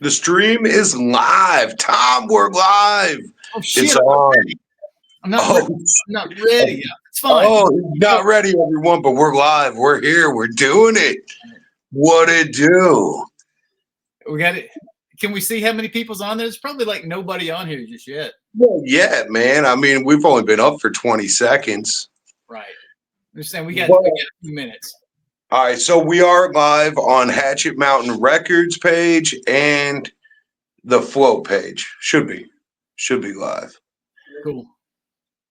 The stream is live. Tom, we're live. Oh shit! It's on. I'm not ready. I'm not ready. It's fine. Oh, not ready, everyone, but we're live. We're here. We're doing it. What it do? We got it. Can we see how many people's on there? There's probably like nobody on here just yet. Well, yeah, man. I mean, we've only been up for 20 seconds. Right. I'm just saying we got a few minutes. All right, so we are live on Hatchet Mountain Records page and the Float page. Should be live. Cool.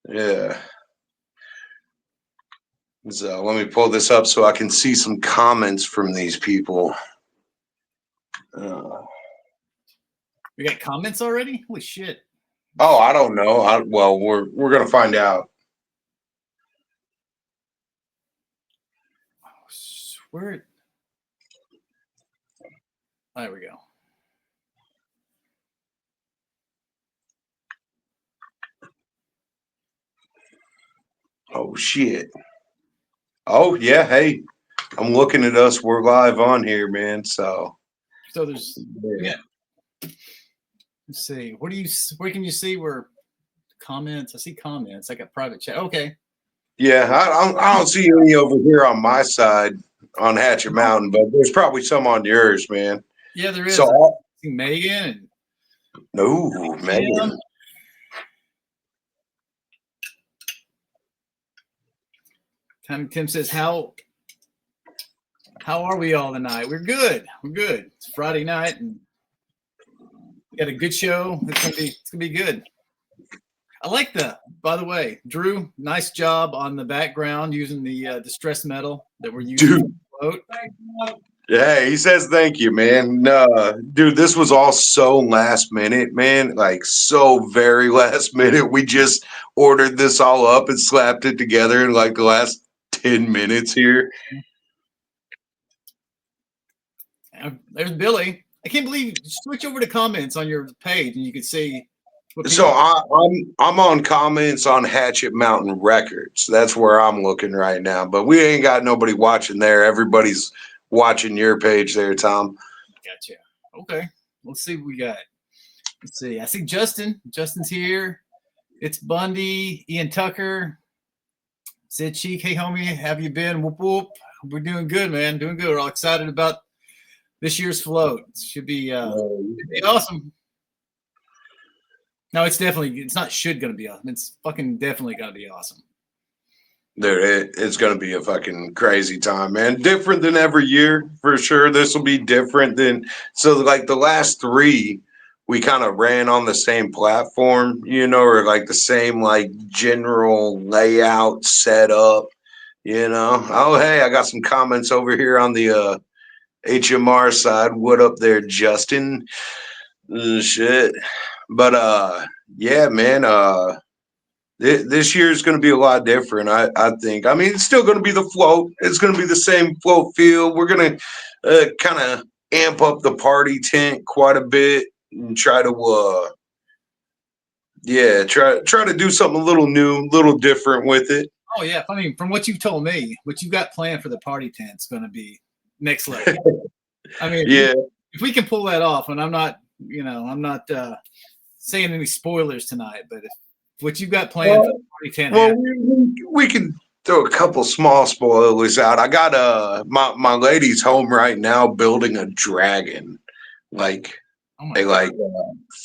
Yeah. So let me pull this up so I can see some comments from these people. We got comments already? Holy shit! Oh, I don't know. Well, we're gonna find out. Where? There we go. Oh shit. Oh yeah. Hey, I'm looking at us. We're live on here, man. So there's yeah. Let's see. Where can you see where comments? I see comments. I got private chat. Okay. Yeah, I don't see any over here on my side on Hatchet Mountain, but there's probably some on yours, man. Yeah, there is. So I see Megan. No, Megan. Tim says, how are we all tonight? We're good. We're good. It's Friday night and we got a good show. It's gonna be good. I like by the way, Drew, nice job on the background using the distress metal that we're using. Dude. Yeah, he says thank you, man. Dude, this was all so last minute, man. Like so very last minute. We just ordered this all up and slapped it together in like the last 10 minutes here. There's Billy. I can't believe you switch over to comments on your page and you can see. So I'm on comments on Hatchet Mountain Records. That's where I'm looking right now. But we ain't got nobody watching there. Everybody's watching your page there, Tom. Gotcha. Okay. Let's see what we got. Let's see. I see Justin. Justin's here. It's Bundy, Ian Tucker, Sid Cheek. Hey, homie, have you been? Whoop, whoop. We're doing good, man. Doing good. We're all excited about this year's float. It should be awesome. No, it's not gonna be awesome. It's fucking definitely gonna be awesome. Dude, it's gonna be a fucking crazy time, man. Different than every year, for sure. This will be different than like the last three, we kind of ran on the same platform, or like the same like general layout setup, Oh, hey, I got some comments over here on the HMR side. What up there, Justin? Shit. But yeah, man, this year is going to be a lot different, I think. I mean, it's still going to be the float. It's going to be the same float feel. We're going to kind of amp up the party tent quite a bit and try to try to do something a little new, a little different with it. Oh yeah, I mean, from what you've told me, what you've got planned for the party tent is going to be next level. I mean, yeah, if we can pull that off, and I'm not saying any spoilers tonight, but if what you've got planned for the party tent. Well, we can throw a couple small spoilers out. I got my lady's home right now building a dragon, like a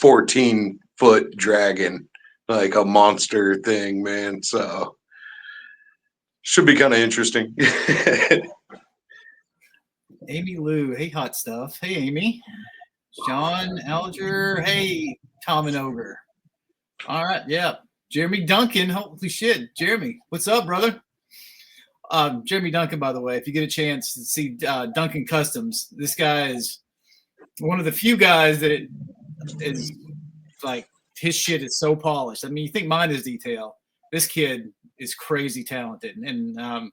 14-foot dragon, like a monster thing, man. So should be kind of interesting. Amy Lou, hey hot stuff. Hey Amy. Sean Alger, hey Tom and Ogre. All right, yeah. Jeremy Duncan, holy shit. Jeremy, what's up, brother? Jeremy Duncan, by the way, if you get a chance to see Duncan Customs, this guy is one of the few guys that is like, his shit is so polished. I mean, you think mine is detail. This kid is crazy talented. And I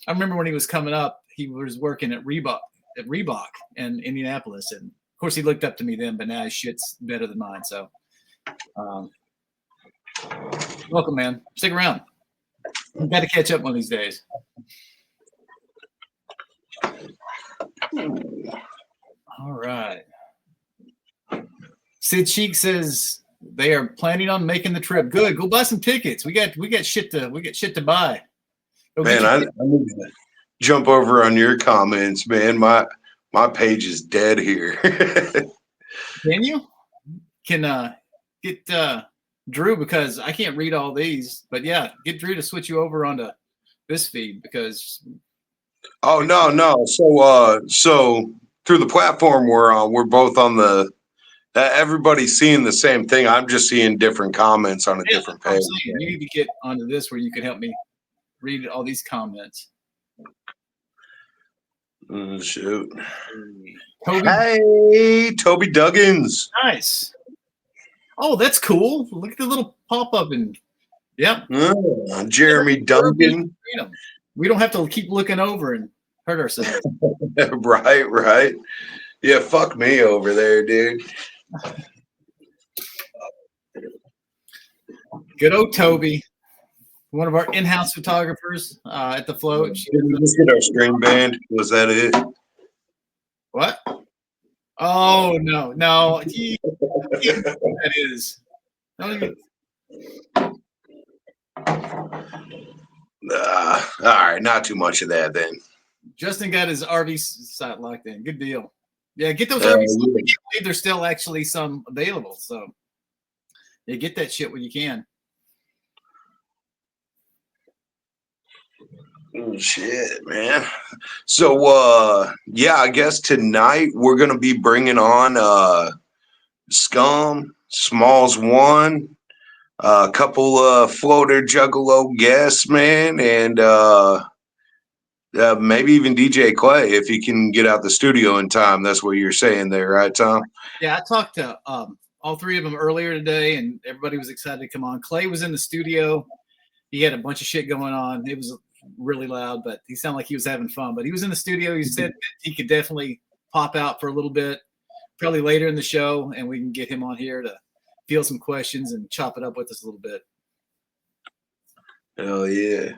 remember when he was coming up, he was working at Reebok in Indianapolis. And of course, he looked up to me then, but now his shit's better than mine. So, welcome, man. Stick around. We've got to catch up one of these days. All right. Sid Cheek says they are planning on making the trip. Good. Go buy some tickets. We got shit to buy. Go Man, I need to jump over on your comments, man. My page is dead here. Can you? Can get Drew, because I can't read all these, but yeah, get Drew to switch you over onto this feed because Oh no. So through the platform we're on, we're both on the everybody's seeing the same thing. I'm just seeing different comments on a different page. You need to get onto this where you can help me read all these comments. Shoot. Toby. Hey, Toby Duggins. Nice. Oh, that's cool. Look at the little pop-up and yep. Jeremy Duncan. We don't have to keep looking over and hurt ourselves. Right. Yeah, fuck me over there, dude. Good old Toby, one of our in-house photographers at the float. Did we just get our string band? Was that it? What? Oh no! That is. All right, not too much of that then. Justin got his RV site locked in. Good deal. Yeah, get those RVs. I can't believe there's still actually some available. So yeah, get that shit when you can. Oh, shit, man. So yeah, I guess tonight we're gonna be bringing on Scum, Smallz One, a couple floater juggalo guests, man, and maybe even DJ Clay if he can get out the studio in time. That's what you're saying there, right, Tom? Yeah, I talked to all three of them earlier today, and everybody was excited to come on. Clay was in the studio. He had a bunch of shit going on. It was really loud, but he sounded like he was having fun. But he was in the studio. He said that he could definitely pop out for a little bit, probably later in the show, and we can get him on here to field some questions and chop it up with us a little bit. Hell yeah.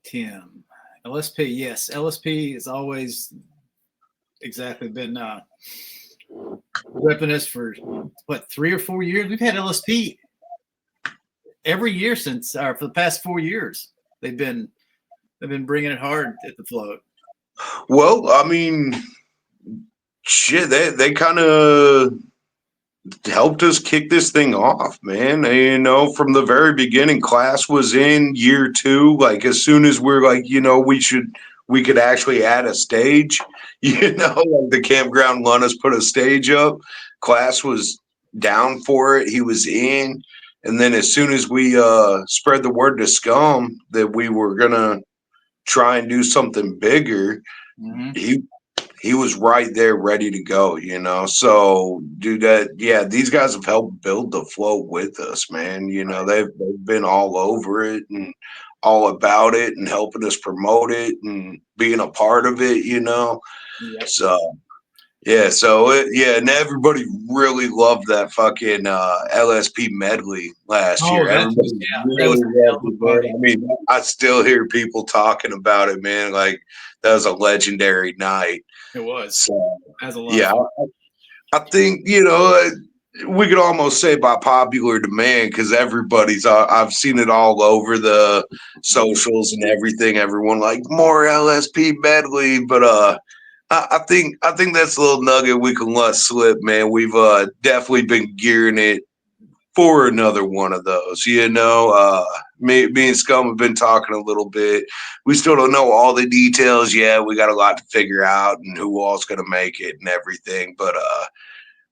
Tim, LSP, yes, LSP has always exactly been repping us for what, 3 or 4 years. We've had LSP every year since for the past 4 years. They've been bringing it hard at the float. Well, I mean, shit, they kind of helped us kick this thing off, man. You know, from the very beginning, class was in year 2. Like as soon as we're like, you know, we could actually add a stage, you know, like the campground let us put a stage up. Class was down for it. He was in. And then as soon as we spread the word to Scum that we were gonna try and do something bigger, he was right there ready to go, you know. So dude, these guys have helped build the float with us, man. You know, they've been all over it and all about it and helping us promote it and being a part of it, you know. Yep. So yeah, and everybody really loved that fucking LSP medley last year. Everybody really loved it. I mean, I still hear people talking about it, man. Like that was a legendary night. It was. So, I think, you know, we could almost say by popular demand because everybody's. I've seen it all over the socials and everything. Everyone like more LSP medley, but I think that's a little nugget we can let slip, man. We've definitely been gearing it for another one of those. You know, me and Scum have been talking a little bit. We still don't know all the details yet. We got a lot to figure out and who all's going to make it and everything. But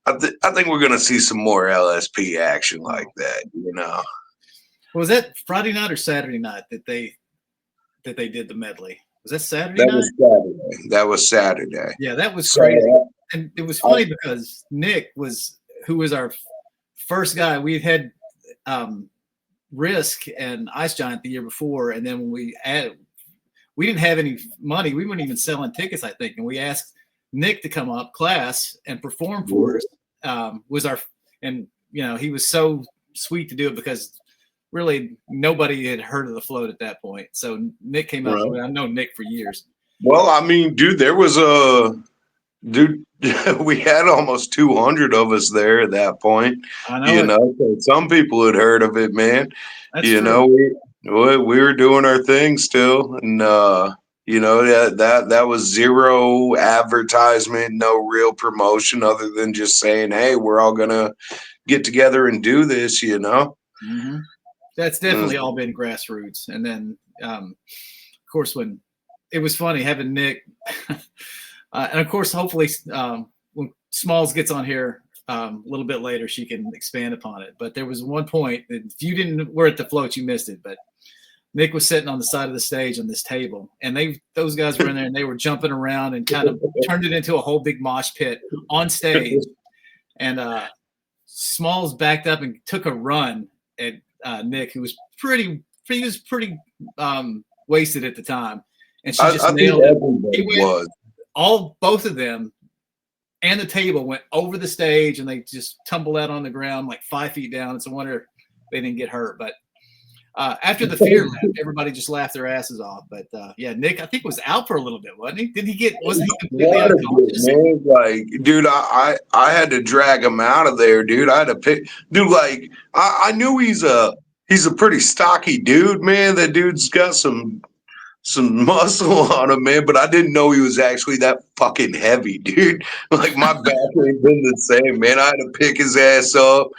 I think we're going to see some more LSP action like that. You know, was that Friday night or Saturday night that they did the medley? Was that Saturday night? That was Saturday. Yeah, that was crazy. And it was funny because Nick who was our first guy. We had Rysk and Ice Giant the year before, and then when we didn't have any money. We weren't even selling tickets, I think. And we asked Nick to come up, class, and perform for us. And you know, he was so sweet to do it because really nobody had heard of the float at that point. So Nick came up. I've known Nick for years. Well, I mean, dude, there we had almost 200 of us there at that point. I know You it. know, so some people had heard of it, man. That's You true. know, we were doing our thing still, and you know that was zero advertisement, no real promotion other than just saying, "Hey, we're all gonna get together and do this." You know. Hmm. That's definitely all been grassroots. And then, of course, when it was funny having Nick, and of course, hopefully, when Smallz gets on here a little bit later, she can expand upon it. But there was one point that if you didn't were at the float, you missed it. But Nick was sitting on the side of the stage on this table, and those guys were in there and they were jumping around and kind of turned it into a whole big mosh pit on stage. And Smallz backed up and took a run at Nick, who was pretty wasted at the time, and she just I think nailed it. everybody was. Both of them and the table went over the stage, and they just tumbled out on the ground like 5 feet down. It's a wonder they didn't get hurt. But after the fear left, everybody just laughed their asses off. But yeah, Nick, I think was out for a little bit, wasn't he? Did he get? Wasn't he completely unconscious? Man, like, dude, I had to drag him out of there, dude. I had to pick, dude. Like, I knew he's a pretty stocky dude, man. That dude's got some muscle on him, man. But I didn't know he was actually that fucking heavy, dude. Like my back ain't been the same, man. I had to pick his ass up,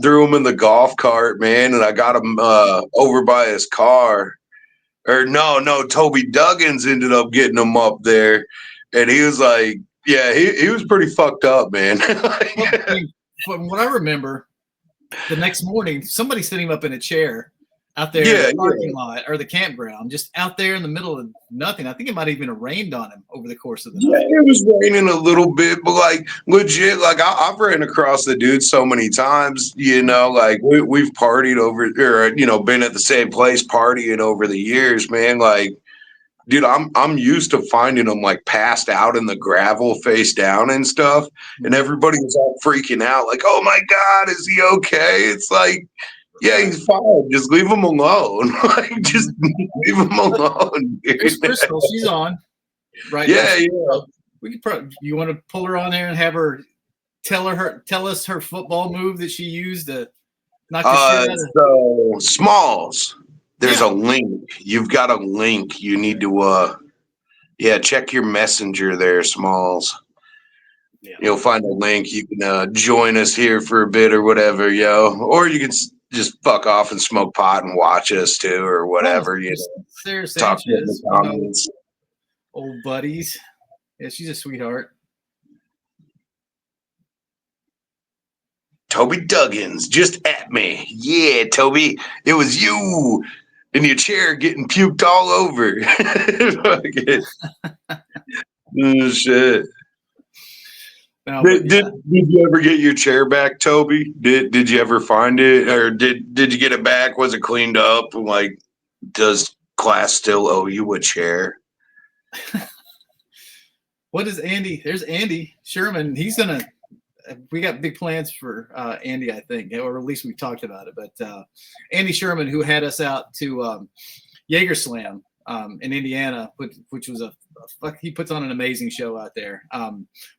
threw him in the golf cart, man, and I got him over by his car. Or no, Toby Duggins ended up getting him up there, and he was like, yeah, he was pretty fucked up, man. From what I remember, the next morning, somebody set him up in a chair out there in the parking lot or the campground, just out there in the middle of nothing. I think it might have even rained on him over the course of the night. It was raining a little bit, but like legit, like I've ran across the dude so many times, you know, like we've partied over, or you know, been at the same place partying over the years, man. Like, dude, I'm used to finding him like passed out in the gravel, face down and stuff, and everybody was all freaking out, like, "Oh my god, is he okay?" It's like, yeah, he's fine. Just leave him alone. Like, just leave him alone. There's Crystal. She's on. Right. Yeah, now. yeah. We could you want to pull her on there and have her tell us her football move that she used to knock the shit out of. So Smallz, there's a link. You've got a link. You need to check your messenger there, Smallz. Yeah. You'll find a link. You can join us here for a bit or whatever, yo. Or you can just fuck off and smoke pot and watch us too, or whatever. You know, Sarah talk Sanchez, in the comments. Old buddies. Yeah, she's a sweetheart. Toby Duggins, just at me. Yeah, Toby, it was you in your chair getting puked all over. Oh, shit. No, did you ever get your chair back, Toby? Did you ever find it, or did you get it back? Was it cleaned up? Like, does class still owe you a chair? What is Andy? There's Andy Sherman. He's gonna. We got big plans for Andy, I think, or at least we talked about it. But Andy Sherman, who had us out to Jaeger Slam in Indiana, which was he puts on an amazing show out there.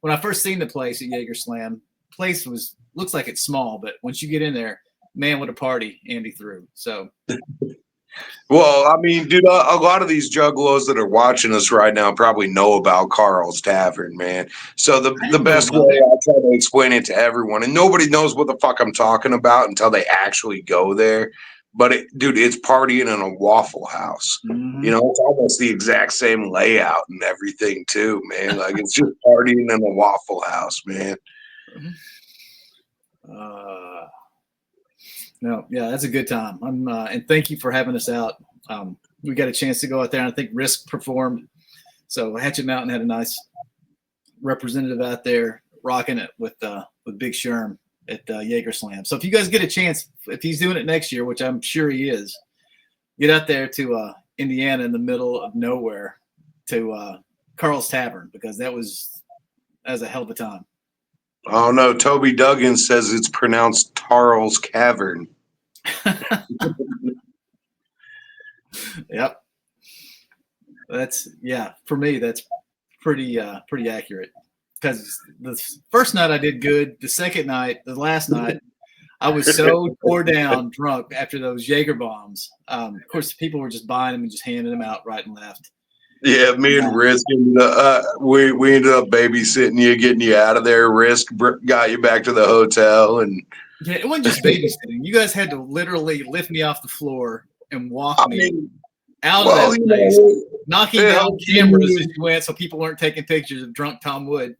When I first seen the place at Jaeger Slam, place looks like it's small, but once you get in there, man, what a party Andy threw. So. Well, I mean, dude, a lot of these juggalos that are watching us right now probably know about Carl's Tavern, man. So the best way I try to explain it to everyone, and nobody knows what the fuck I'm talking about until they actually go there. But dude, it's partying in a Waffle House. Mm-hmm. You know, it's almost the exact same layout and everything too, man. Like it's just partying in a Waffle House, man. No, yeah, that's a good time. And thank you for having us out. We got a chance to go out there, and I think Rysk performed. So Hatchet Mountain had a nice representative out there rocking it with Big Sherm at Jaeger Slam. So if you guys get a chance, if he's doing it next year, which I'm sure he is, get out there to Indiana in the middle of nowhere to Carl's Tavern, because that was a hell of a time. Oh no, Toby Duggins says it's pronounced Tarl's Cavern. Yep. For me, that's pretty accurate. because the first night I did good. The second night, the last night, I was so tore down, drunk after those Jaeger bombs. Of course, people were just buying them and just handing them out right and left. Yeah, me and Rysk, we ended up babysitting you, getting you out of there. Rysk got you back to the hotel, and yeah, it wasn't just babysitting. You guys had to literally lift me off the floor and walk me out of that place, knocking down cameras as you went, so people weren't taking pictures of drunk Tom Wood.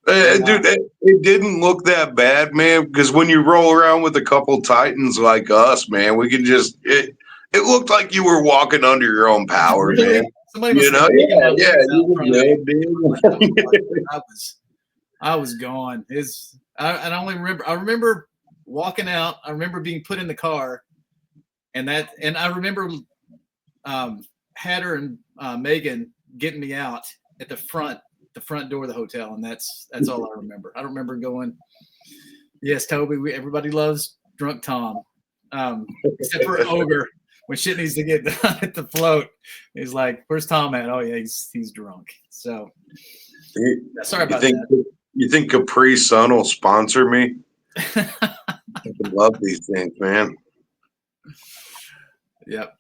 Dude, it didn't look that bad, man. Because when you roll around with a couple Titans like us, man, we can just it looked like you were walking under your own power, Really? man. Somebody must have taken my legs out front of dude. I was gone. I only remember. I remember walking out. I remember being put in the car, and I remember Hatter and Megan getting me out at the front door of the hotel, and that's all I remember. I don't remember going. Yes, Toby. Everybody loves drunk Tom, except for Ogre. When shit needs to get done at the float, he's like, "Where's Tom at?" Oh yeah, he's drunk. So sorry about that. You think Capri Sun will sponsor me? I love these things, man. Yep.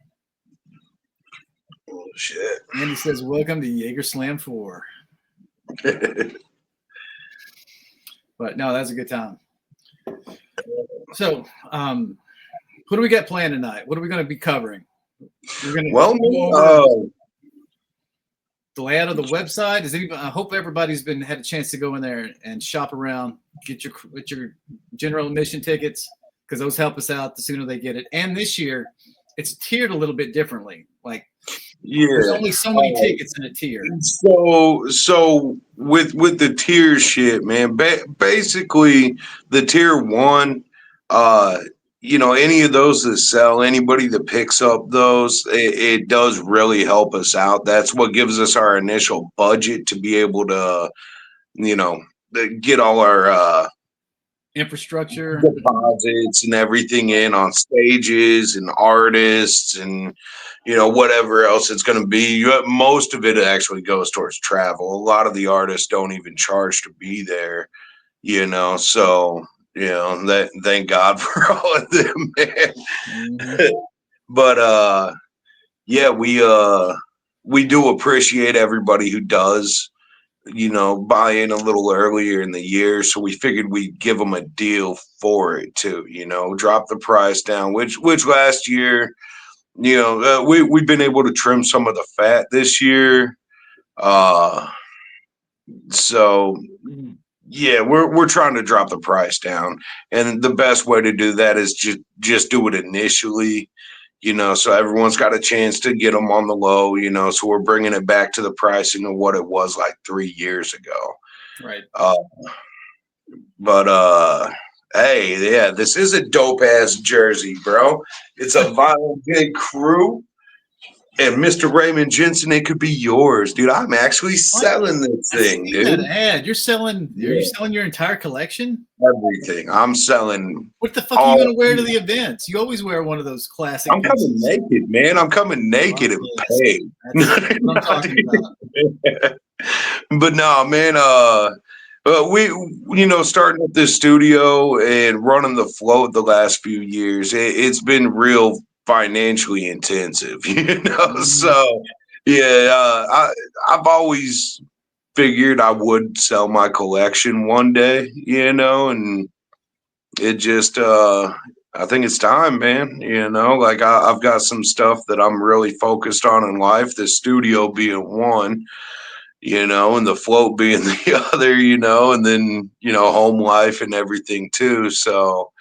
Oh shit. Andy says, "Welcome to Jaeger Slam 4." But no, that's a good time. So, what do we got planned tonight? What are we going to be covering? We're going to the layout of the website. I hope everybody's had a chance to go in there and shop around, get your general admission tickets, because those help us out the sooner they get it. And this year, it's tiered a little bit differently. Like, there's only so many tickets in a tier. So with the tier shit, man. Basically, the tier 1, any of those that sell, anybody that picks up those, it does really help us out. That's what gives us our initial budget to be able to, get all our infrastructure, deposits and everything in on stages and artists and whatever else it's going to be. Most of it actually goes towards travel. A lot of the artists don't even charge to be there, so that thank God for all of them, man. Mm-hmm. But yeah, we do appreciate everybody who does buy in a little earlier in the year. So we figured we'd give them a deal for it too, drop the price down, which last year, we've been able to trim some of the fat this year. So yeah, we're trying to drop the price down, and the best way to do that is just do it initially, so everyone's got a chance to get them on the low, so we're bringing it back to the pricing of what it was like 3 years ago. Right. But hey, yeah, this is a dope ass jersey, bro. It's a Violent J Crew. And Mr. Raymond Jensen, it could be yours, dude. I'm actually selling this thing, dude. That ad. You're selling your entire collection? Everything. I'm selling. What the fuck are you gonna wear to the events? You always wear one of those classic. I'm coming naked, man. I'm coming naked and paid. That's what I'm talking about. But no, man. We starting at this studio and running the float the last few years. It's been real financially intensive, So yeah, I've always figured I would sell my collection one day, and it just I think it's time, man. Like I've got some stuff that I'm really focused on in life, the studio being one, and the float being the other, and then home life and everything too. So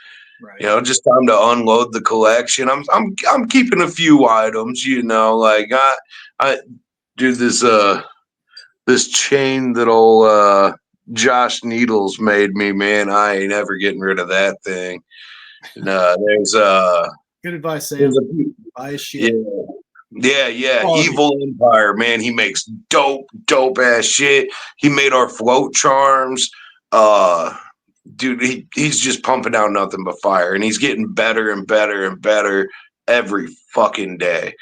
right. Just time to unload the collection. I'm keeping a few items, like I do this chain that old Josh Needles made me, man. I ain't ever getting rid of that thing. No, there's good advice, Sam. Buy a shit. Yeah. Evil Empire, man. He makes dope ass shit. He made our float charms. Dude, he's just pumping out nothing but fire, and he's getting better and better and better every fucking day,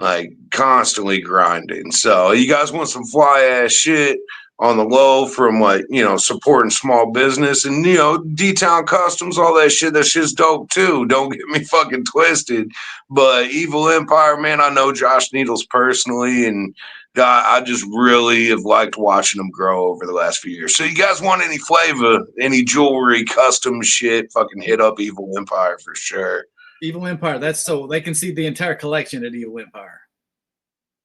like constantly grinding. So you guys want some fly ass shit, on the low from like, supporting small business and, D-Town Customs, all that shit. That shit's dope too. Don't get me fucking twisted. But Evil Empire, man, I know Josh Needles personally, and I just really have liked watching them grow over the last few years. So you guys want any flavor, any jewelry, custom shit, fucking hit up Evil Empire for sure. Evil Empire. That's so they can see the entire collection at Evil Empire.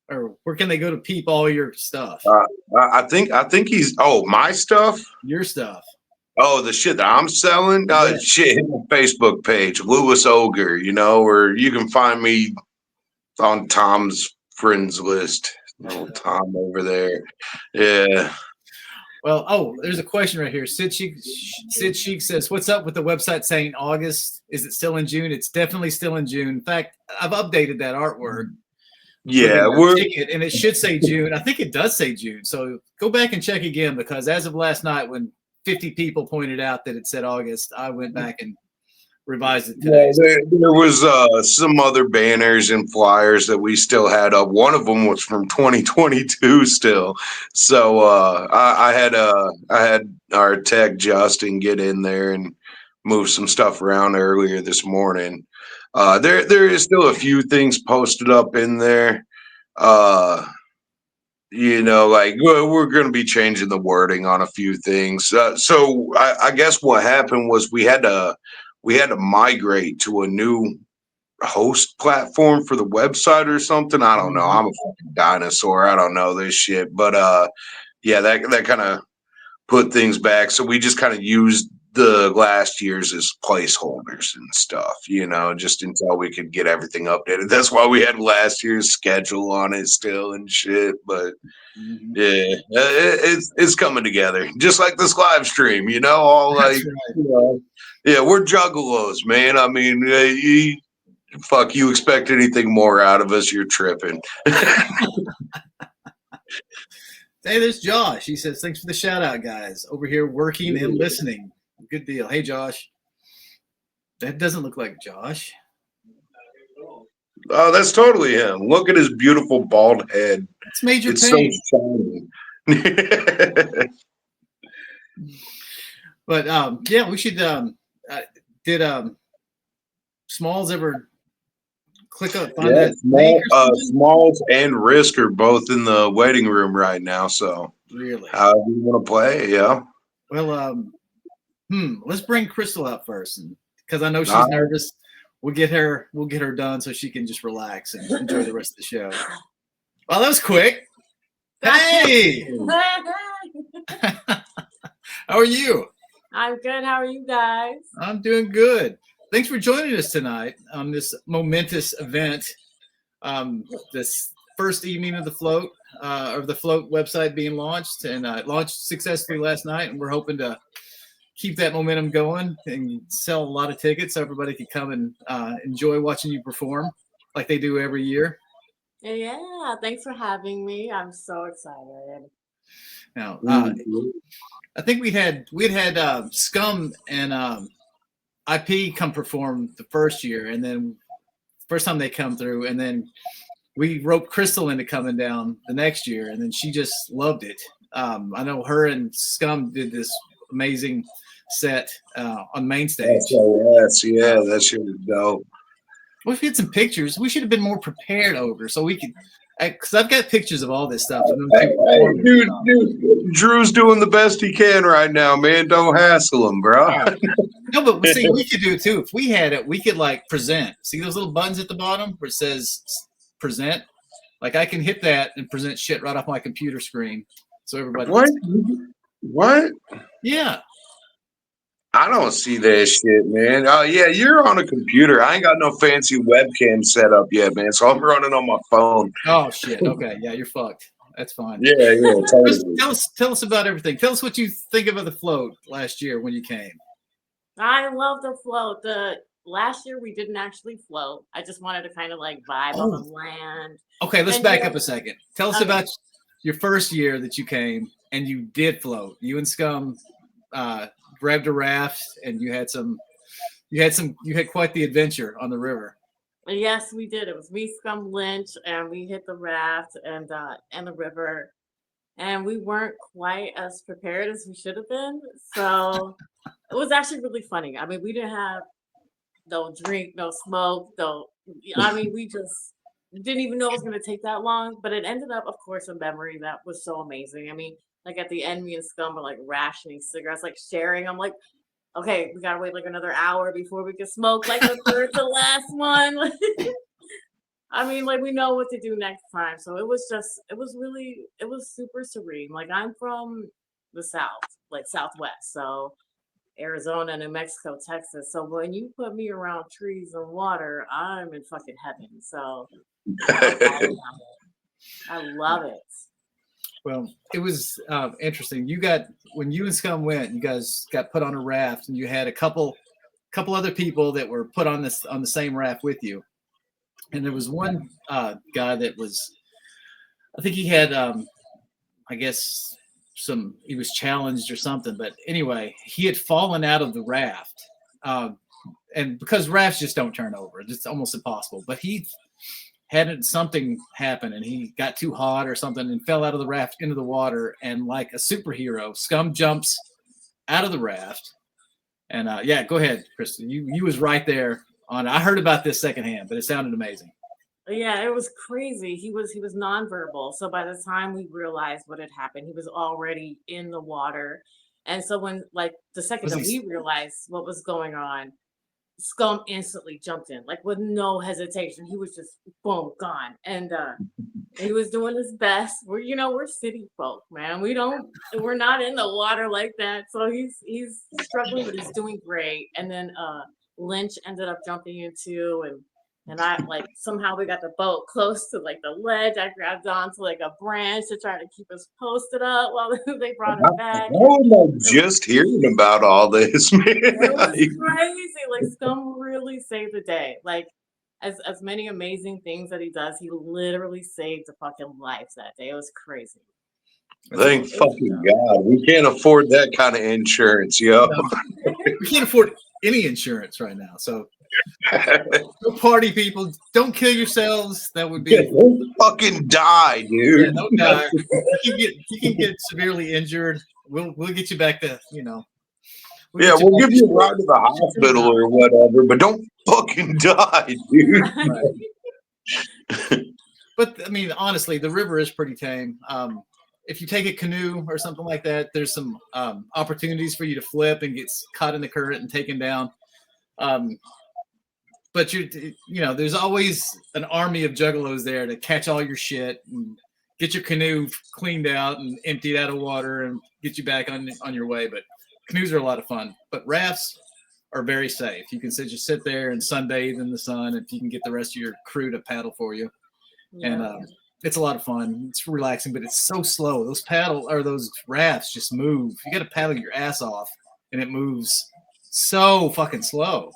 Or where can they go to peep all your stuff? I think he's my stuff. Your stuff. Oh, the shit that I'm selling. Yeah. Shit, hit my Facebook page, Lewis Ogre. Or you can find me on Tom's friends list. Little Tom over there. Yeah. Well, there's a question right here. Sid Sheik says, "What's up with the website saying August? Is it still in June? It's definitely still in June. In fact, I've updated that artwork. Yeah, and it should say June. I think it does say June. So go back and check again, because as of last night, when 50 people pointed out that it said August, I went back and revised it today. Yeah, there was some other banners and flyers that we still had up. One of them was from 2022 still. So I had our tech Justin get in there and move some stuff around earlier this morning. There is still a few things posted up in there. Like we're going to be changing the wording on a few things. So I guess what happened was we had to migrate to a new host platform for the website or something. I don't know. I'm a fucking dinosaur. I don't know this shit. But yeah, that kind of put things back. So we just kind of used the last year's as placeholders and stuff, just until we could get everything updated. That's why we had last year's schedule on it still and shit. But yeah, it's coming together, just like this live stream, all like, right. Yeah, we're juggalos, man. I mean, you expect anything more out of us, you're tripping. Hey, there's Josh. He says, "Thanks for the shout out, guys. Over here working and listening. Good deal." Hey, Josh. That doesn't look like Josh. Oh, that's totally him. Look at his beautiful bald head. It's Major It's Payne. so shiny. But yeah, we should. Did Smallz ever click up? Find that Smallz and Rysk are both in the waiting room right now. So really, how do you want to play? Yeah. Well, let's bring Crystal out first, because I know she's nervous. We'll get her done so she can just relax and enjoy the rest of the show. Well, that was quick. Hey, how are you? I'm good. How are you guys? I'm doing good. Thanks for joining us tonight on this momentous event. This first evening of the float, website being launched, and it launched successfully last night, and we're hoping to keep that momentum going and sell a lot of tickets so everybody can come and enjoy watching you perform like they do every year. Yeah, thanks for having me. I'm so excited. Now, I think we'd had Scum and IP come perform the first year, and then first time they come through, and then we roped Crystal into coming down the next year, and then she just loved it. I know her and Scum did this amazing set on main stage. Yeah, that shit was dope. Well, if we had some pictures, we should have been more prepared over, so we could. Because I've got pictures of all this stuff. Dude, Drew's doing the best he can right now, man. Don't hassle him, bro. Right. No, but see, we could do it too. If we had it, we could like present. See those little buttons at the bottom where it says present? Like I can hit that and present shit right off my computer screen. So everybody. What? Yeah. I don't see that shit, man. Oh, yeah, you're on a computer. I ain't got no fancy webcam set up yet, man. So I'm running on my phone. Oh, shit. Okay. Yeah, you're fucked. That's fine. Yeah, totally. Tell us about everything. Tell us what you think of the float last year when you came. I love the float. Last year we didn't actually float. I just wanted to kind of like vibe on the land. Okay, let's back up a second. Tell us about your first year that you came and you did float. You and Scum grabbed a raft and you had quite the adventure on the river. Yes, we did. It was me, Scum, Lynch, and we hit the raft and the river. and we weren't quite as prepared as we should have been. So it was actually really funny. I mean, we didn't have no drink, no smoke, no. I mean, we just didn't even know it was going to take that long. But it ended up, of course, a memory that was so amazing. I mean, like at the end, me and Scum were like rationing cigarettes, like sharing. I'm like, okay, we gotta wait like another hour before we can smoke like the third to last one. I mean, like we know what to do next time. So it was just, it was super serene. Like I'm from the South, like Southwest. So Arizona, New Mexico, Texas. So when you put me around trees and water, I'm in fucking heaven. So I'm all about it. I love it. Well, it was interesting. You got when you and Scum went, you guys got put on a raft, and you had a couple other people that were put on the same raft with you. And there was one guy that was, I think he had, I guess he was challenged or something. But anyway, he had fallen out of the raft, and because rafts just don't turn over, it's almost impossible. But he had something happen, and he got too hot or something, and fell out of the raft into the water. And like a superhero, Scum jumps out of the raft. And yeah, go ahead, Kristen. You was right there on. I heard about this secondhand, but it sounded amazing. Yeah, it was crazy. He was nonverbal. So by the time we realized what had happened, he was already in the water. And so when like the second Was that he? we realized what was going on, Scum instantly jumped in, like with no hesitation. He was just boom, gone. And he was doing his best. We're city folk, man. We're not in the water like that. So he's struggling, but he's doing great. And then Lynch ended up jumping in too, and I like somehow we got the boat close to like the ledge. I grabbed onto like a branch to try to keep us posted up while they brought us back. How am I just hearing about all this, man? It was crazy. Like Scum really saved the day. Like as many amazing things that he does, he literally saved a fucking life that day. It was crazy. Thank fucking God. We can't afford that kind of insurance, yo. No, we can't afford any insurance right now. So no party people, don't kill yourselves. That would be Don't fucking die, dude. yeah, don't die. You can get severely injured. We'll get you back to Yeah, we'll give you a ride to the hospital or whatever, but don't fucking die, dude. Right. But I mean, honestly, the river is pretty tame. If you take a canoe or something like that, there's some opportunities for you to flip and get caught in the current and taken down. But there's always an army of juggalos there to catch all your shit and get your canoe cleaned out and emptied out of water and get you back on your way. But canoes are a lot of fun. But rafts are very safe. You can just sit there and sunbathe in the sun if you can get the rest of your crew to paddle for you. Yeah. And it's a lot of fun. It's relaxing, but it's so slow. Those rafts just move. You got to paddle your ass off, and it moves so fucking slow.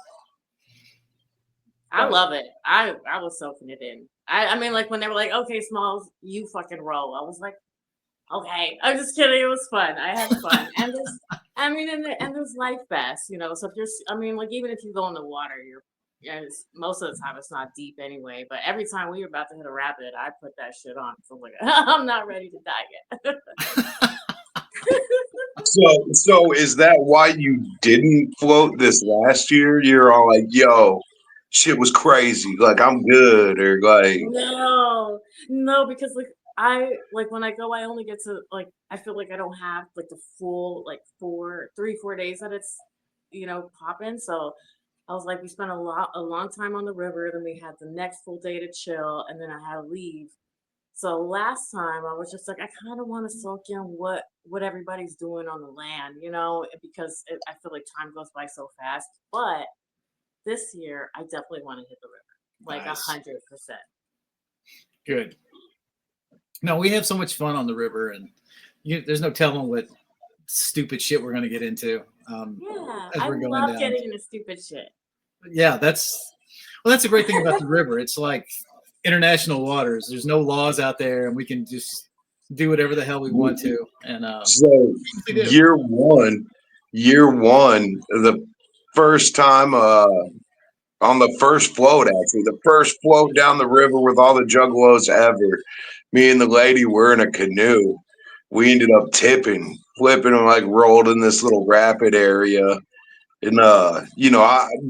I love it. I was soaking it in. I mean, like when they were like, "Okay, Smallz, you fucking roll." I was like, "Okay." I'm just kidding. It was fun. I had fun, and there's life vests, So if like even if you go in the water, most of the time it's not deep anyway. But every time we were about to hit a rapid, I put that shit on. So I'm like, I'm not ready to die yet. So is that why you didn't float this last year? You're all like, yo, shit was crazy. Like I'm good, or like no, because like when I go, I only get to like I feel like I don't have like the full like 4 days that it's popping. So I was like, we spent a long time on the river, then we had the next full day to chill, and then I had to leave. So last time I was just like, I kind of want to soak in what everybody's doing on the land, because I feel like time goes by so fast. But this year, I definitely want to hit the river, like 100%. Good. No, we have so much fun on the river, and there's no telling what stupid shit we're going to get into. I love getting into stupid shit. Yeah, that's a great thing about the river. It's like international waters. There's no laws out there, and we can just do whatever the hell we want to. And so year one, the first time on the first float, actually, the first float down the river with all the juggalos ever, me and the lady were in a canoe. we ended up tipping, flipping, and like rolled in this little rapid area. And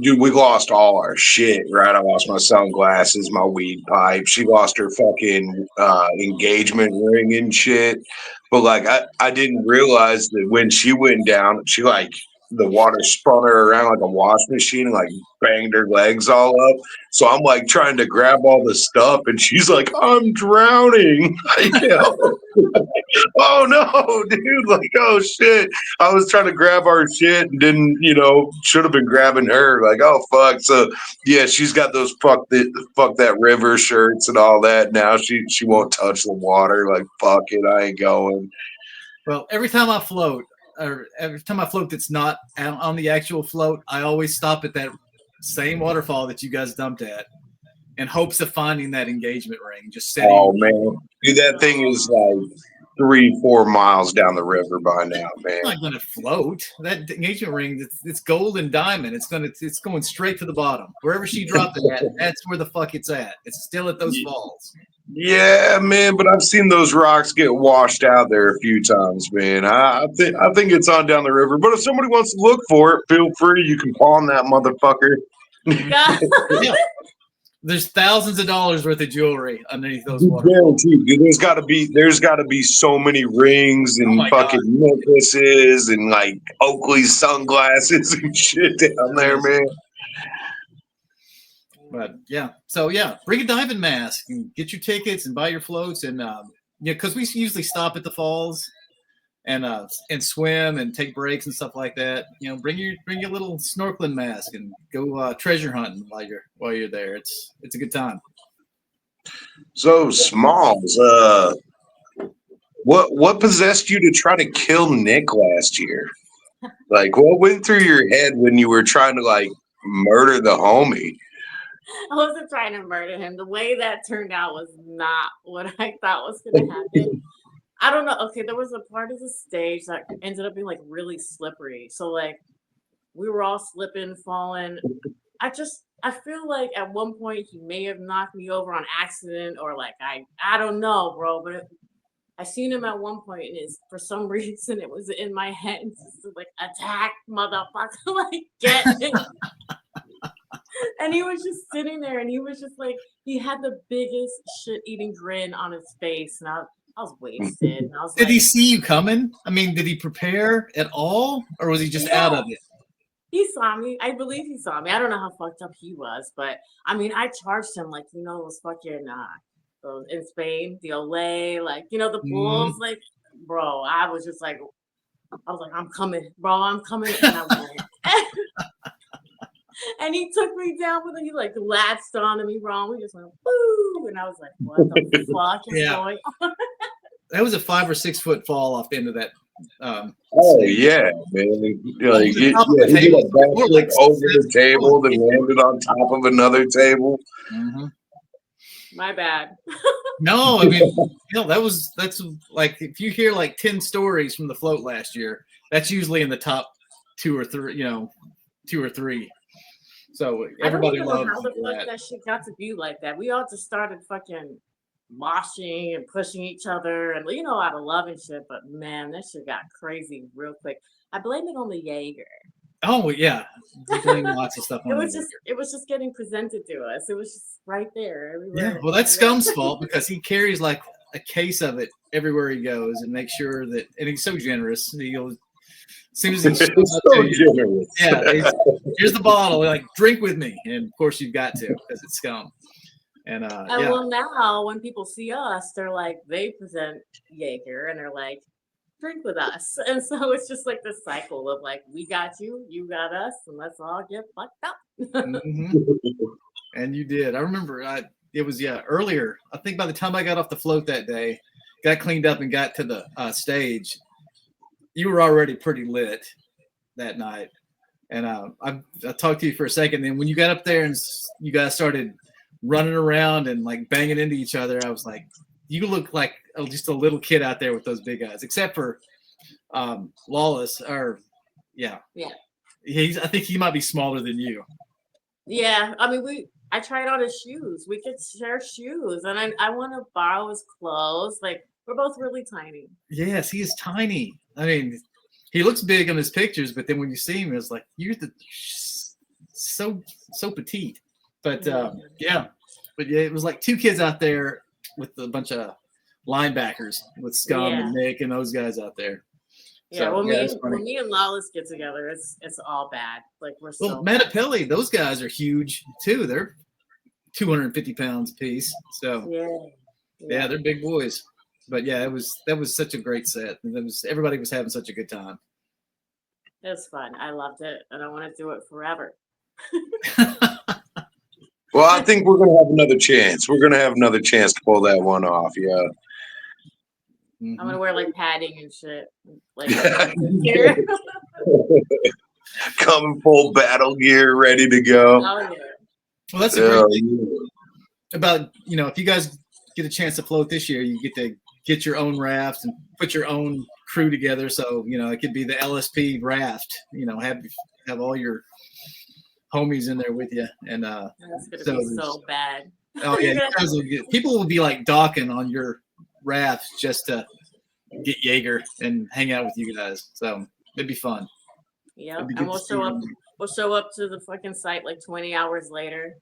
dude, we lost all our shit, right? I lost my sunglasses, my weed pipe. She lost her fucking engagement ring and shit. But like I didn't realize that when she went down, she like the water spun her around like a wash machine and like banged her legs all up. So I'm like trying to grab all the stuff and she's like, I'm drowning. Oh no, dude, like oh shit. I was trying to grab our shit and didn't, should have been grabbing her. Like, oh fuck. So yeah, she's got those fuck that river shirts and all that. Now she won't touch the water. Like, fuck it, I ain't going. Well, every time I float, or every time I float that's not on the actual float, I always stop at that same waterfall that you guys dumped at in hopes of finding that engagement ring. Just sitting. Oh man. Dude, that thing is like 3-4 miles down the river by now, man. It's not going to float. That engagement ring, it's gold and diamond. It's going straight to the bottom. Wherever she dropped it at, that's where the fuck it's at. It's still at those falls. Yeah, man, but I've seen those rocks get washed out there a few times, man. I think it's on down the river. But if somebody wants to look for it, feel free. You can pawn that motherfucker. Yeah. There's thousands of dollars worth of jewelry underneath those water. Guaranteed, dude. There's gotta be so many rings and fucking necklaces and like Oakley sunglasses and shit down there, man. But yeah, so yeah, bring a diving mask and get your tickets and buy your floats and because we usually stop at the falls and swim and take breaks and stuff like that. Bring your little snorkeling mask and go treasure hunting while you're there. It's a good time. So Smallz, what possessed you to try to kill Nick last year? Like, what went through your head when you were trying to like murder the homie? I wasn't trying to murder him. The way that turned out was not what I thought was going to happen. I don't know. Okay, there was a part of the stage that ended up being like really slippery. So like we were all slipping, falling. I feel like at one point he may have knocked me over on accident or like I don't know, bro. But I seen him at one point and for some reason it was in my head to like attack motherfucker, like get him. And he was just sitting there and he was just like, he had the biggest shit-eating grin on his face. And I was wasted. And I was did he see you coming? I mean, did he prepare at all? Or was he just out of it? He saw me. I believe he saw me. I don't know how fucked up he was. But, I mean, I charged him like, those fucking, those in Spain, the Olay, like, the bulls. Like, bro, I was like, I'm coming. Bro, I'm coming. And I was like... And he took me down with it. He like latched onto me wrong. We just went boo, and I was like, "What the fuck is going on?" That was a 5 or 6 foot fall off the end of that. Yeah, man! He did a backflip over the table, then landed on top of another table. Mm-hmm. My bad. No, I mean, that's like if you hear like 10 stories from the float last year, that's usually in the top 2 or 3. 2 or 3. So everybody loves how the fuck that shit got to be like that. We all just started fucking moshing and pushing each other and out of love and shit. But man, that shit got crazy real quick. I blame it on the Jaeger. Oh yeah, lots of stuff. It was just getting presented to us. It was just right there. Everywhere. Yeah, well, that's Scum's fault because he carries like a case of it everywhere he goes and makes sure that. And he's so generous. As soon as he shows up so to you, generous. Yeah, here's the bottle. Like, drink with me, and of course you've got to because it's Scum. And well, now when people see us, they're like, they present Jaeger, and they're like, drink with us. And so it's just like this cycle of like, we got you, you got us, and let's all get fucked up. Mm-hmm. And you did. I remember it was earlier. I think by the time I got off the float that day, got cleaned up and got to the stage. You were already pretty lit that night. And I talked to you for a second. Then when you got up there and you guys started running around and like banging into each other, I was like, you look like just a little kid out there with those big eyes, except for Lawless. Yeah. I think he might be smaller than you. Yeah. I mean, I tried on his shoes. We could share shoes. And I want to borrow his clothes. Like, We're both really tiny. Yes, he is tiny. I mean, he looks big on his pictures, but then when you see him, it's like you're so petite. But yeah, but yeah, it was like two kids out there with a bunch of linebackers with Scum and Nick and those guys out there. Yeah, So, when me and Lawless get together, it's all bad. Like we're so Mattapelli, those guys are huge too. They're 250 pounds a piece. So yeah, they're big boys. But yeah, that was such a great set. And everybody was having such a good time. It was fun. I loved it, and I want to do it forever. Well, I think we're gonna have another chance. We're gonna have another chance to pull that one off. Yeah. I'm gonna wear like padding and shit. Like come full battle gear, ready to go. Oh, yeah. Well, that's a great thing about, if you guys get a chance to float this year, you get to get your own raft and put your own crew together. So, it could be the LSP raft, have all your homies in there with you. And that's gonna be so bad. Oh yeah, people will be like docking on your raft just to get Jaeger and hang out with you guys. So it'd be fun. Yeah, and we'll show up. We'll show up to the fucking site like 20 hours later.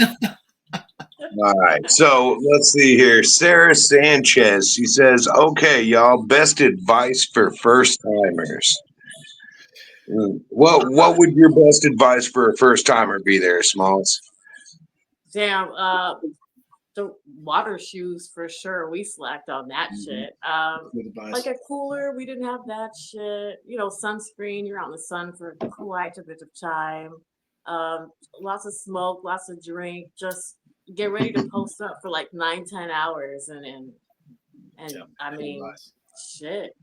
All right, so let's see here. Sarah Sanchez, she says, "Okay, y'all, best advice for first timers." What would your best advice for a first timer be there, Smallz? Damn, the water shoes for sure. We slacked on that shit. Like a cooler, we didn't have that shit. Sunscreen. You're out in the sun for quite a bit of time. Lots of smoke, lots of drink. Just get ready to post up for like 9-10 hours, and I mean, shit.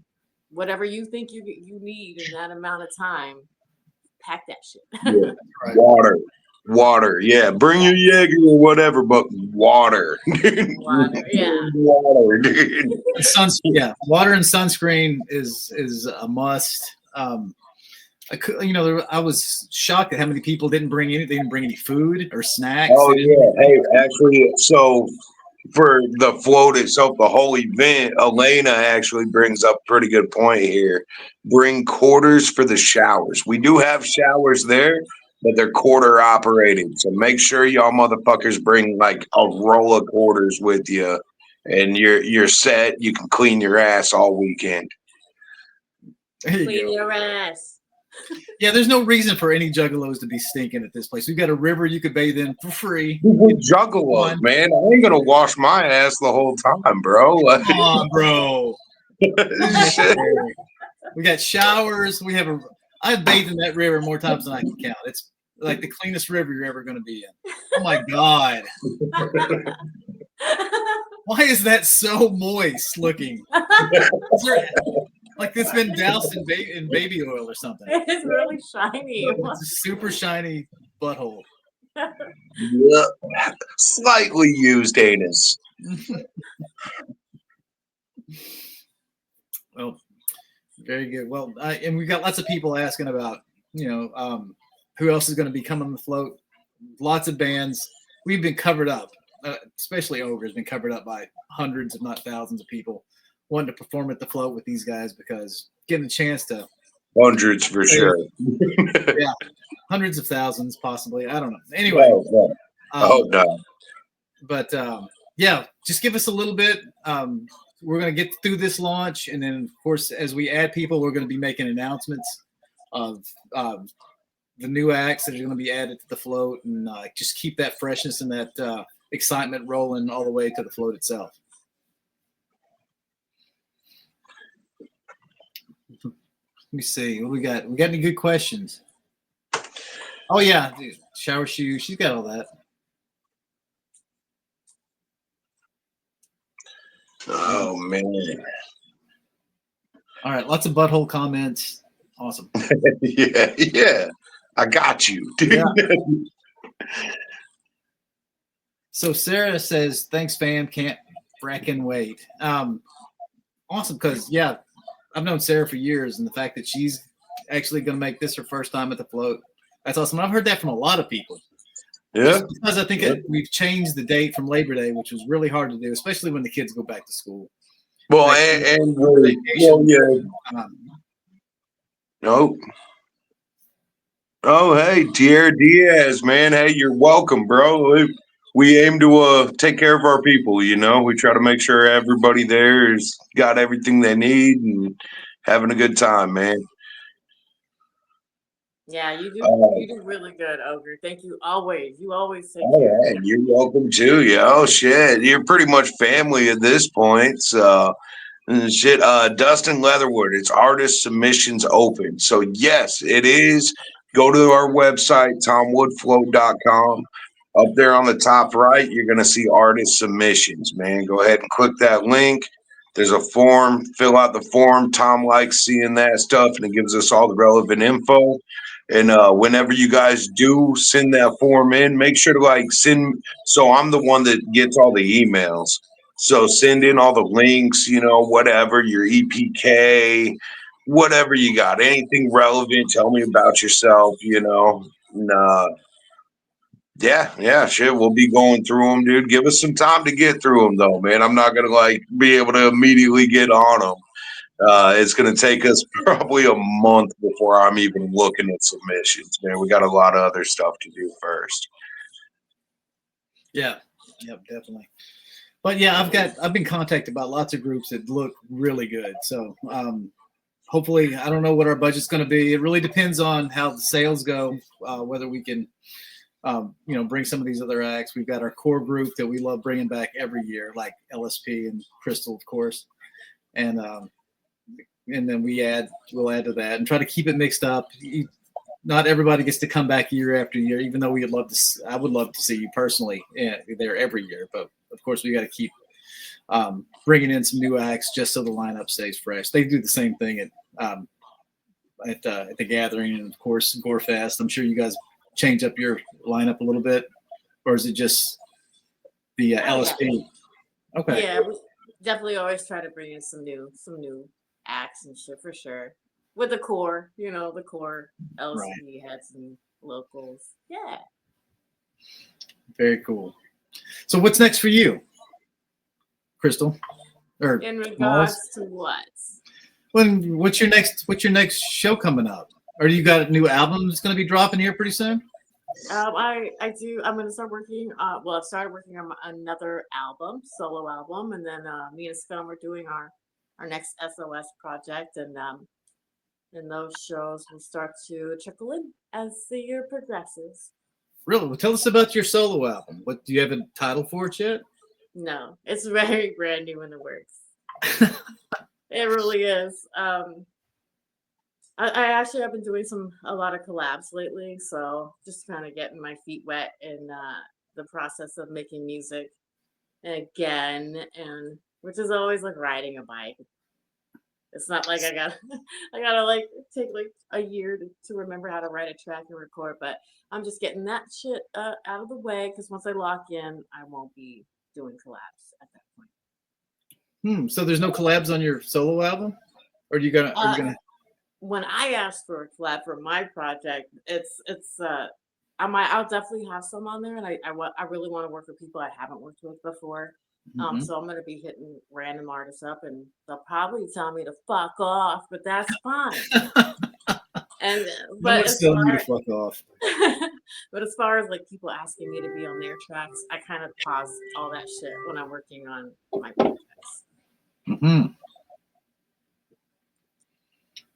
Whatever you think you need in that amount of time, pack that shit. Yeah. Water, yeah. Bring your Jaeger or whatever, but water. Water, yeah. Water, dude. Water and sunscreen is a must. I was shocked at how many people didn't bring any food or snacks. Oh yeah, hey, actually, so for the float itself, the whole event, Elena actually brings up a pretty good point here. Bring quarters for the showers. We do have showers there, but they're quarter operated. So make sure y'all motherfuckers bring like a roll of quarters with you, and you're set. You can clean your ass all weekend. Clean your ass. Yeah, there's no reason for any juggalos to be stinking at this place. We've got a river you could bathe in for free. Juggalos, man. I ain't gonna wash my ass the whole time, bro. Come on, bro. We got showers. I've bathed in that river more times than I can count. It's like the cleanest river you're ever gonna be in. Oh my God. Why is that so moist looking? Like it's been doused in baby oil or something. It's really shiny. It's a super shiny butthole. Yeah. Slightly used anus. Well, very good. Well, and we've got lots of people asking about, who else is going to be coming on the float. Lots of bands. We've been covered up, especially Ogre has been covered up by hundreds, if not thousands of people wanting to perform at the float with these guys because getting a chance to hundreds for sure. Yeah, hundreds of thousands possibly. I don't know. Anyway, no. But yeah, just give us a little bit. We're going to get through this launch, and then of course, as we add people, we're going to be making announcements of the new acts that are going to be added to the float, and just keep that freshness and that excitement rolling all the way to the float itself. Let me see. What we got? We got any good questions? Oh yeah, dude. Shower shoes. She's got all that. Oh man. All right, lots of butthole comments. Awesome. yeah. I got you, dude. Yeah. So Sarah says, "Thanks, fam. Can't fracking wait." Awesome, because yeah. I've known Sarah for years, and the fact that she's actually going to make this her first time at the float, that's awesome. I've heard that from a lot of people. Yeah. Just because I think we've changed the date from Labor Day, which was really hard to do, especially when the kids go back to school. Well, vacation. and well, yeah. Um, No. Oh, hey, Tierra Diaz, man. Hey, you're welcome, bro. We aim to take care of our people, you know. We try to make sure everybody there has got everything they need and having a good time, man. Yeah, Uh, you do really good, Ogre. Thank you always. You always take oh, care of yeah, you're welcome too. Yeah, oh shit, you're pretty much family at this point. So shit, Dustin Leatherwood, it's artist submissions open. So yes, it is. Go to our website, tomwoodflow.com. Up there on the top right, you're gonna see artist submissions, man. Go ahead and click that link. There's a form, fill out the form. Tom likes seeing that stuff and it gives us all the relevant info. And whenever you guys do send that form in, make sure to like send. So I'm the one that gets all the emails. So send in all the links, you know, whatever, your EPK, whatever you got, anything relevant. Tell me about yourself, you know. And, yeah, shit. We'll be going through them, dude. Give us some time to get through them, though, man. I'm not gonna like be able to immediately get on them. It's gonna take us probably a month before I'm even looking at submissions, man. We got a lot of other stuff to do first. yeah, yep, definitely. But yeah, I've been contacted by lots of groups that look really good. So hopefully, I don't know what our budget's going to be. It really depends on how the sales go, whether we can, bring some of these other acts. We've got our core group that we love bringing back every year, like LSP and Crystal, of course, and then we'll add to that and try to keep it mixed up. Not everybody gets to come back year after year, even though I would love to see you personally there every year. But of course, we got to keep bringing in some new acts just so the lineup stays fresh. They do the same thing at the gathering, and of course, Gorefest. I'm sure you guys change up your lineup a little bit, or is it just the LSP? Yeah. Okay. Yeah, we definitely always try to bring in some new acts and shit for sure. With the core, the core LSP had some locals. Yeah. Very cool. So what's next for you, Crystal? Or in regards to what? What's your next show coming up? Or you got a new album that's going to be dropping here pretty soon? I do. I'm going to start working. Well, I've started working on another solo album, and then me and Scum are doing our next SOS project, and those shows will start to trickle in as the year progresses. Really? Well, tell us about your solo album. What do you have a title for it yet? No, it's very brand new in the works. It really is. I actually have been doing a lot of collabs lately, so just kind of getting my feet wet in the process of making music again, and which is always like riding a bike. It's not like I gotta like take like a year to remember how to write a track and record, but I'm just getting that shit out of the way because once I lock in, I won't be doing collabs at that point. So there's no collabs on your solo album, or are you gonna? When I asked for a collab for my project, I'll definitely have some on there, and I really want to work with people I haven't worked with before. So I'm gonna be hitting random artists up, and they'll probably tell me to fuck off, but that's fine. And but as telling you to fuck off. But as far as like people asking me to be on their tracks, I kind of pause all that shit when I'm working on my projects.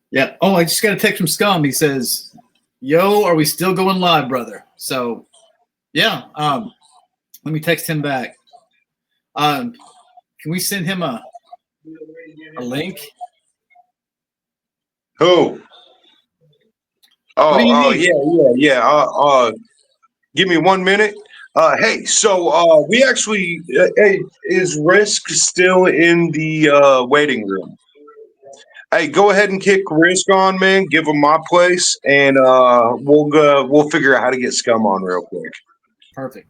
Yeah. Oh, I just got a text from Scum. He says, "Yo, are we still going live, brother?" So, yeah. Let me text him back. Can we send him a link? Who? Yeah. Give me 1 minute. Hey, so we actually, hey, is Rysk still in the waiting room? Hey, go ahead and kick Rysk on, man. Give him my place, and we'll figure out how to get Scum on real quick. Perfect.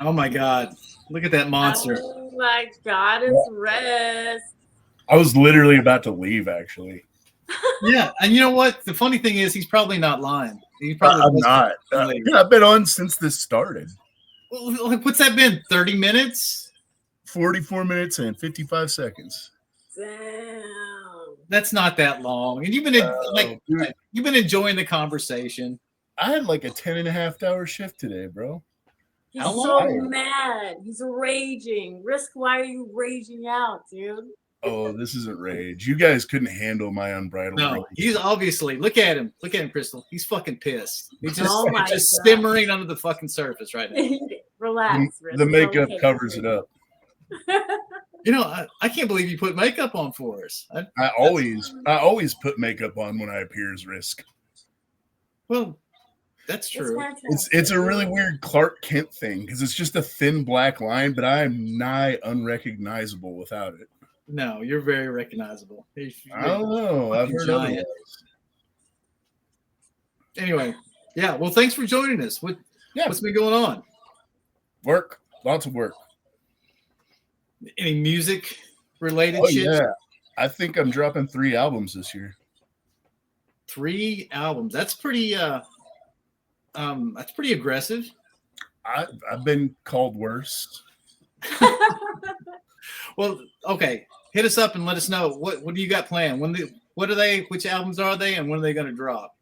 Oh my God! Look at that monster. Oh my God! It's Rysk. I was literally about to leave, actually. Yeah, and you know what? The funny thing is, he's probably not lying. I'm not. Dude, I've been on since this started. Well, what's that been? 30 minutes? 44 minutes and 55 seconds. Damn. That's not that long. And you've been Dude, you've been enjoying the conversation. I had like a 10.5 hour shift today, bro. He's How so long? mad. He's raging. Rysk, why are you raging out, dude? Oh, this isn't rage. You guys couldn't handle my unbridled No, rage. he's obviously look at him, Crystal. He's fucking pissed. He's just, Oh my just God. simmering under the fucking surface right now. Relax, Rysk. The makeup Okay. covers it up. You know, I can't believe you put makeup on for us. I always put makeup on when I appear as Rysk. Well, that's true. It's a really weird Clark Kent thing because it's just a thin black line, but I am nigh unrecognizable without it. No, you're very recognizable. I don't know. I've heard giant. otherwise. Anyway, yeah. Well, thanks for joining us. What's been going on? Work, lots of work. Any music related Oh shit? yeah, I think I'm dropping 3 albums this year. 3 albums. That's pretty aggressive. I've been called worse. Well, okay. Hit us up and let us know what do you got planned? What are they? Which albums are they? And when are they going to drop?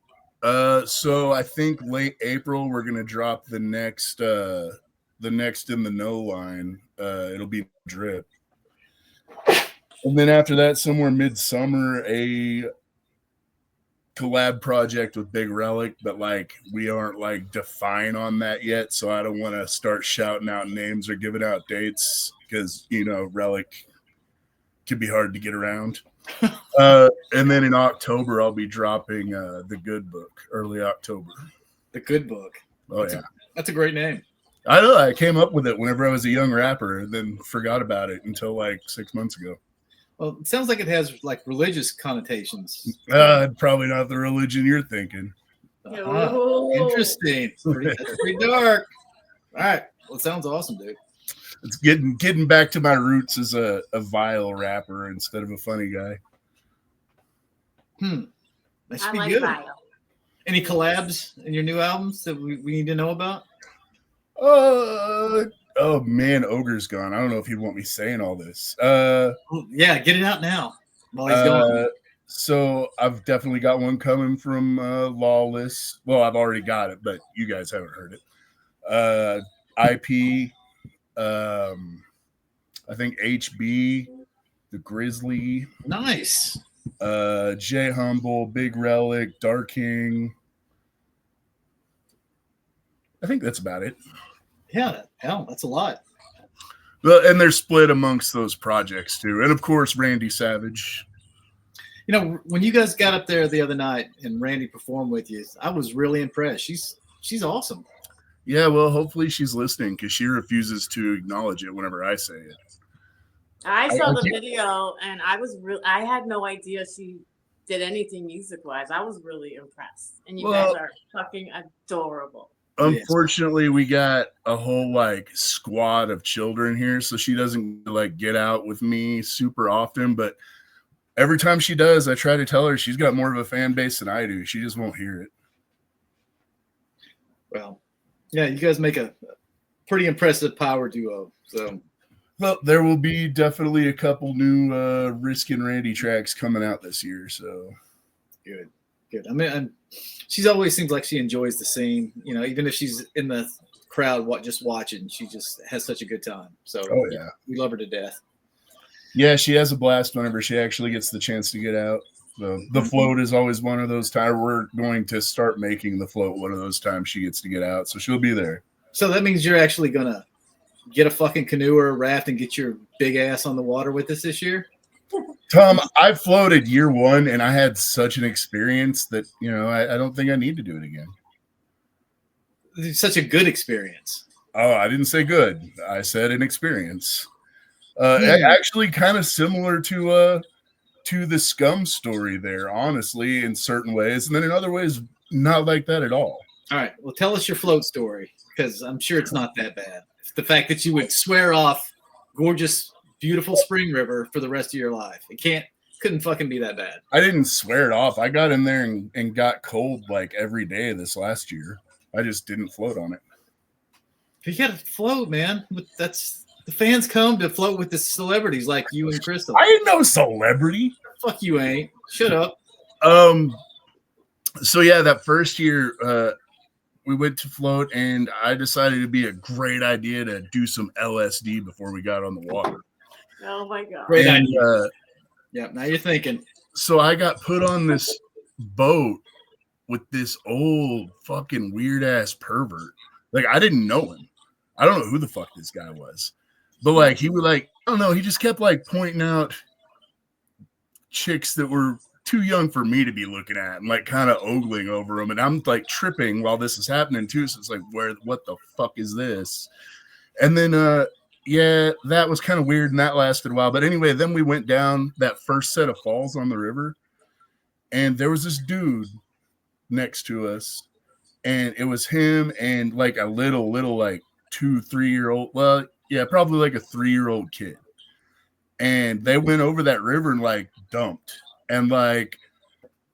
So I think late April we're gonna drop the next in the know line. It'll be Drip, and then after that, somewhere midsummer, a collab project with Big Relic, but like we aren't like defined on that yet, so I don't want to start shouting out names or giving out dates because Relic can be hard to get around. And then in October I'll be dropping The Good Book, early October. The Good Book. Oh yeah, That's a great name. I know. I came up with it whenever I was a young rapper, and then forgot about it until like 6 months ago. Well, it sounds like it has like religious connotations. Probably not the religion you're thinking. Interesting. That's pretty dark. All right. Well, it sounds awesome, dude. It's getting back to my roots as a vile rapper instead of a funny guy. That should I be like good. bio. Any collabs in your new albums that we need to know about? Oh man, Ogre's gone. I don't know if he'd want me saying all this. Yeah, get it out now while he's gone. So I've definitely got one coming from Lawless. Well, I've already got it, but you guys haven't heard it. IP, I think HB, The Grizzly. Nice. J Humble, Big Relic, Dark King. I think that's about it. Yeah, hell, that's a lot. Well, and they're split amongst those projects too. And of course, Randy Savage. You know, when you guys got up there the other night and Randy performed with you, I was really impressed. She's awesome. Yeah, well, hopefully she's listening because she refuses to acknowledge it whenever I say it. I saw the video and I had no idea she did anything music wise. I was really impressed. And you guys are fucking adorable. Unfortunately, we got a whole like squad of children here, so she doesn't like get out with me super often. But every time she does, I try to tell her she's got more of a fan base than I do. She just won't hear it. Well, yeah, you guys make a pretty impressive power duo. So, well, there will be definitely a couple new Rysk and Randy tracks coming out this year. So good. I mean, she's always seems like she enjoys the scene. You know, even if she's in the crowd, just watching, she just has such a good time. So, yeah, we love her to death. Yeah, she has a blast whenever she actually gets the chance to get out. So the float is always one of those times. We're going to start making the float one of those times she gets to get out. So she'll be there. So that means you're actually gonna get a fucking canoe or a raft and get your big ass on the water with us this year? Tom, I floated year 1 and I had such an experience that, I don't think I need to do it again. It's such a good experience. Oh, I didn't say good. I said an experience. Actually kind of similar to the Scum story there, honestly, in certain ways. And then in other ways, not like that at all. All right. Well, tell us your float story because I'm sure it's not that bad. It's the fact that you would swear off gorgeous, beautiful spring river for the rest of your life. Couldn't fucking be that bad. I didn't swear it off. I got in there and got cold like every day this last year. I just didn't float on it. You got to float, man. That's The fans come to float with the celebrities like you and Crystal. I ain't no celebrity. Fuck you ain't. Shut up. So yeah, that first year we went to float, and I decided it'd be a great idea to do some LSD before we got on the water. Oh my god! Great And, idea. Yeah, now you're thinking. So I got put on this boat with this old fucking weird ass pervert. Like, I didn't know him. I don't know who the fuck this guy was. But like, he would like, I don't know, he just kept like pointing out chicks that were too young for me to be looking at and like kind of ogling over them. And I'm like tripping while this is happening too. So it's like, what the fuck is this? And then yeah, that was kind of weird, and that lasted a while. But anyway, then we went down that first set of falls on the river, and there was this dude next to us, and it was him and like a little like 2-3-year-old, well, yeah, probably like a 3-year-old kid. And they went over that river and like dumped, and like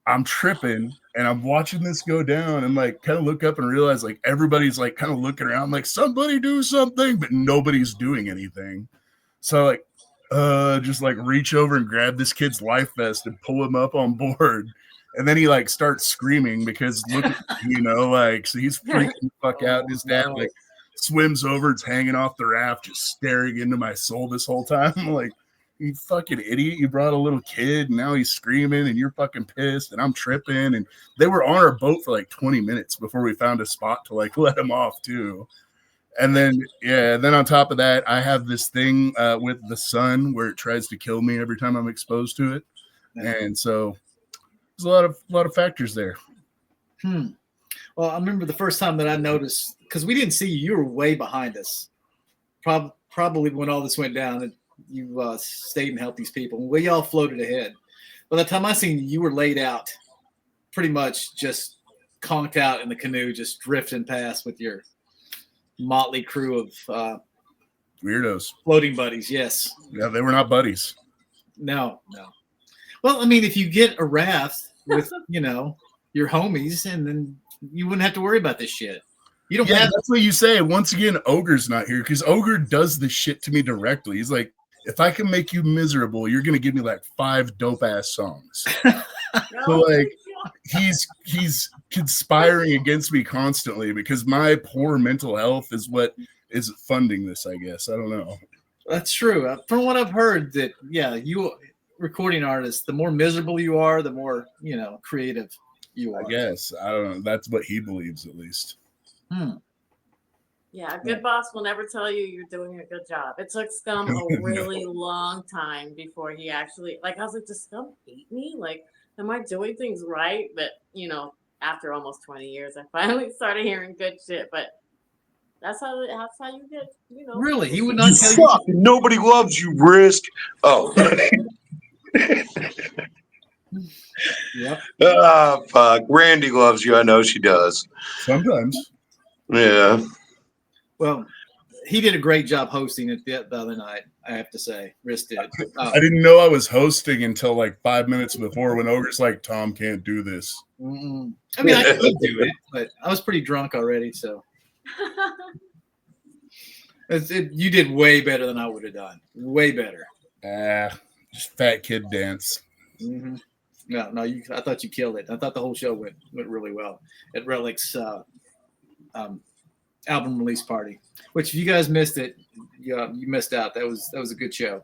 I'm tripping and I'm watching this go down and like kind of look up and realize like everybody's like kind of looking around like somebody do something, but nobody's doing anything. So like just like reach over and grab this kid's life vest and pull him up on board. And then he like starts screaming because look, you know, like, so he's freaking the fuck out. His dad like swims over, it's hanging off the raft, just staring into my soul this whole time. I'm like, you fucking idiot, you brought a little kid and now he's screaming and you're fucking pissed and I'm tripping. And they were on our boat for like 20 minutes before we found a spot to like let him off too. And then then on top of that, I have this thing with the sun where it tries to kill me every time I'm exposed to it. And so there's a lot of factors there. Well, I remember the first time that I noticed, because we didn't see you, you were way behind us. Probably when all this went down, you stayed and helped these people. We all floated ahead. By the time I seen you, you were laid out, pretty much just conked out in the canoe, just drifting past with your motley crew of Weirdos. Floating buddies. Yes. Yeah, they were not buddies. No. Well, I mean, if you get a raft with, you know, your homies, and then you wouldn't have to worry about this shit. You don't have. That's what you say. Once again, Ogre's not here because Ogre does this shit to me directly. He's like, if I can make you miserable, you're gonna give me like 5 dope ass songs. So like, he's conspiring against me constantly because my poor mental health is what is funding this. I guess I don't know. That's true. From what I've heard, that you recording artists, the more miserable you are, the more creative you are. I guess I don't know. That's what he believes, at least. Yeah, a good boss will never tell you you're doing a good job. It took Scum a really long time before he actually, like, I was like, does Scum hate me? Like, am I doing things right? But, after almost 20 years, I finally started hearing good shit. But that's how you get, Really? He would not you tell suck. you. Nobody loves you, Rysk. Oh. Yep. Ah, fuck. Randy loves you. I know she does. Sometimes. Yeah. Well, he did a great job hosting it the other night, I have to say. Rysk did. I didn't know I was hosting until like 5 minutes before when Ogre's like, Tom can't do this. I mean, I could do it, but I was pretty drunk already, so. You did way better than I would have done. Way better. Just fat kid dance. Mm-hmm. No, I thought you killed it. I thought the whole show went really well at Relic's album release party. Which, if you guys missed it, you missed out. That was a good show.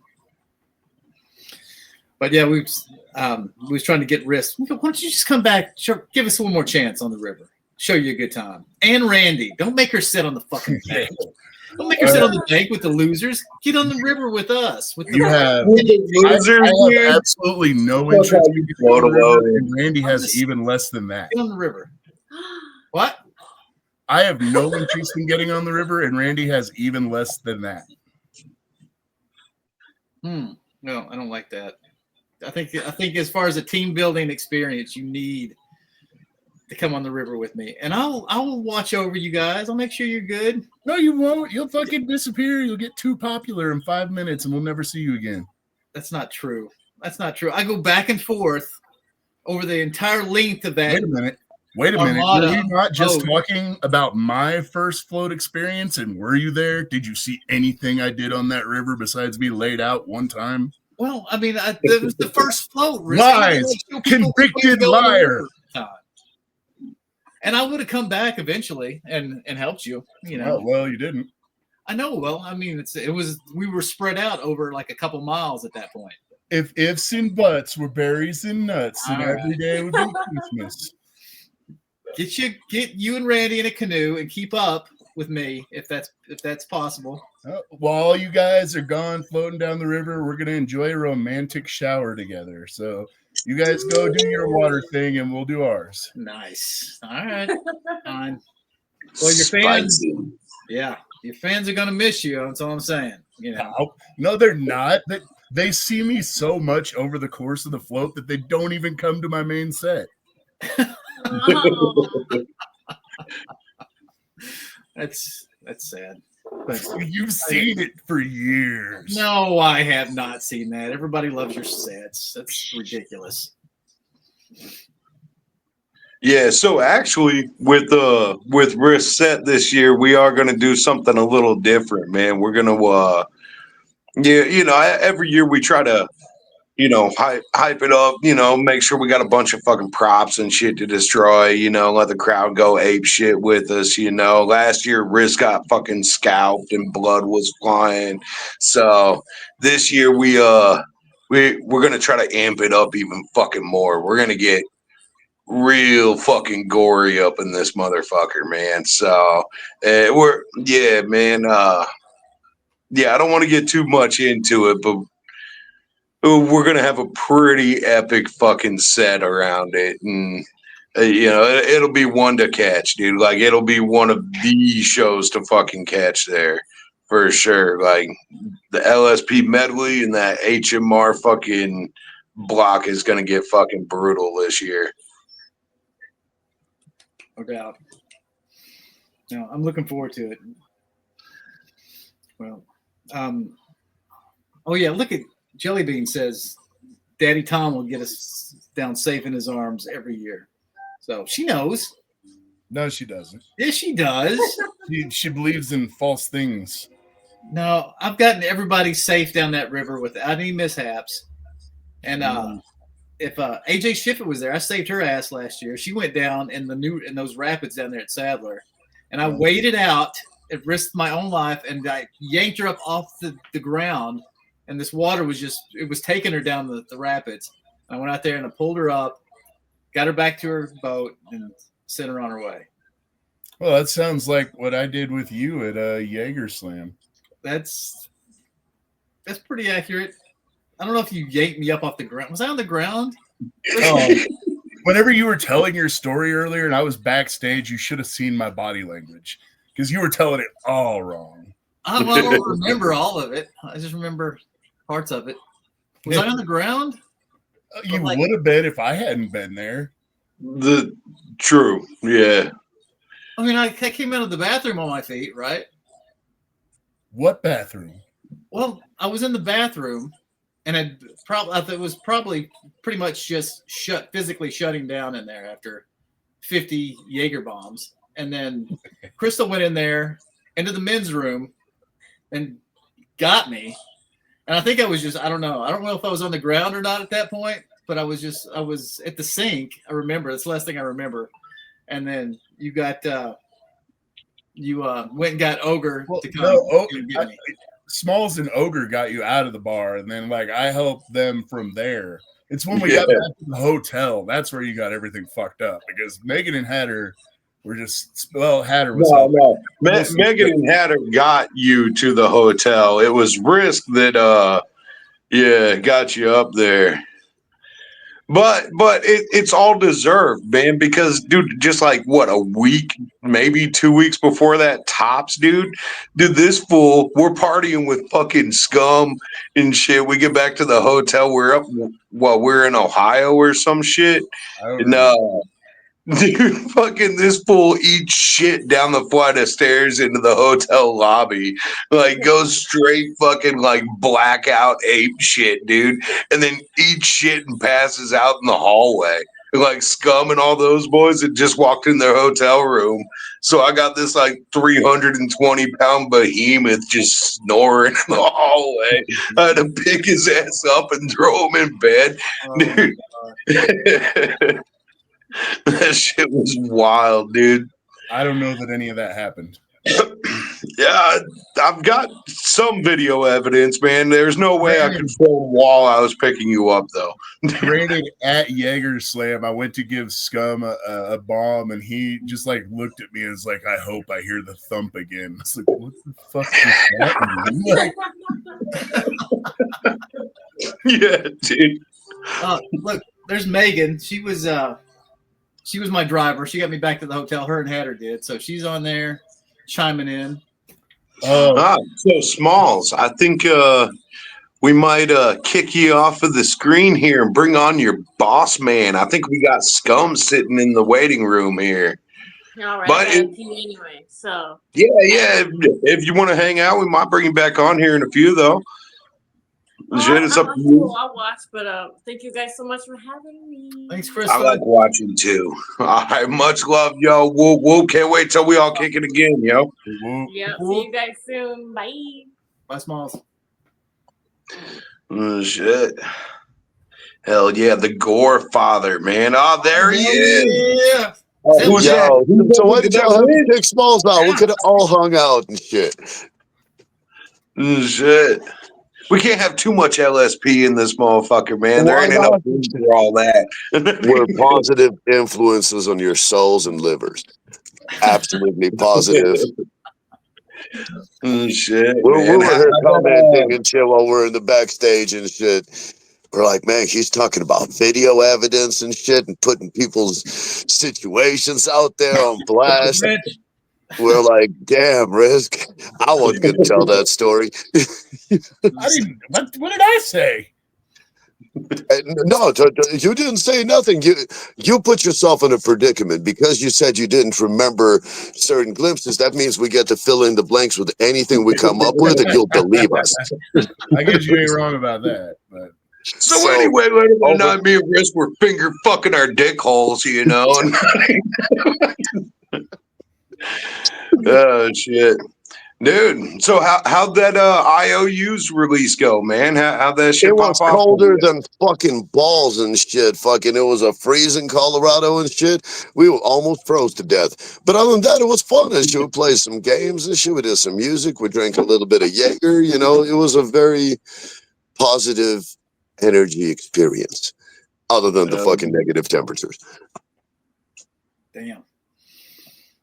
But yeah, we was trying to get Rysk. Why don't you just come back? Give us one more chance on the river. Show you a good time. And Randy, don't make her sit on the fucking bank. Don't make her sit on the bank with the losers. Get on the river with us. I losers. have absolutely no interest in getting on the river, and Randy has even less than that. Get on the river. What? I have no interest in getting on the river, and Randy has even less than that. No, I don't like that. I think as far as a team building experience, you need to come on the river with me, and I will watch over you guys. I'll make sure you're good. No, you won't. You'll fucking disappear. You'll get too popular in 5 minutes, and we'll never see you again. That's not true. I go back and forth over the entire length of that. Wait a minute. Wait a minute. Were Armada. we not just Oh. talking about my first float experience? And were you there? Did you see anything I did on that river besides be laid out one time? Well, I mean, that was the first float. Rysk. Lies. Convicted liar. And I would have come back eventually and helped you. You know. Oh, well, you didn't. I know. Well, I mean, we were spread out over like a couple miles at that point. If ifs and buts were berries and nuts, and All right. every day would be Christmas. Get you and Randy in a canoe and keep up with me if that's possible. While you guys are gone floating down the river, we're gonna enjoy a romantic shower together. So you guys go do your water thing, and we'll do ours. Nice. All right. Fine. Well, your fans, yeah, your fans are gonna miss you. That's all I'm saying. You know. No, they're not. They see me so much over the course of the float that they don't even come to my main set. Oh. That's sad. But You've seen it for years. no, I have not seen that. Everybody loves your sets. That's ridiculous. Yeah, so actually with Rysk set this year, we are gonna do something a little different, man. We're gonna every year we try to hype it up, make sure we got a bunch of fucking props and shit to destroy, let the crowd go ape shit with us, Last year, Rysk got fucking scalped and blood was flying. So this year we're gonna try to amp it up even fucking more. We're gonna get real fucking gory up in this motherfucker, man. So I don't want to get too much into it, but we're gonna have a pretty epic fucking set around it, and it'll be one to catch, dude. Like it'll be one of the shows to fucking catch there for sure. Like the LSP medley and that HMR fucking block is gonna get fucking brutal this year. No doubt. No, I'm looking forward to it. Well, oh yeah, look at Jellybean says Daddy Tom will get us down safe in his arms every year. So she knows. No, she doesn't. Yes, she does. She believes in false things. No, I've gotten everybody safe down that river without any mishaps. And if AJ Schiffer was there, I saved her ass last year. She went down in those rapids down there at Sadler, and I waded out and risked my own life, and I yanked her up off the ground. And this water was taking her down the rapids. I went out there and I pulled her up, got her back to her boat, and sent her on her way. Well, that sounds like what I did with you at Jaeger Slam. That's pretty accurate. I don't know if you yanked me up off the ground. Was I on the ground? Whenever you were telling your story earlier and I was backstage, you should have seen my body language because you were telling it all wrong. I don't remember all of it. I just remember parts of it. Was I on the ground? You would have been if I hadn't been there. True, yeah. I mean, I came out of the bathroom on my feet, right? What bathroom? Well, I was in the bathroom, and it was probably pretty much just physically shutting down in there after 50 Jaeger bombs. And then Crystal went in there into the men's room and got me. And I think I was I don't know if I was on the ground or not at that point, but I was at the sink. I remember. That's the last thing I remember. And then you got, went and got Ogre to come. No, Smallz and Ogre got you out of the bar, and then I helped them from there. It's when we got back to the hotel that's where you got everything fucked up because Megan and Hatter were Hatter was Megan and Hatter got you to the hotel. It was Rysk that got you up there. But it's all deserved, man, because, dude, just a week, maybe 2 weeks before that tops, dude, this fool, we're partying with fucking Scum and shit. We get back to the hotel. We're in Ohio or some shit. Dude, fucking this fool eats shit down the flight of stairs into the hotel lobby. Goes straight fucking blackout ape shit, dude. And then eats shit and passes out in the hallway. like Scum and all those boys had just walked in their hotel room. So I got this like 320-pound behemoth just snoring in the hallway. I had to pick his ass up and throw him in bed. Dude. That shit was wild, dude. I don't know that any of that happened. Yeah, I've got some video evidence, man. There's no way I could film while I was picking you up, though. Granted, at Jaeger Slam, I went to give Scum a bomb, and he just like looked at me and was like, "I hope I hear the thump again." I was like, "What the fuck does that mean?" Yeah, dude. Look, there's Megan. She was my driver. She got me back to the hotel. Her and Hatter did. So she's on there chiming in. So Smallz, I think we might kick you off of the screen here and bring on your boss man. I think we got Scum sitting in the waiting room here. All right, But anyway, so yeah. If you want to hang out, we might bring you back on here in a few, though. It's up to you. I'll watch, but thank you guys so much for having me. Thanks, Chris. I like watching too. All right, much love, yo. Whoop. Can't wait till we all kick it again, yo. Yeah, see you guys soon. Bye. Bye, Smallz. Oh, shit. Hell yeah, the Gore father, man. Oh, there he is. Yeah. Who's Yo, that? so why did y'all have to pick Smallz out? We could have all hung out and shit. Shit. We can't have too much LSP in this motherfucker, man. There Why ain't enough not? room for all that. We're positive influences on your souls and livers. Absolutely positive. Shit, We man. were here commenting and shit while we're in the backstage and shit. We're like, man, he's talking about video evidence and shit and putting people's situations out there on blast. We're like, damn, Rysk. I wasn't going to tell that story. What did I say? No, you didn't say nothing. You put yourself in a predicament because you said you didn't remember certain glimpses. That means we get to fill in the blanks with anything we come up with, and you'll believe us. I guess you ain't wrong about that. But So anyway, later that night, me and Rysk were finger fucking our dick holes, you know. Oh shit, dude. So how'd that IOU's release go, man? How'd that shit It was pop off? colder than fucking balls and shit. Fucking, it was a freeze in Colorado and shit. We were almost froze to death. But other than that, it was fun and shit. We played some games and shit. We did some music. We drank a little bit of Jaeger. You know, it was a very positive energy experience. Other than the fucking negative temperatures. Damn.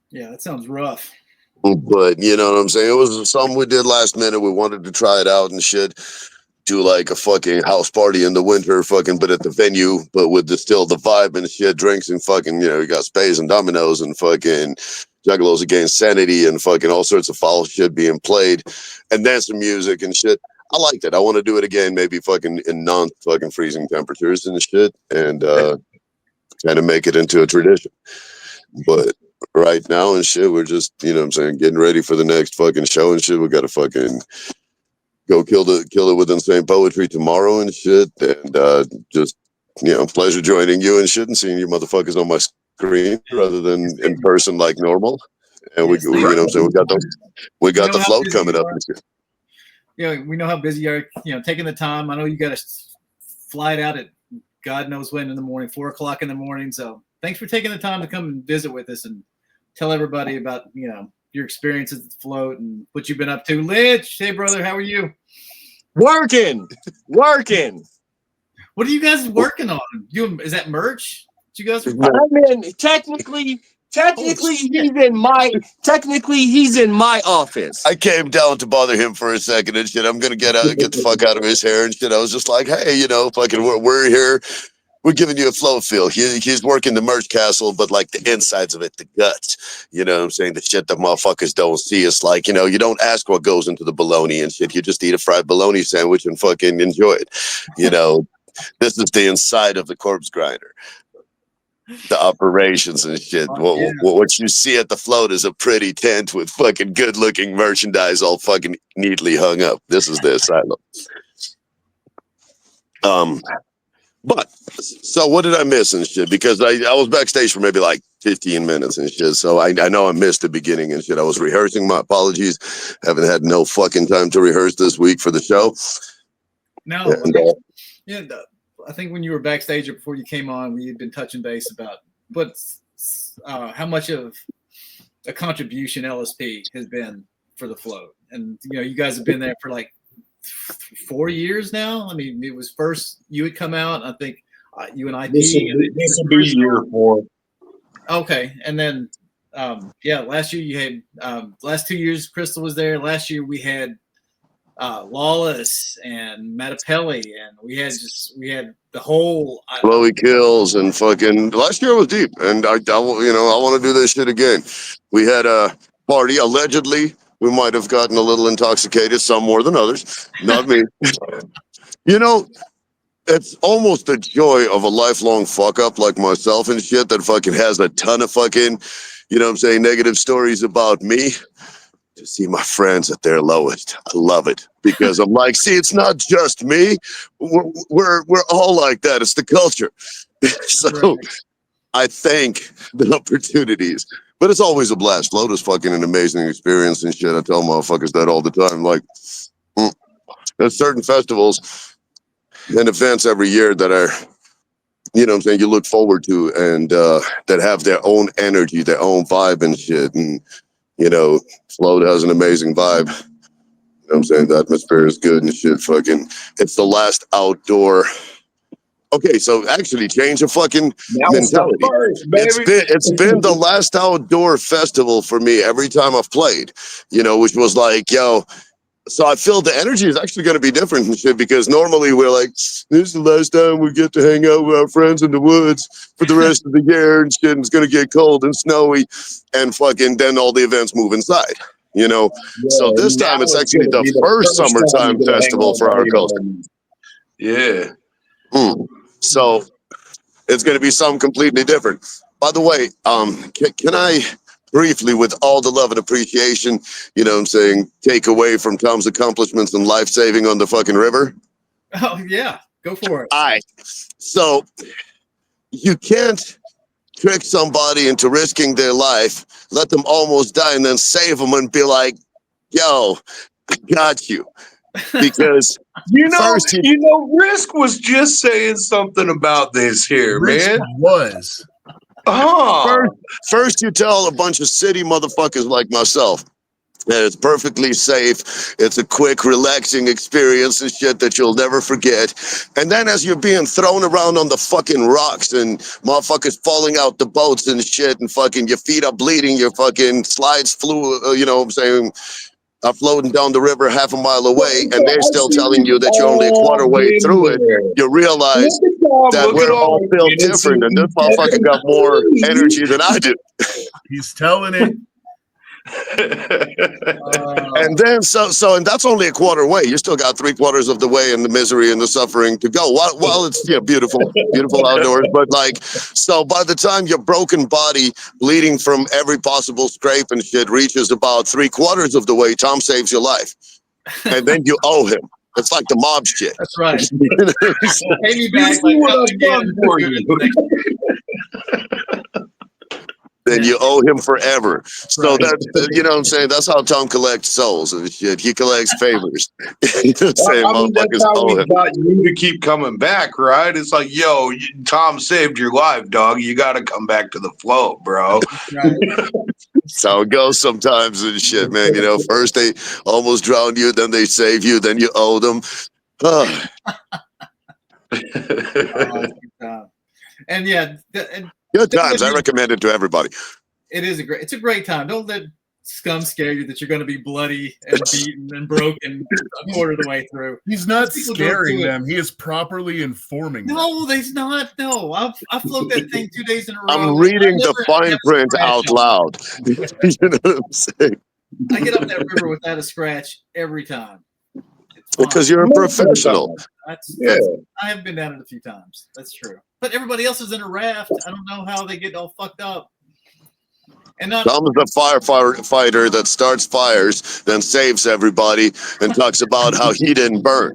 Yeah, that sounds rough. But you know what I'm saying? It was something we did last minute. We wanted to try it out and shit. Do like a fucking house party in the winter, fucking, but at the venue, but with still the vibe and shit, drinks and fucking, you know, you got spades and dominoes and fucking juggalos against sanity and fucking all sorts of foul shit being played, and then some music and shit. I liked it. I want to do it again, maybe fucking in non-fucking freezing temperatures and shit, and kind of make it into a tradition. But right now and shit, we're just, you know what I'm saying, getting ready for the next fucking show and shit. We got to fucking go kill it with Insane Poetry tomorrow and shit. And just, you know, pleasure joining you and shit and seeing you motherfuckers on my screen rather than in person like normal. And we you know what I'm saying, we got the float coming up and shit. Yeah, we know how busy you are, you know, taking the time. I know you got to fly it out at God knows when in the morning, 4:00 in the morning. So thanks for taking the time to come and visit with us and tell everybody about, you know, your experiences at the float and what you've been up to. Lich, hey brother, how are you? Working. What are you guys working on? Is that merch? You guys are I mean, technically he's in my office. I came down to bother him for a second and shit. I'm gonna get the fuck out of his hair and shit. I was just like, hey, you know, fucking, we're here. We're giving you a flow feel. He's working the merch castle, but like the insides of it, the guts. You know what I'm saying? The shit that motherfuckers don't see. It's like, you know, you don't ask what goes into the bologna and shit. You just eat a fried bologna sandwich and fucking enjoy it. You know, this is the inside of the corpse grinder. The operations and shit. What you see at the float is a pretty tent with fucking good looking merchandise all fucking neatly hung up. This is the asylum. But so what did I miss and shit? Because I was backstage for maybe like 15 minutes and shit. So I know I missed the beginning and shit. I was rehearsing. My apologies. Haven't had no fucking time to rehearse this week for the show. No, And, yeah, I think when you were backstage or before you came on, we had been touching base about how much of a contribution LSP has been for the float. And, you know, you guys have been there for like 4 years now. I mean, it was first you had come out, I think you and I. This will be year 4. Okay. And then, last year you had, last 2 years, Crystal was there. Last year we had Lawless and Matapelli, and we had the whole Chloe Kills and fucking last year was deep, and I want to do this shit again. We had a party. Allegedly, we might have gotten a little intoxicated, some more than others. Not me. You know, it's almost the joy of a lifelong fuck up like myself and shit that fucking has a ton of fucking, you know what I'm saying, negative stories about me. To see my friends at their lowest, I love it because I'm like, see, it's not just me. We're all like that. It's the culture. So I thank the opportunities, but it's always a blast. Float is fucking an amazing experience and shit. I tell motherfuckers that all the time. Like, there's certain festivals and events every year that are, you know what I'm saying, you look forward to and that have their own energy, their own vibe and shit. And you know, Float has an amazing vibe. You know what I'm saying? The atmosphere is good and shit. Fucking, it's the last outdoor. Okay, so actually change the fucking mentality. It's been the last outdoor festival for me every time I've played, you know, which was like, yo, so I feel the energy is actually going to be different and shit because normally we're like, this is the last time we get to hang out with our friends in the woods for the rest of the year and shit. And it's going to get cold and snowy and fucking then all the events move inside, you know? Yeah, so this time it's actually the first summertime festival for our culture. Yeah. So it's going to be something completely different. By the way, can I briefly, with all the love and appreciation, you know what I'm saying, take away from Tom's accomplishments and life-saving on the fucking river? Oh, yeah. Go for it. All right. So you can't trick somebody into risking their life, let them almost die, and then save them and be like, yo, I got you. Because Rysk was just saying something about this here, Rysk man. Was. First, you tell a bunch of city motherfuckers like myself that it's perfectly safe. It's a quick, relaxing experience and shit that you'll never forget. And then as you're being thrown around on the fucking rocks and motherfuckers falling out the boats and shit and fucking your feet are bleeding, your fucking slides flew, you know what I'm saying, are floating down the river half a mile away, and they're still telling you that you're only a quarter way through it. You realize that we're all built different, and this motherfucker got more energy than I do. He's telling it. And then and that's only a quarter way. You still got 3/4 of the way in the misery and the suffering to go. While it's beautiful outdoors, but like, so by the time your broken body bleeding from every possible scrape and shit reaches about 3/4 of the way, Tom saves your life, and then you owe him. It's like the mob shit. That's right. Pay me back for you. Then you owe him forever. So that, you know what I'm saying? That's how Tom collects souls and shit. He collects favors. You know what I'm saying? I mean, that's how he got you to keep coming back, right? It's like, yo, Tom saved your life, dog. You got to come back to the float, bro. Right. That's how it goes sometimes and shit, man. You know, first they almost drown you, then they save you, then you owe them. And yeah, good times. I recommend it to everybody. It's a great time. Don't let Scum scare you that you're going to be bloody and beaten and broken a quarter of the way through. He's not scaring them. He is properly informing them. No, he's not. No, I float that thing 2 days in a row. I'm reading the fine print out loud. You know what I'm saying? I get up that river without a scratch every time. Because you're a professional. I have been down it a few times. That's true. But everybody else is in a raft. I don't know how they get all fucked up. And Tom's the firefighter that starts fires, then saves everybody, and talks about how he didn't burn.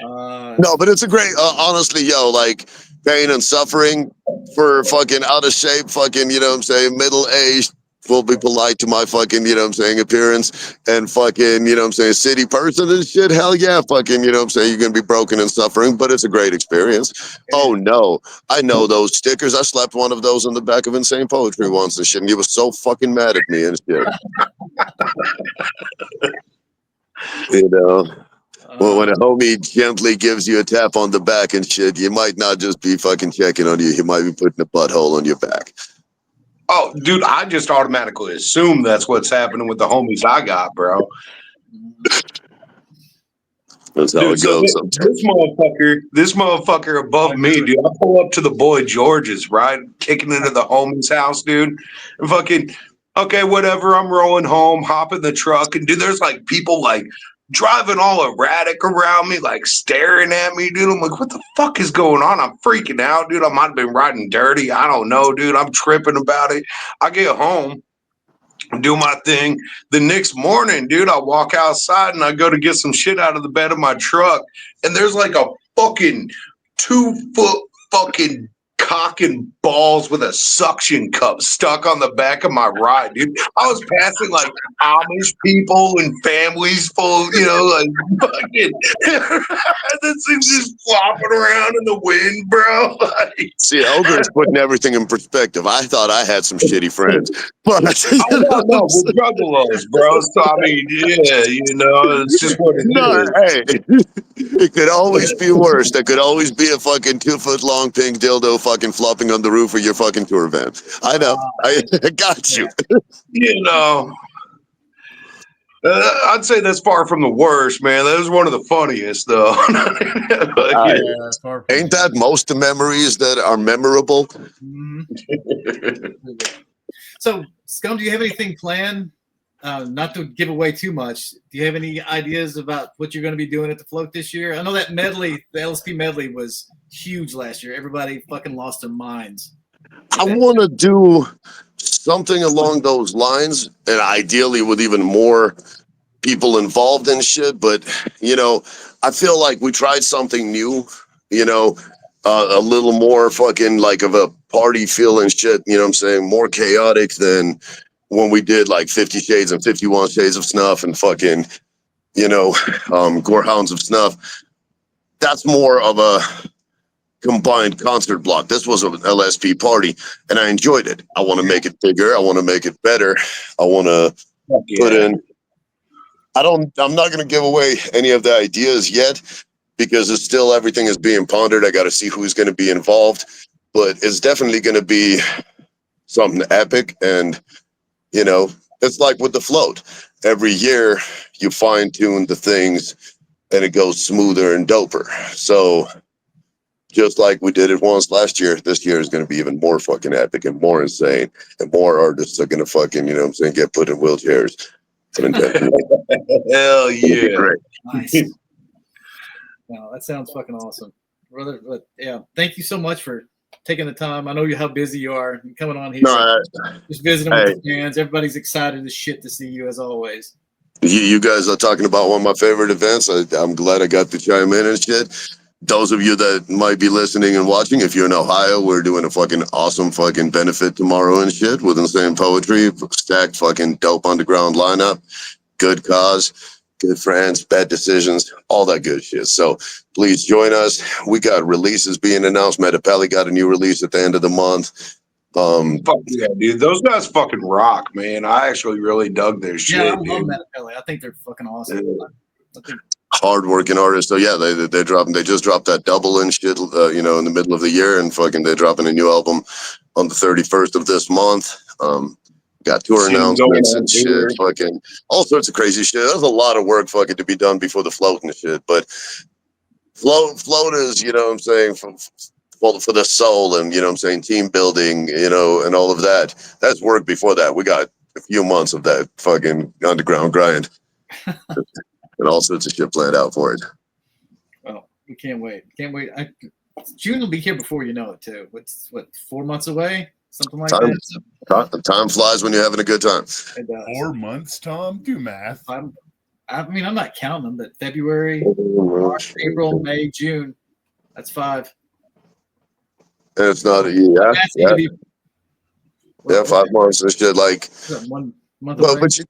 No, but it's a great, honestly, yo, like pain and suffering for fucking out of shape, fucking, you know what I'm saying, middle aged, will be polite to my fucking, you know what I'm saying, appearance and fucking, you know what I'm saying, city person and shit. Hell yeah, fucking, you know what I'm saying, you're going to be broken and suffering, but it's a great experience. Oh no, I know those stickers. I slapped one of those on the back of Insane Poetry once and shit, and he was so fucking mad at me and shit. You know? Well, when a homie gently gives you a tap on the back and shit, you might not just be fucking checking on you. He might be putting a butthole on your back. Oh, dude, I just automatically assume that's what's happening with the homies I got, bro. That's how Dude, it so goes this motherfucker above me, dude. I pull up to the boy George's, right? Kicking into the homie's house, dude. And fucking, okay, whatever. I'm rolling home, hop in the truck, and dude, there's like people like driving all erratic around me, like staring at me, dude. I'm like, what the fuck is going on? I'm freaking out, dude. I might have been riding dirty. I don't know, dude. I'm tripping about it. I get home, do my thing. The next morning, dude, I walk outside and I go to get some shit out of the bed of my truck, and there's like a fucking 2-foot fucking cock and balls with a suction cup stuck on the back of my ride, dude. I was passing like Amish people and families full, you know, like fucking this thing's just flopping around in the wind, bro. Like, See, Ogre is putting everything in perspective. I thought I had some shitty friends, but no, we're juggalos, bro. So I mean, yeah, you know, it's just what it no, is. hey, it could always be worse. There could always be a fucking 2-foot long pink dildo fucking flopping on the roof of your fucking tour van. I know, I got you. You know, I'd say that's far from the worst, man. That was one of the funniest, though. Ain't Ain't that most of memories that are memorable? So, Scum, do you have anything planned? Not to give away too much. Do you have any ideas about what you're going to be doing at the float this year? I know that medley, the LSP medley, was huge last year. Everybody fucking lost their minds. I want to do something along those lines, and ideally with even more people involved in shit. But, you know, I feel like we tried something new, you know, a little more fucking like of a party feel and shit, you know what I'm saying? More chaotic than when we did like 50 Shades and 51 Shades of Snuff and fucking, you know, Gorehounds of Snuff. That's more of a combined concert block. This was an LSP party, and I enjoyed it. I want to make it bigger. I want to make it better. I want to put in. I'm not going to give away any of the ideas yet because it's still everything is being pondered. I got to see who's going to be involved, but it's definitely going to be something epic. And you know, it's like with the float. Every year you fine tune the things, and it goes smoother and doper. So just like we did it once last year, this year is going to be even more fucking epic and more insane, and more artists are going to fucking, you know what I'm saying, get put in wheelchairs. Hell yeah. Nice. No, that sounds fucking awesome. Brother, but yeah, thank you so much for taking the time. I know how busy you are and coming on here. Just visiting with the fans. Everybody's excited as shit to see you as always. You guys are talking about one of my favorite events. I'm glad I got to chime in and shit. Those of you that might be listening and watching, if you're in Ohio, we're doing a fucking awesome fucking benefit tomorrow and shit with Insane Poetry, stacked fucking dope underground lineup, good cause, good friends, bad decisions, all that good shit. So please join us. We got releases being announced. Metapelli got a new release at the end of the month. Fuck yeah, dude. Those guys fucking rock, man. I actually really dug their shit. Yeah, I love Metapelli. I think they're fucking awesome. Hardworking artists. So yeah, they just dropped that double and shit, you know, in the middle of the year, and fucking they're dropping a new album on the 31st of this month. Got tour announcements and shit, fucking all sorts of crazy shit. There's a lot of work fucking to be done before the float and shit, but float is, you know what I'm saying, for the soul and, you know what I'm saying, team building, you know, and all of that. That's work before that. We got a few months of that fucking underground grind. And all sorts of shit planned out for it. Well, we can't wait. Can't wait. June will be here before you know it, too. What's 4 months away? Something like that. Time flies when you're having a good time. It does. 4 months, Tom? Do math. I mean, I'm not counting them, but February, March, April, May, June. That's 5. And it's not, That's need to be 5 months and shit. Like, 1 month but, away. but you,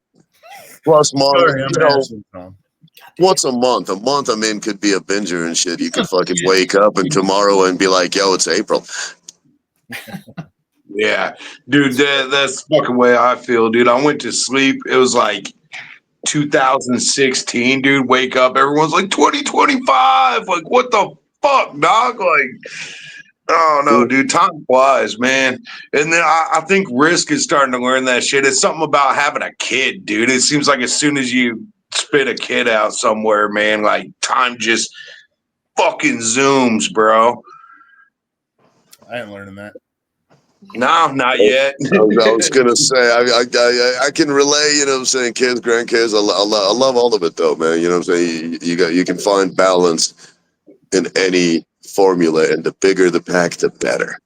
plus month, Sorry, I'm asking, Tom. once a month, I mean, could be a binger and shit. You could fucking wake up and tomorrow and be like, yo, it's April. Yeah, dude, that's the fucking way I feel, dude. I went to sleep. It was like 2016, dude. Wake up, everyone's like 2025. Like, what the fuck, dog? Like, oh no, dude. Time flies, man. And then I think Rysk is starting to learn that shit. It's something about having a kid, dude. It seems like as soon as you spit a kid out somewhere, man, like time just fucking zooms, bro. I ain't learning that. No, not yet. I was gonna say, I can relay. You know what I'm saying? Kids, grandkids. I love all of it, though, man. You know what I'm saying? You can find balance in any formula, and the bigger the pack, the better.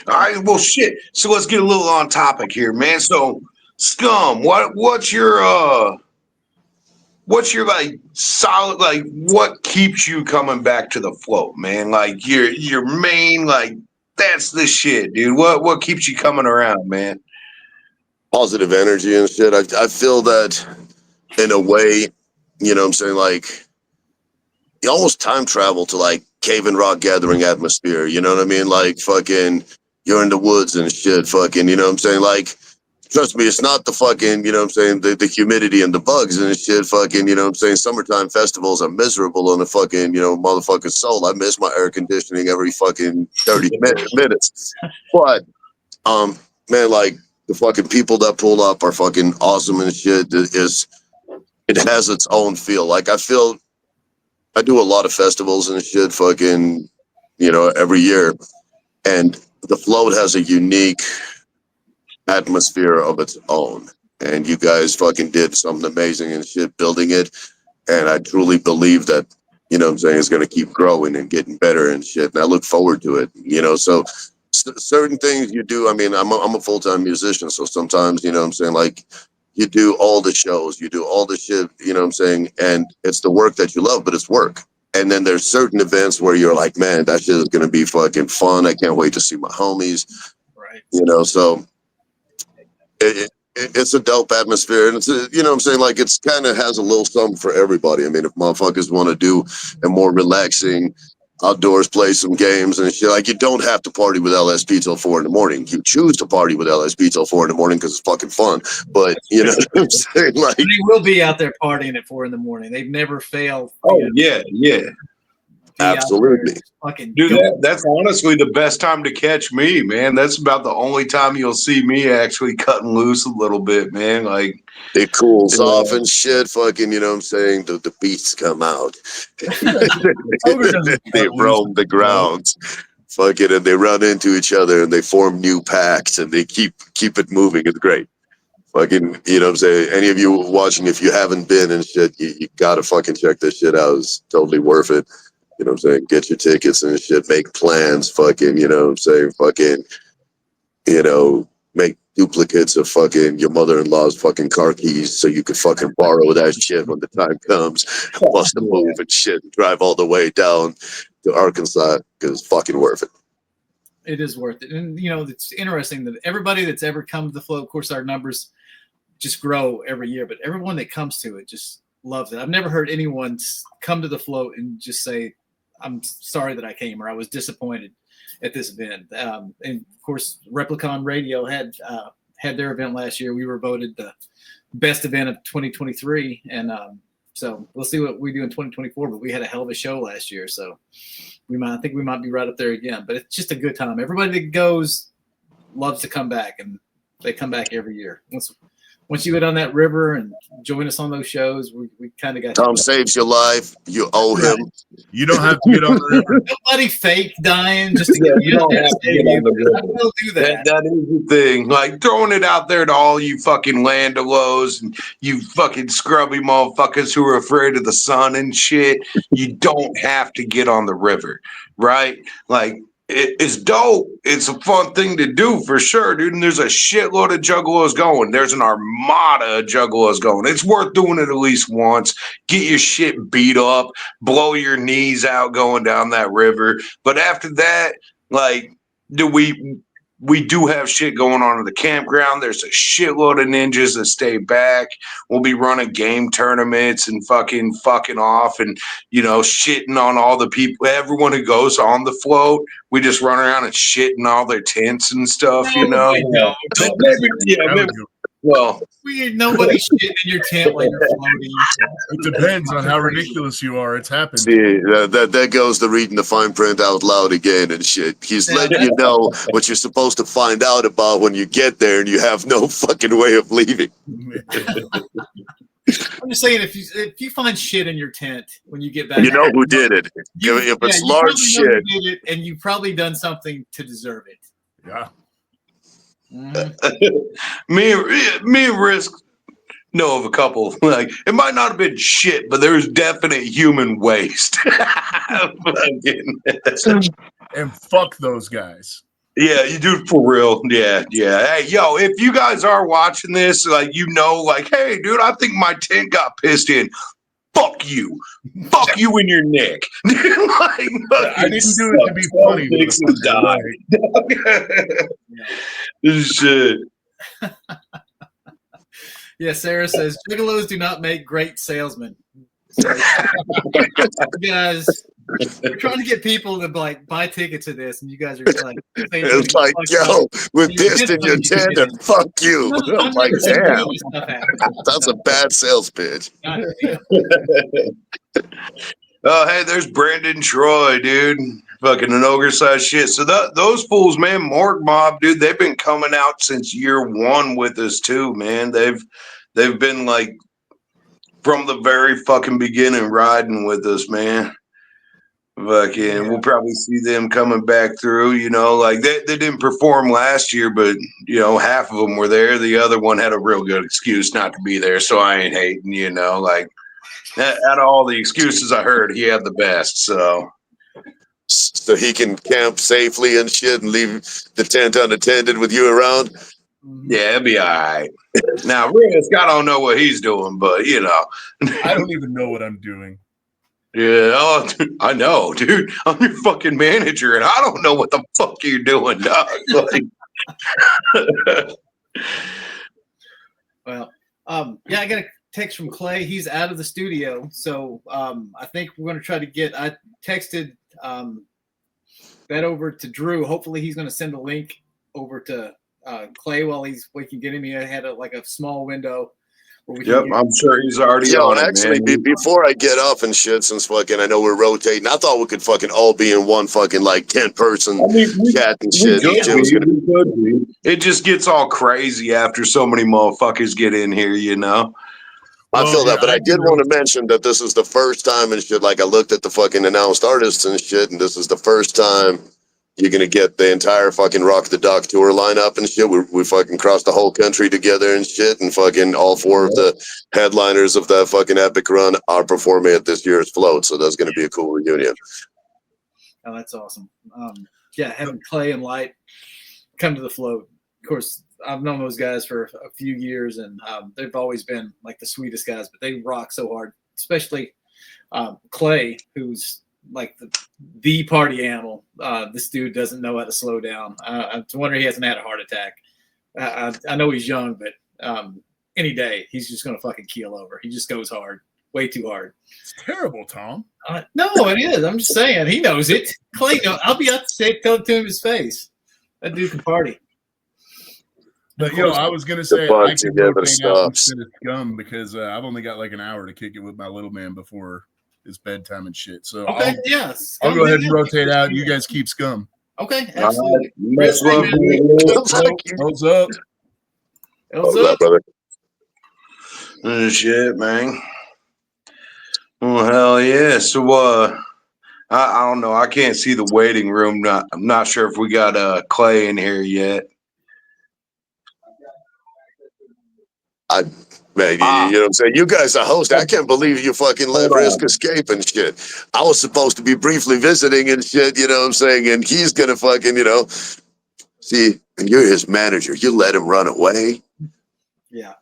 All right, well, shit. So let's get a little on topic here, man. So, Scum, what's your like solid, like what keeps you coming back to the float, man? Like your main, like that's the shit, dude. What keeps you coming around, man? Positive energy and shit. I feel that in a way, you know what I'm saying? Like, you almost time travel to like cave and rock gathering atmosphere. You know what I mean? Like, fucking, you're in the woods and shit. Fucking, you know what I'm saying? Like, trust me, it's not the fucking, you know what I'm saying, the humidity and the bugs and shit. Fucking, you know what I'm saying? Summertime festivals are miserable on the fucking, you know, motherfucking soul. I miss my air conditioning every fucking 30 minutes. But, man, like, the fucking people that pull up are fucking awesome and shit. It has its own feel. Like, I do a lot of festivals and shit, fucking, you know, every year. And the float has a unique atmosphere of its own. And you guys fucking did something amazing and shit building it. And I truly believe that, you know what I'm saying, it's going to keep growing and getting better and shit. And I look forward to it, you know. So certain things you do, I mean, I'm a full-time musician. So sometimes, you know what I'm saying, like, you do all the shows, you do all the shit, you know what I'm saying? And it's the work that you love, but it's work. And then there's certain events where you're like, man, that shit is going to be fucking fun. I can't wait to see my homies. Right. You know, so it's a dope atmosphere. And it's, you know what I'm saying? Like, it's kind of has a little something for everybody. I mean, if motherfuckers want to do a more relaxing outdoors, play some games and shit. Like, you don't have to party with LSP till 4 a.m. You choose to party with LSP till 4 a.m. because it's fucking fun. But you know what I'm saying? Like, They will be out there partying at 4 a.m. They've never failed. Oh yeah. Absolutely. Fucking Dude, that's honestly the best time to catch me, man. That's about the only time you'll see me actually cutting loose a little bit, man. Like, it cools off and shit. Fucking, you know what I'm saying? The beasts come out. They roam the grounds. Fucking, and they run into each other and they form new packs and they keep it moving. It's great. Fucking, you know what I'm saying? Any of you watching, if you haven't been and shit, you gotta fucking check this shit out. It's totally worth it. You know what I'm saying? Get your tickets and shit. Make plans. Fucking, you know what I'm saying? Fucking, you know, make duplicates of fucking your mother-in-law's fucking car keys so you could fucking borrow that shit when the time comes. Bust a move and shit and drive all the way down to Arkansas because it's fucking worth it. It is worth it. And, you know, it's interesting that everybody that's ever come to the float, of course, our numbers just grow every year, but everyone that comes to it just loves it. I've never heard anyone come to the float and just say, I'm sorry that I came, or I was disappointed at this event. And of course, Replicon Radio had their event last year. We were voted the best event of 2023. And so we'll see what we do in 2024, but we had a hell of a show last year. So I think we might be right up there again, but it's just a good time. Everybody that goes loves to come back, and they come back every year. Once you get on that river and join us on those shows, we kind of got. Tom saves your life. You owe him. You don't have to get on the river. Nobody fake dying just to get you out there. I will do that. That is the thing. Like, throwing it out there to all you fucking landalos and you fucking scrubby motherfuckers who are afraid of the sun and shit. You don't have to get on the river, right? Like, it's dope. It's a fun thing to do for sure, dude. And there's a shitload of juggalos going. There's an armada of juggalos going. It's worth doing it at least once. Get your shit beat up, blow your knees out going down that river. But after that, like, do we do have shit going on in the campground. There's a shitload of ninjas that stay back. We'll be running game tournaments and fucking off and, you know, shitting on all the people, everyone who goes on the float. We just run around and shit in all their tents and stuff, you know? Maybe, well, we ain't nobody shit in your tent while you're floating. It depends on how ridiculous you are. It's happened. See, that goes to reading the fine print out loud again and shit. He's letting you know what you're supposed to find out about when you get there, and you have no fucking way of leaving. I'm just saying, if you find shit in your tent when you get back, You know who did it. If it's large probably know shit. who did it, and you've probably done something to deserve it. Yeah. me and Rysk know of a couple. Like, it might not have been shit, but there's definite human waste. And fuck those guys. Yeah, you do for real. Yeah. Hey, yo, if you guys are watching this, like, you know, like, hey, dude, I think my tent got pissed in. Fuck you. Fuck you in your neck. Like, I didn't do it to be funny. Shit. Yeah, Sarah says gigolos do not make great salesmen. So, guys, we're trying to get people to like buy tickets to this, and you guys are like, It's like, yo, we're pissed in your tent and fuck you. I'm like, damn, that's a bad sales pitch. Oh, hey, there's Brandon Troy, dude. Fucking an ogre size shit. So those fools, man, Morg Mob, dude, they've been coming out since year one with us too, man. They've been like from the very fucking beginning riding with us, man. Fucking, we'll probably see them coming back through, you know, like they didn't perform last year, but you know, half of them were there. The other one had a real good excuse not to be there, so I ain't hating, you know, like out of all the excuses I heard, he had the best, so he can camp safely and shit and leave the tent unattended with you around. Yeah, it'll be all right. Now, Rysk, I don't know what he's doing, but you know, I don't even know what I'm doing. Yeah, oh, dude, I know, dude. I'm your fucking manager, and I don't know what the fuck you're doing, dog. Like, well, yeah, I got a text from Clay. He's out of the studio, so I think we're going to try to get. I texted that over to Drew. Hopefully, he's going to send a link over to Clay while we can get him. He had a small window. Yep, I'm sure he's already on it, actually, man. Before I get off and shit, since fucking I know we're rotating, I thought we could fucking all be in one fucking like 10-person chat and shit. It just gets all crazy after so many motherfuckers get in here, you know. I feel that, but I did want to mention that this is the first time and shit. Like I looked at the fucking announced artists and shit, and this is the first time you're gonna get the entire fucking Rock the Dock tour lineup and shit. We fucking crossed the whole country together and shit, and fucking all four of the headliners of that fucking epic run are performing at this year's float. So that's gonna be a cool reunion. Oh, that's awesome. Yeah, having Clay and Light come to the float. Of course, I've known those guys for a few years, and they've always been like the sweetest guys. But they rock so hard, especially Clay, who's like the party animal. This dude doesn't know how to slow down. I'm wondering he hasn't had a heart attack. I know he's young, but any day he's just gonna fucking keel over. He just goes hard, way too hard. It's terrible, Tom. No, it is. I'm just saying he knows it. Clay, I'll be out to say tell it to him his face. That dude can party. But yo, I was gonna say I could rotate out instead of Scum because I've only got like an hour to kick it with my little man before it's bedtime and shit. So okay, I'll go ahead and rotate out. You guys keep Scum. Okay, absolutely. What's up? What's up, brother? Shit, man. Well, hell yeah. So, I don't know. I can't see the waiting room. I'm not sure if we got Clay in here yet. Man, you know what I'm saying? You guys are host. I can't believe you fucking let Hold Rysk on. escape and shit. I was supposed to be briefly visiting and shit, you know what I'm saying? And he's gonna fucking, see, and you're his manager. You let him run away. Yeah.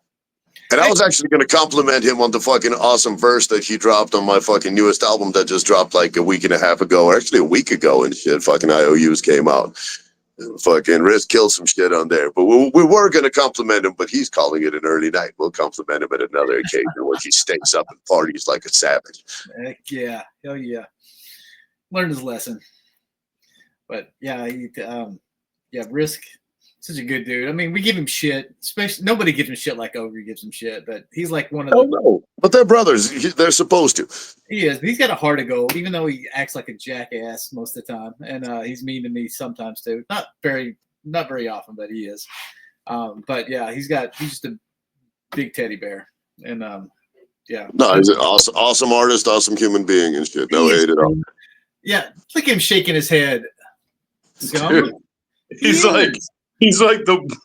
And I was actually gonna compliment him on the fucking awesome verse that he dropped on my fucking newest album that just dropped like a week and a half ago, or actually a week ago and shit. Fucking IOUs came out. Fucking Rysk killed some shit on there, but we were gonna compliment him, but he's calling it an early night. We'll compliment him at another occasion where he stays up and parties like a savage. Heck yeah. Hell yeah. Learned his lesson. But yeah, Rysk, such a good dude. I mean, we give him shit. Especially nobody gives him shit like Ogre gives him shit, but he's like one of Oh the. no, but they're brothers. They're supposed to. He is. He's got a heart of gold, even though he acts like a jackass most of the time, and he's mean to me sometimes too. Not very often, but he is. But yeah, he's just a big teddy bear, and yeah. No, he's an awesome artist, awesome human being and shit. No hate at all. Yeah, look at him shaking his head. Scum. Dude, he's like the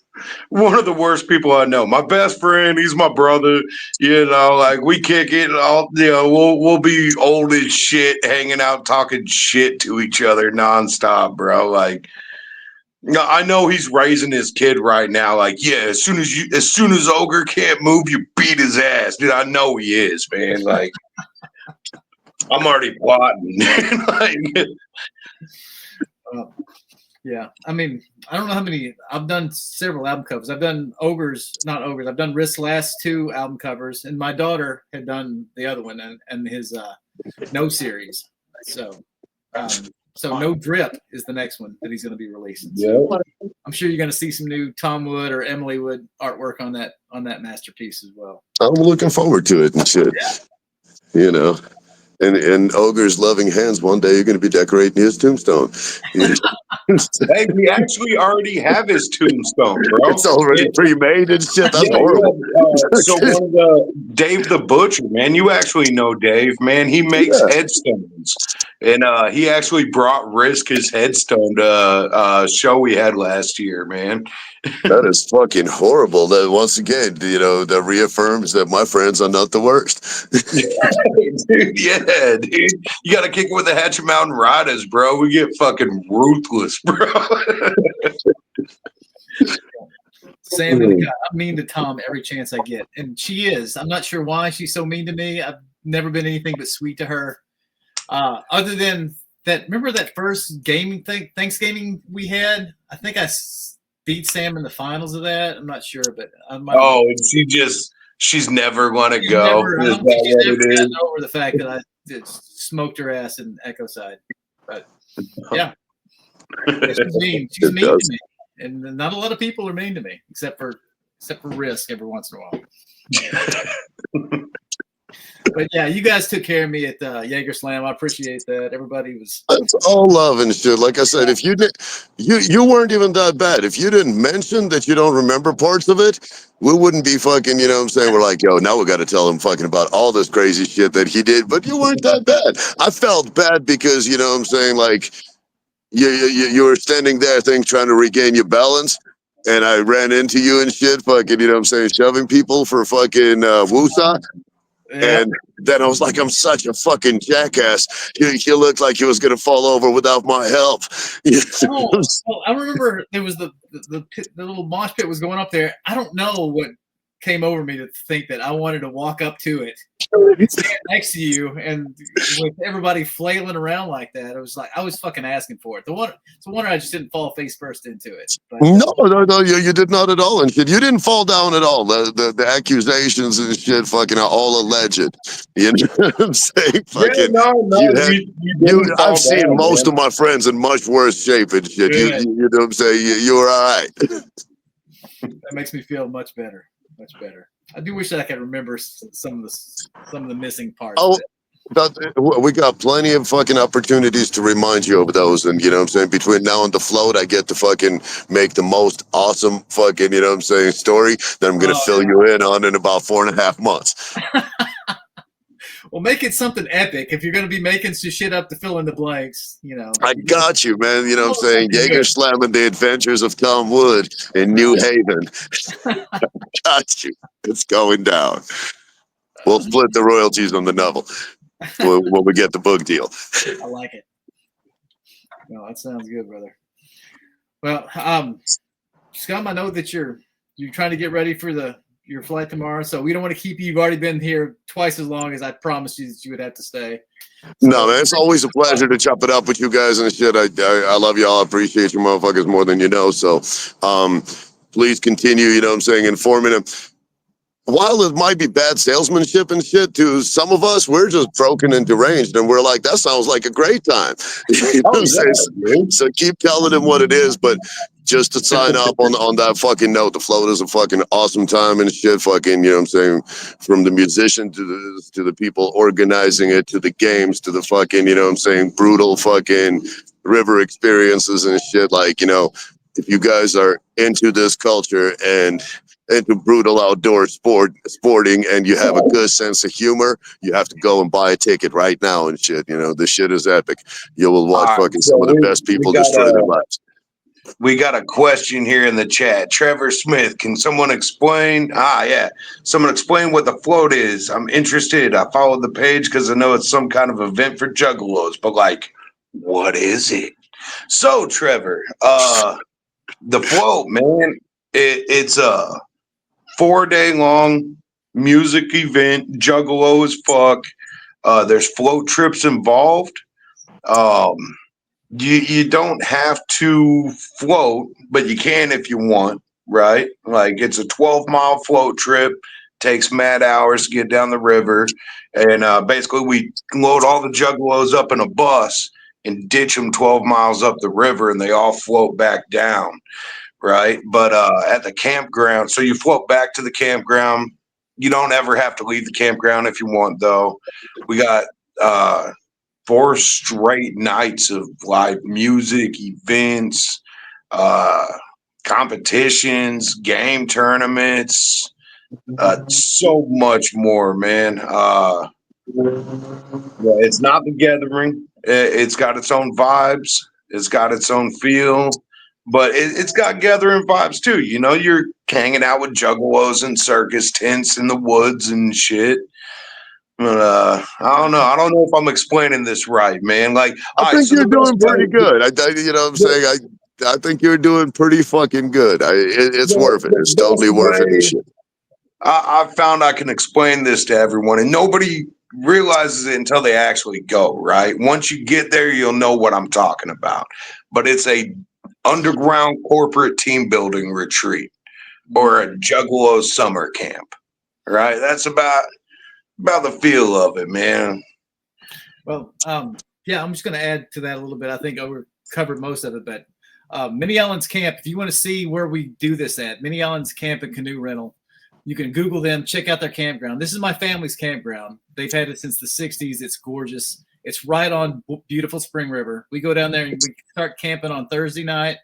one of the worst people I know. My best friend, he's my brother. Like we kick it all. We'll be old as shit, hanging out, talking shit to each other nonstop, bro. Like, I know he's raising his kid right now. Like, yeah, as soon as Ogre can't move, you beat his ass, dude. I know he is, man. Like, I'm already plotting. Like, Yeah, I mean, I don't know how many. I've done several album covers. I've done not Ogres. I've done Rysk's last 2 album covers, and my daughter had done the other one and his No series. So No Drip is the next one that he's going to be releasing. So I'm sure you're going to see some new Tom Wood or Emily Wood artwork on that masterpiece as well. I'm looking forward to it and shit. Yeah. And Ogre's loving hands. One day you're going to be decorating his tombstone. hey, we actually already have his tombstone, bro. It's already pre-made and shit. That's horrible. So one of the Dave the Butcher, man, you actually know Dave, man. He makes headstones, and he actually brought Rysk his headstone to a show we had last year, man. That is fucking horrible. That once again, that reaffirms that my friends are not the worst. Dude, yeah, dude. You got to kick it with the Hatchet Mountain Riders, bro. We get fucking ruthless, bro. Sam, I'm mean to Tom every chance I get, and she is. I'm not sure why she's so mean to me. I've never been anything but sweet to her. Other than that, remember that first Thanksgiving we had? I think I beat Sam in the finals of that. I'm not sure, but she's never going to go. I don't think she's never gotten over the fact that I smoked her ass in Echo Side. But yeah, she's mean. She's mean to me, and not a lot of people are mean to me, except for Rysk every once in a while. But yeah, you guys took care of me at Jaeger Slam. I appreciate that. Everybody was. It's all love and shit. Like I said, if you did, you weren't even that bad. If you didn't mention that you don't remember parts of it, we wouldn't be fucking. You know what I'm saying? We're like, yo, now we got to tell him fucking about all this crazy shit that he did. But you weren't that bad. I felt bad because you know what I'm saying, like you were standing there, trying to regain your balance. And I ran into you and shit, fucking, you know what I'm saying, shoving people for fucking woosah. Yeah. And then I was like, I'm such a fucking jackass. He looked like he was going to fall over without my help. Well, I remember there was the little mosh pit was going up there. I don't know what came over me to think that I wanted to walk up to it, stand next to you, and with everybody flailing around like that, it was like I was fucking asking for it. It's a wonder I just didn't fall face first into it. But, no, you did not at all, and shit. You didn't fall down at all. The accusations and shit, fucking, are all alleged. You know what I'm saying? Fucking, I've seen most of my friends in much worse shape and shit. You know what I'm saying? You were all right. That makes me feel much better. Much better. I do wish that I could remember some of the missing parts. Oh, we got plenty of fucking opportunities to remind you of those, and you know what I'm saying. Between now and the float, I get to fucking make the most awesome fucking, you know what I'm saying, story that I'm gonna fill you in on in about 4.5 months. Well, make it something epic. If you're going to be making some shit up to fill in the blanks, you know. I got you, man. You know what I'm Oh, saying? something Jaeger good. slamming the adventures of Tom Wood in New Haven. Got you. It's going down. We'll split the royalties on the novel when we get the book deal. I like it. No, that sounds good, brother. Well, Scum, I know that you're trying to get ready for your flight tomorrow, so we don't want to keep you. You've already been here twice as long as I promised you that you would have to stay. So, No, man, it's always a pleasure to chop it up with you guys and shit. I love y'all. I appreciate you motherfuckers more than you know. So please continue, you know what I'm saying, informing them. While it might be bad salesmanship and shit to some of us, we're just broken and deranged, and we're like, that sounds like a great time. You know what I'm saying? So keep telling them what it is, but just to sign up on that fucking note, the float is a fucking awesome time and shit. Fucking, you know what I'm saying? From the musician to the people organizing it, to the games, to the fucking, you know what I'm saying, brutal fucking river experiences and shit. Like, you know, if you guys are into this culture and into brutal outdoor sporting, and you have a good sense of humor, you have to go and buy a ticket right now and shit. You know, this shit is epic. You will watch fucking some of the best people destroy their lives. We got a question here in the chat. Trevor Smith, can someone explain? Yeah. Someone explain what the float is. I'm interested. I followed the page because I know it's some kind of event for juggalos, but like, what is it? So, Trevor, the float, man, it's a 4-day long music event, juggalo as fuck. There's float trips involved. You don't have to float, but you can if you want, right? Like it's a 12-mile float trip, takes mad hours to get down the river, and basically we load all the juggalos up in a bus and ditch them 12 miles up the river, and they all float back down, right? But at the campground, so you float back to the campground. You don't ever have to leave the campground if you want, though. We got 4 straight nights of live music, events, competitions, game tournaments, so much more, man. Yeah, it's not the gathering. It's got its own vibes. It's got its own feel, but it's got gathering vibes too. You know, you're hanging out with juggalos and circus tents in the woods and shit. But I don't know. I don't know if I'm explaining this right, man. Like, I think you're doing pretty good. You know what I'm saying? I think you're doing pretty fucking good. It's worth it. It's totally worth it and shit. I found I can explain this to everyone, and nobody realizes it until they actually go, right? Once you get there, you'll know what I'm talking about. But it's a underground corporate team building retreat or a juggalo summer camp, right? That's about the feel of it, man. Well, yeah, I'm just going to add to that a little bit. I think I covered most of it, but Minnie Ellen's Camp, if you want to see where we do this at, Minnie Ellen's Camp and Canoe Rental, you can Google them, check out their campground. This is my family's campground. They've had it since the 60s. It's gorgeous. It's right on beautiful Spring River. We go down there and we start camping on Thursday night,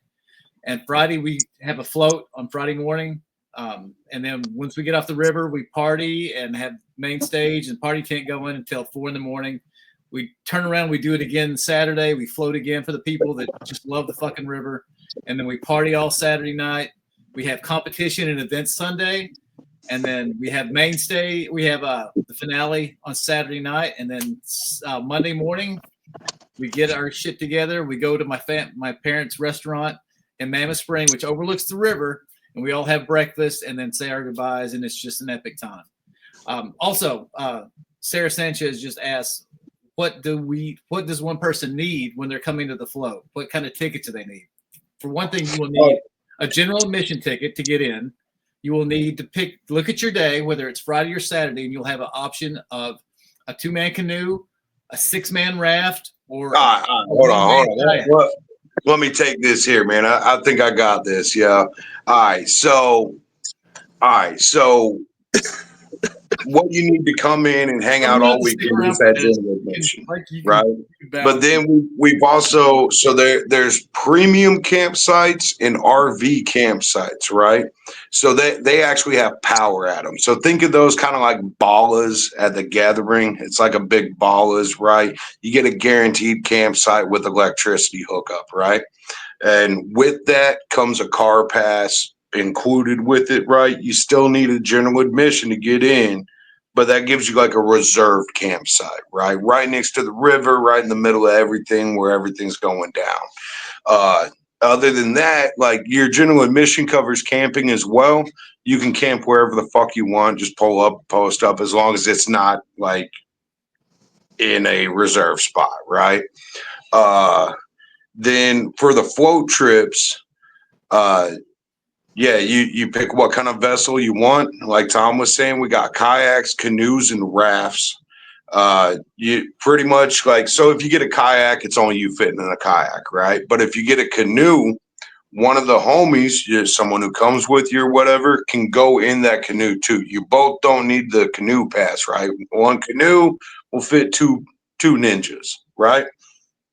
and Friday we have a float on Friday morning. And then once we get off the river, we party and have main stage and party tent going until 4 a.m. We turn around, we do it again Saturday. We float again for the people that just love the fucking river. And then we party all Saturday night. We have competition and events Sunday. And then we have mainstay. We have the finale on Saturday night. And then Monday morning, we get our shit together. We go to my parents' restaurant in Mammoth Spring, which overlooks the river. And we all have breakfast and then say our goodbyes. And it's just an epic time. Also, Sarah Sanchez just asked, what does one person need when they're coming to the float? What kind of tickets do they need? For one thing, you will need a general admission ticket to get in. You will need to look at your day, whether it's Friday or Saturday, and you'll have an option of a 2-man canoe, a 6-man raft, or hold on. Let me take this here, man. I think I got this. Yeah. All right. So what you need to come in and hang out all weekend is that general admission, right? But then we've also there's premium campsites and RV campsites, right? So they actually have power at them. So think of those kind of like ballas at the gathering. It's like a big ballas, right? You get a guaranteed campsite with electricity hookup, right? And with that comes a car pass included with it, right? You still need a general admission to get in, but that gives you like a reserved campsite, right? Right next to the river, right in the middle of everything where everything's going down. Other than that, like your general admission covers camping as well. You can camp wherever the fuck you want, just pull up, post up, as long as it's not like in a reserve spot, right? Then for the float trips, yeah, you pick what kind of vessel you want. Like Tom was saying, we got kayaks, canoes, and rafts. You pretty much like, so if you get a kayak, it's only you fitting in a kayak, right? But if you get a canoe, one of the homies, someone who comes with you or whatever, can go in that canoe too. You both don't need the canoe pass, right? One canoe will fit two ninjas, right?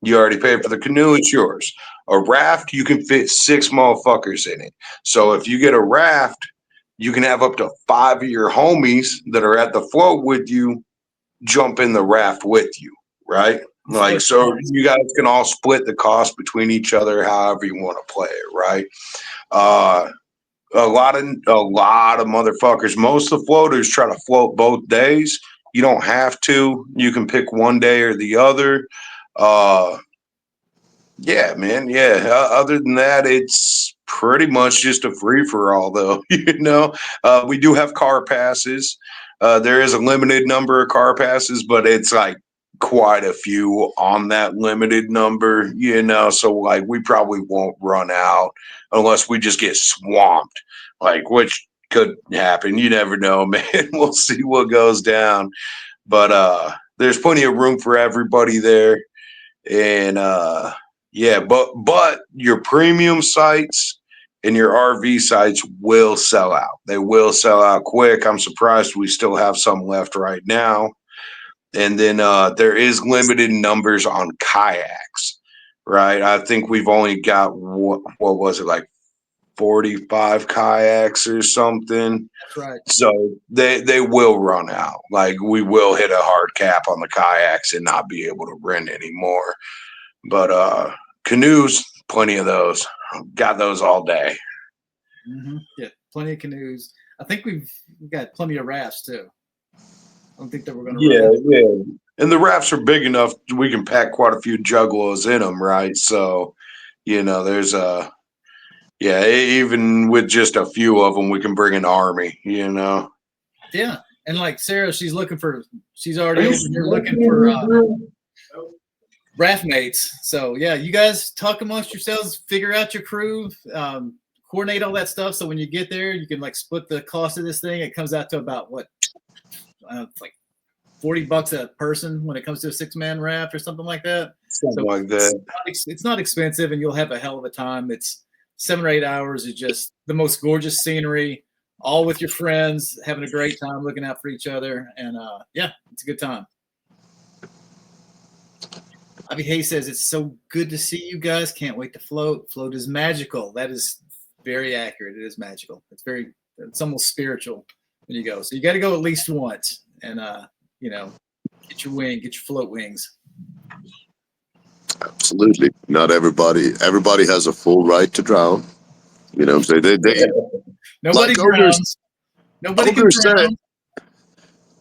You already paid for the canoe, it's yours. A raft, you can fit 6 motherfuckers in it. So if you get a raft, you can have up to 5 of your homies that are at the float with you jump in the raft with you, right? Like, so you guys can all split the cost between each other, however you want to play it, right? A lot of motherfuckers. Most of the floaters try to float both days. You don't have to. You can pick one day or the other. Yeah, man. Yeah. Other than that, it's pretty much just a free for all, though. We do have car passes. There is a limited number of car passes, but it's like quite a few on that limited number, so like we probably won't run out unless we just get swamped, like, which could happen. You never know, man. We'll see what goes down. But there's plenty of room for everybody there. And yeah, but your premium sites and your RV sites will sell out. They will sell out quick. I'm surprised we still have some left right now. And then there is limited numbers on kayaks, right? I think we've only got, what was it, like 45 kayaks or something. That's right. So they will run out. Like, we will hit a hard cap on the kayaks and not be able to rent anymore. But canoes, plenty of those. Got those all day. Mm-hmm. Yeah, plenty of canoes. I think we've got plenty of rafts too. I don't think that we're going to. Yeah. And the rafts are big enough we can pack quite a few juggalos in them, right? So, there's even with just a few of them, we can bring an army. Yeah, and like Sarah, she's already over here looking for raft mates. So yeah, you guys talk amongst yourselves, figure out your crew, coordinate all that stuff. So when you get there, you can like split the cost of this thing. It comes out to about what, like $40 a person when it comes to a 6-man raft or something like that. Something like that. It's not expensive, and you'll have a hell of a time. It's 7 or 8 hours of just the most gorgeous scenery, all with your friends, having a great time, looking out for each other, and yeah, it's a good time. Avi Hayes says, it's so good to see you guys. Can't wait to float. Float is magical. That is very accurate. It is magical. It's almost spiritual when you go. So you got to go at least once and, get your float wings. Absolutely. Not everybody has a full right to drown. You know what I'm saying? Nobody drowns. Nobody can drown.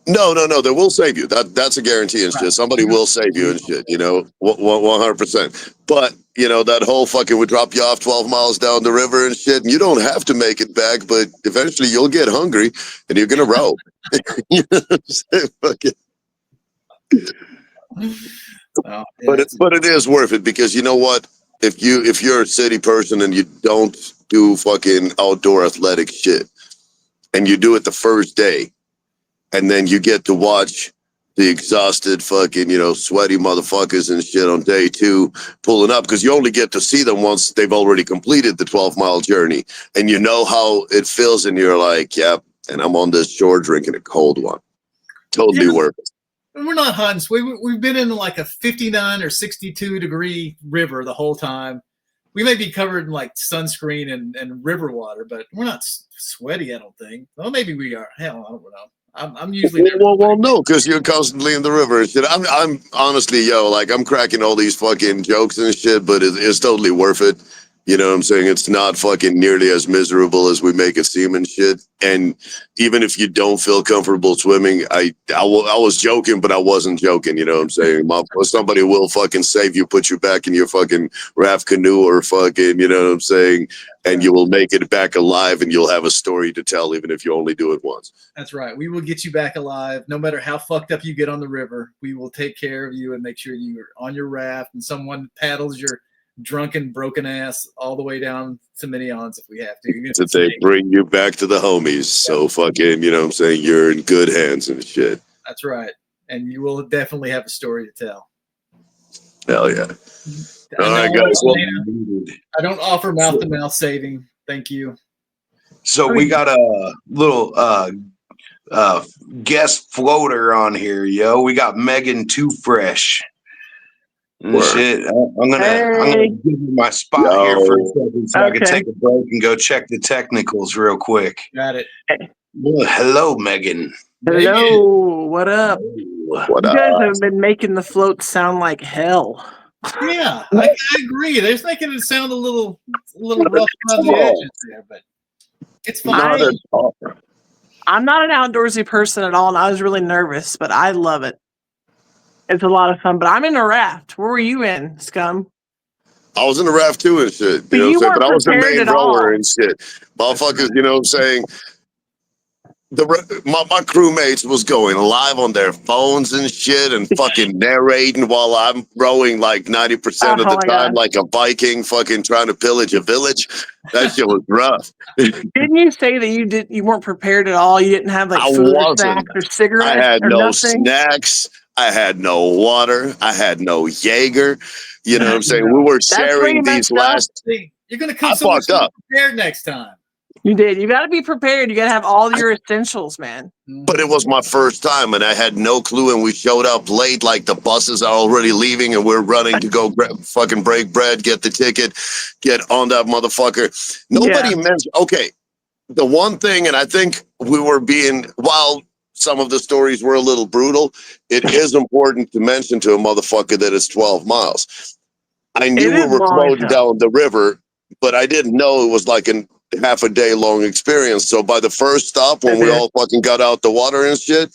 No. They will save you. That's a guarantee and shit. Somebody will save you and shit, 100%. But, that whole fucking would drop you off 12 miles down the river and shit, and you don't have to make it back, but eventually you'll get hungry and you're going to row. You know what I'm saying? Fucking. Oh, yeah, but it is worth it, because you know what? If you're a city person and you don't do fucking outdoor athletic shit, and you do it the first day, and then you get to watch the exhausted fucking, sweaty motherfuckers and shit on day 2 pulling up, because you only get to see them once they've already completed the 12-mile journey, and you know how it feels, and you're like, yep, and I'm on this shore drinking a cold one. Totally worth it. We're not hunts. We've been in like a 59 or 62 degree river the whole time. We may be covered in like sunscreen and river water, but we're not sweaty, I don't think. Well, maybe we are. Hell, I don't know. I'm usually there. Well, no, because you're constantly in the river and shit. I'm honestly, like I'm cracking all these fucking jokes and shit, but it's totally worth it. You know what I'm saying? It's not fucking nearly as miserable as we make it seem and shit. And even if you don't feel comfortable swimming, I was joking, but I wasn't joking. You know what I'm saying? Somebody will fucking save you, put you back in your fucking raft canoe or fucking, you know what I'm saying? And you will make it back alive and you'll have a story to tell, even if you only do it once. That's right. We will get you back alive. No matter how fucked up you get on the river, we will take care of you and make sure you're on your raft and someone paddles your drunken, broken ass all the way down to Minneons if we have to. So they bring you back to the homies. So fucking, you know what I'm saying? You're in good hands and shit. That's right. And you will definitely have a story to tell. Hell yeah. All right, guys. Well, I don't offer mouth-to-mouth saving. Thank you. So we got a little guest floater on here, yo. We got Megan Too Fresh. Shit, I'm gonna give you my spot here for a second so I can take a break and go check the technicals real quick. Got it. Well, hello, Megan. Hello, what up? What You guys up? have been making the float sound like hell. Yeah, I agree. They're making it sound a little rough around the edges there, but it's fine. I'm not an outdoorsy person at all, and I was really nervous, but I love it. It's a lot of fun, but I'm in a raft. Where were you in, Scum? I was in the raft too and shit. But You know you what I'm saying? But I was the weren't main prepared at rower all. and shit. Motherfuckers, you know what I'm saying? My crewmates was going live on their phones and shit and fucking narrating while I'm rowing like 90% of the time like a Viking fucking trying to pillage a village. That shit was rough. Didn't you say that you weren't prepared at all? You didn't have like food or snacks or cigarettes I had or no nothing? snacks. I had no water. I had no Jaeger. You know what I'm saying? We were sharing these last. You're gonna come I fucked up. prepared next time. You did. You got to be prepared. You got to have all your essentials, man. But it was my first time, and I had no clue. And we showed up late, like the buses are already leaving, and we're running to go fucking break bread, get the ticket, get on that motherfucker. Nobody mentioned. Okay, the one thing, and I think we were being while some of the stories were a little brutal. It is important to mention to a motherfucker that it's 12 miles. I knew we were floating down the river, but I didn't know it was like an half a day long experience. So by the first stop, when we all fucking got out the water and shit,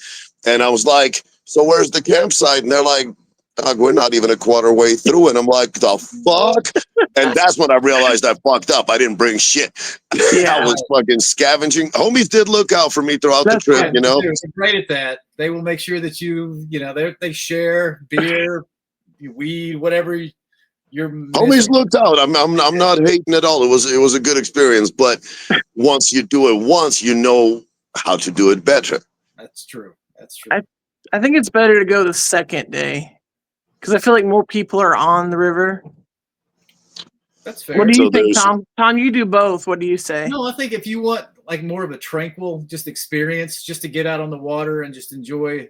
and I was like, so where's the campsite? And they're like, dog, we're not even a quarter way through. And I'm like, the fuck? And that's when I realized I fucked up. I didn't bring shit. I was fucking scavenging. Homies did look out for me throughout the trip, you know? They're great at that. They will make sure that they share beer, weed, whatever. Homies looked out. I'm not hating at all. It was a good experience, but once you do it once, you know how to do it better. That's true. That's true. I think it's better to go the second day because I feel like more people are on the river. That's fair. What do you think, Tom? Tom, you do both. What do you say? No, I think if you want like more of a tranquil just experience, just to get out on the water and just enjoy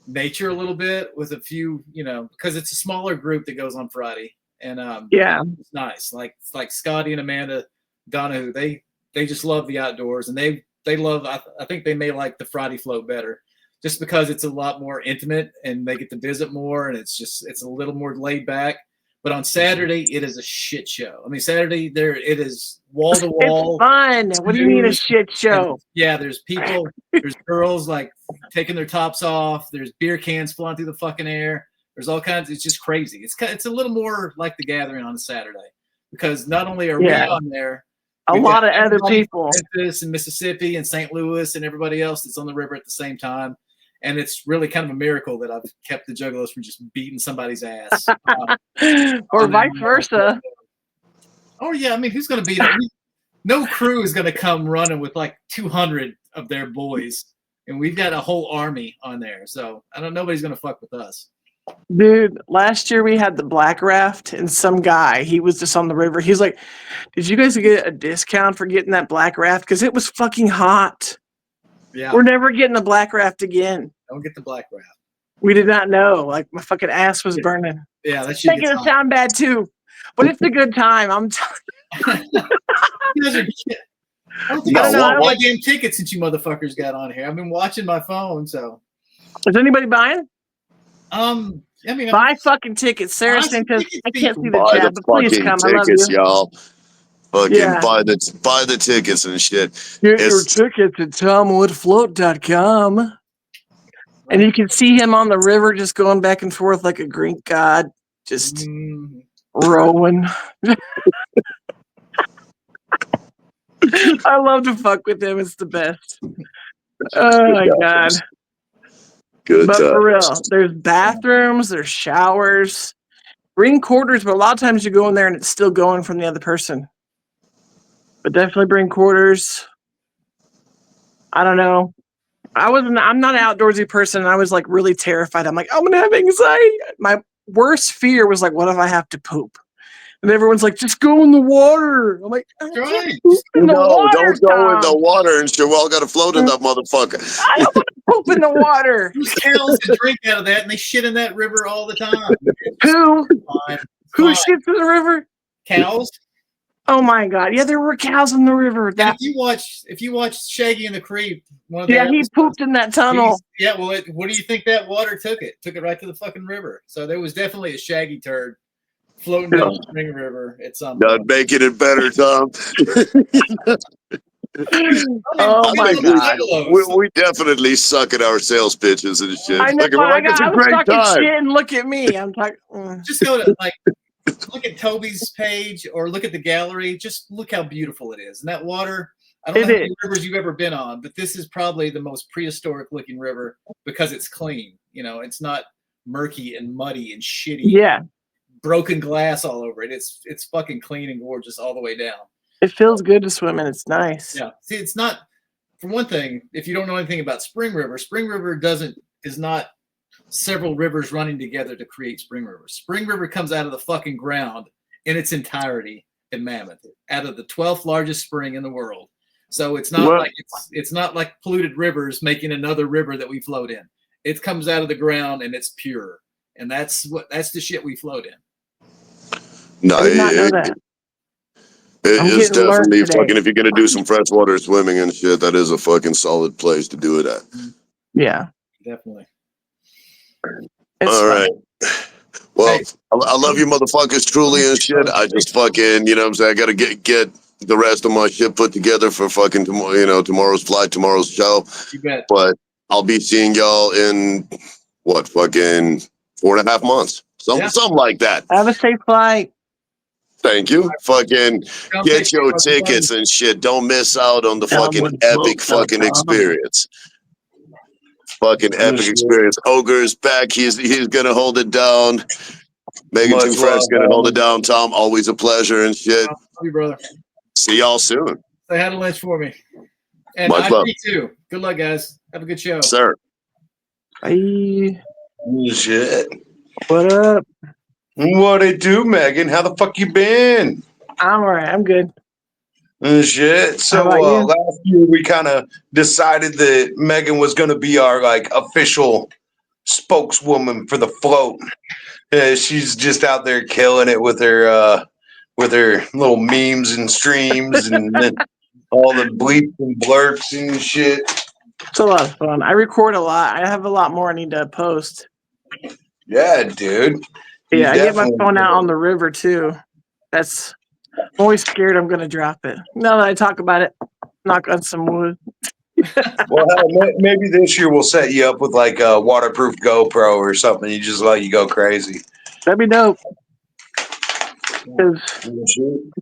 nature a little bit with a few, because it's a smaller group that goes on Friday. And it's nice. Like Scotty and Amanda Donahue, they just love the outdoors, and they love. I think they may like the Friday float better, just because it's a lot more intimate and they get to visit more, and it's a little more laid back. But on Saturday, it is a shit show. I mean, Saturday it is wall to wall. It's fun. What do you mean a shit show? Yeah, there's people, there's girls like taking their tops off. There's beer cans flying through the fucking air. There's all kinds. It's just crazy. It's a little more like the gathering on a Saturday, because not only are we on there, a lot of other people, Memphis and Mississippi and St. Louis and everybody else that's on the river at the same time, and it's really kind of a miracle that I've kept the Juggalos from just beating somebody's ass, or vice versa. Oh yeah, I mean, who's going to beat them? No crew is going to come running with like 200 of their boys, and we've got a whole army on there, so nobody's going to fuck with us. Dude, last year we had the black raft, and some guy, he was just on the river. He's like, did you guys get a discount for getting that black raft? Because it was fucking hot. Yeah. We're never getting a black raft again. Don't get the black raft. We did not know. Like my fucking ass was burning. Yeah, that shit Making gets it sound bad too, but it's a good time. I'm. You guys are shit. I don't think No, I've what- sold what- goddamn tickets since you motherfuckers got on here. I've been watching my phone, so Is anybody buying? I mean, Buy fucking tickets. Sarah Buy some says tickets, I can't see the Buy the chat, but please fucking come. I love tickets, you. y'all. Fucking Yeah. buy the tickets and shit. Get your It's- tickets at TomWoodFloat.com. And you can see him on the river just going back and forth like a Greek god, just rowing. I love to fuck with him. It's the best. Oh my god. Good But for real, times. there's bathrooms, there's showers, bring quarters, but a lot of times you go in there and it's still going from the other person. But definitely bring quarters. I don't know. I'm not an outdoorsy person. I was like really terrified. I'm like, I'm gonna have anxiety. My worst fear was like, what if I have to poop? And everyone's like, just go in the water. I'm like, I Right. can't poop in the No, water, don't go in the Tom. water and shit. We all got to float in that motherfucker. I don't want to poop in the water. There's cows that drink out of that, and they shit in that river all the time. Who? Fine. Who Fine. shits in the river? Cows? Oh my god! Yeah, there were cows in the river. And That if you watch Shaggy and the Creep, one of the yeah, he episodes, pooped in that tunnel. Yeah, well, what do you think that water took it? Took it right to the fucking river. So there was definitely a Shaggy turd floating down the Spring River at some Not point. making it better, Tom. Oh I my think god! we definitely suck at our sales pitches and shit. I know. Fucking, we're like, it's I a was great talking time. shit and look at me. I'm talking. Just go to look at Toby's page or look at the gallery. Just look how beautiful it is. And that water, I don't know how many rivers you've ever been on, but this is probably the most prehistoric looking river because it's clean. You know, it's not murky and muddy and shitty. Yeah, Broken glass all over it. It's fucking clean and gorgeous all the way down. it feels good to swim in. It's nice. Yeah. See, it's not, for one thing, if you don't know anything about Spring River is not several rivers running together to create Spring River. Spring River comes out of the fucking ground in its entirety in Mammoth, out of the 12th largest spring in the world. So it's not it's not like polluted rivers making another river that we float in. It comes out of the ground and it's pure. And that's the shit we float in. No, I did not know that. I'm it's getting learned definitely today. fucking, if you're going to do some freshwater swimming and shit, that is a fucking solid place to do it at. Yeah, Definitely. it's All fun. right. Well, Hey. I love you motherfuckers truly and shit. I just fucking, you know what I'm saying? I got to get the rest of my shit put together for fucking tomorrow, tomorrow's flight, tomorrow's show. You bet. But I'll be seeing y'all in fucking 4.5 months. Something like that. Have a safe flight. Thank you. Fucking Come get take your care of tickets and shit. Don't miss out on the fucking epic fucking experience. Fucking epic experience. Ogre's back. He's gonna hold it down. Megan Much Too Fresh love, gonna hold man. it down. Tom, always a pleasure and shit. Love you, brother. See y'all soon, Say hi to Lynch for me. And Much love. me too. Good luck, guys. Have a good show. sir. Bye. Shit. What up? What it do, Megan? How the fuck you been? I'm alright. I'm good. Shit. So How about you? last year we kind of decided that Megan was going to be our official spokeswoman for the float. She's just out there killing it with her little memes and streams and then all the bleeps and blurps and shit. It's a lot of fun. I record a lot. I have a lot more I need to post. Yeah, dude. You Yeah, I get my definitely phone out do. on the river too. I'm always scared I'm gonna drop it. Now that I talk about it, knock on some wood. Well, hell, maybe this year we'll set you up with a waterproof GoPro or something. You just let you go crazy. That'd be dope. Because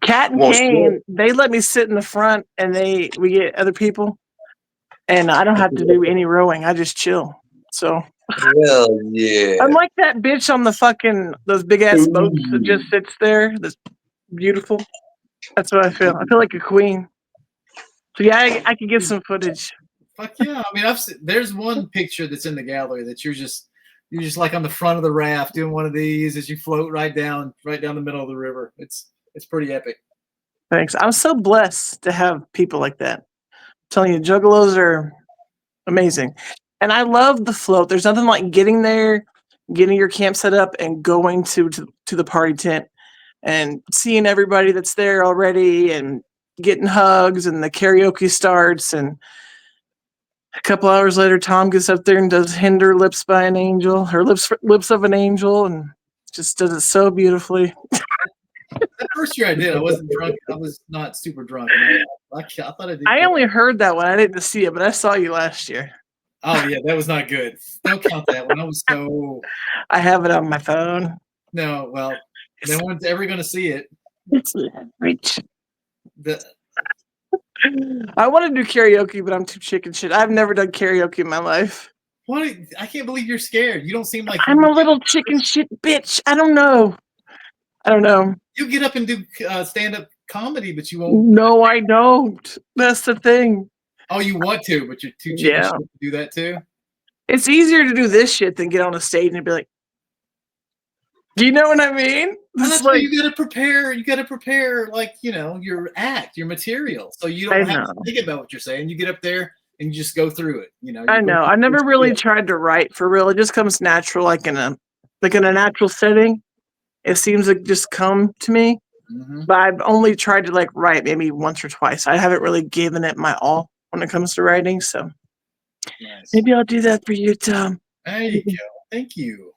Cat and Well, Kane, they let me sit in the front, and we get other people, and I don't have to do any rowing. I just chill. So Hell yeah. I'm like that bitch on those big ass boats that just sits there. That's beautiful. That's what I feel. I feel like a queen. So yeah, I could get some footage. Fuck yeah. I mean, there's one picture that's in the gallery that you're just like on the front of the raft doing one of these as you float right down the middle of the river. It's pretty epic. Thanks. I'm so blessed to have people like that. I'm telling you, juggalos are amazing. And I love the float. There's nothing like getting there, getting your camp set up, and going to the party tent and seeing everybody that's there already and getting hugs, and the karaoke starts, and a couple hours later Tom gets up there and does Hinder Lips by an Angel, or Lips of an Angel, and just does it so beautifully. That first year I did, I wasn't drunk. I was not super drunk. And I thought I did. I only heard that one. I didn't see it, but I saw you last year. Oh yeah, that was not good. Don't count that one. I was so. I have it on my phone. No, well, no one's ever going to see it. It's leverage. The, I want to do karaoke, but I'm too chicken shit. I've never done karaoke in my life. what? I can't believe you're scared. You don't seem like I'm a little chicken shit bitch. I don't know. You get up and do stand-up comedy, but you won't. No, I don't. That's the thing. Oh, you want to, but you're too chicken shit to do that too. It's easier to do this shit than get on a stage and be like, do you know what I mean? That's why you got to prepare. You got to prepare, like, your act, your material, so you don't have to think about what you're saying. You get up there and you just go through it. I know. I never really tried to write for real. It just comes natural, like in a natural setting. It seems to just come to me. Mm-hmm. But I've only tried to write maybe once or twice. I haven't really given it my all when it comes to writing. So maybe I'll do that for you, Tom. There you go. Thank you.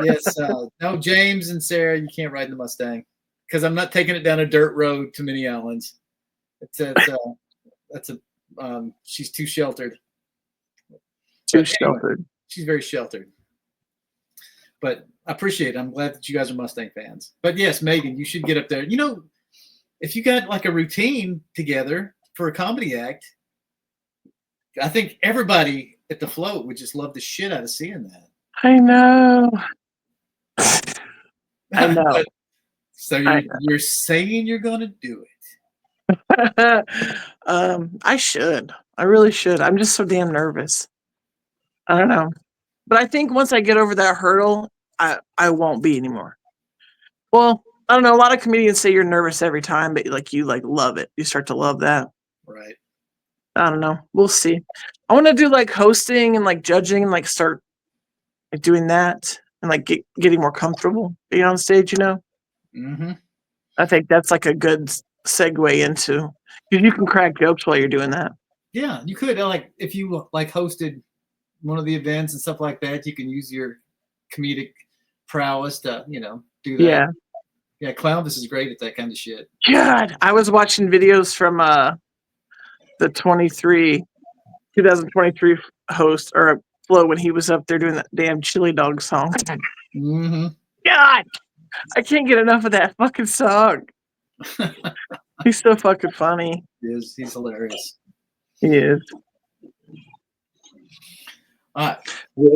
Yes. No, James and Sarah, you can't ride in the Mustang because I'm not taking it down a dirt road to Minneapolis. She's too sheltered. Sheltered. She's very sheltered. But I appreciate it. I'm glad that you guys are Mustang fans. But yes, Megan, you should get up there. If you got like a routine together for a comedy act, I think everybody at the float would just love the shit out of seeing that. I know. I know. So you're saying you're going to do it? I should. I really should. I'm just so damn nervous. I don't know. But I think once I get over that hurdle, I won't be anymore. Well, I don't know. A lot of comedians say you're nervous every time, but you love it. You start to love that. Right. I don't know. We'll see. I want to do hosting and judging and start doing that and getting more comfortable being on stage, Mm-hmm. I think that's a good segue into, because you can crack jokes while you're doing that. Yeah, you could. If you hosted one of the events and stuff like that, you can use your comedic prowess to, do that. Yeah. Yeah, Clownvis is great at that kind of shit. God, I was watching videos from the 2023 host or Flo when he was up there doing that damn Chili Dog song. Mm-hmm. God, I can't get enough of that fucking song. He's so fucking funny. He is. He's hilarious. He is. All right.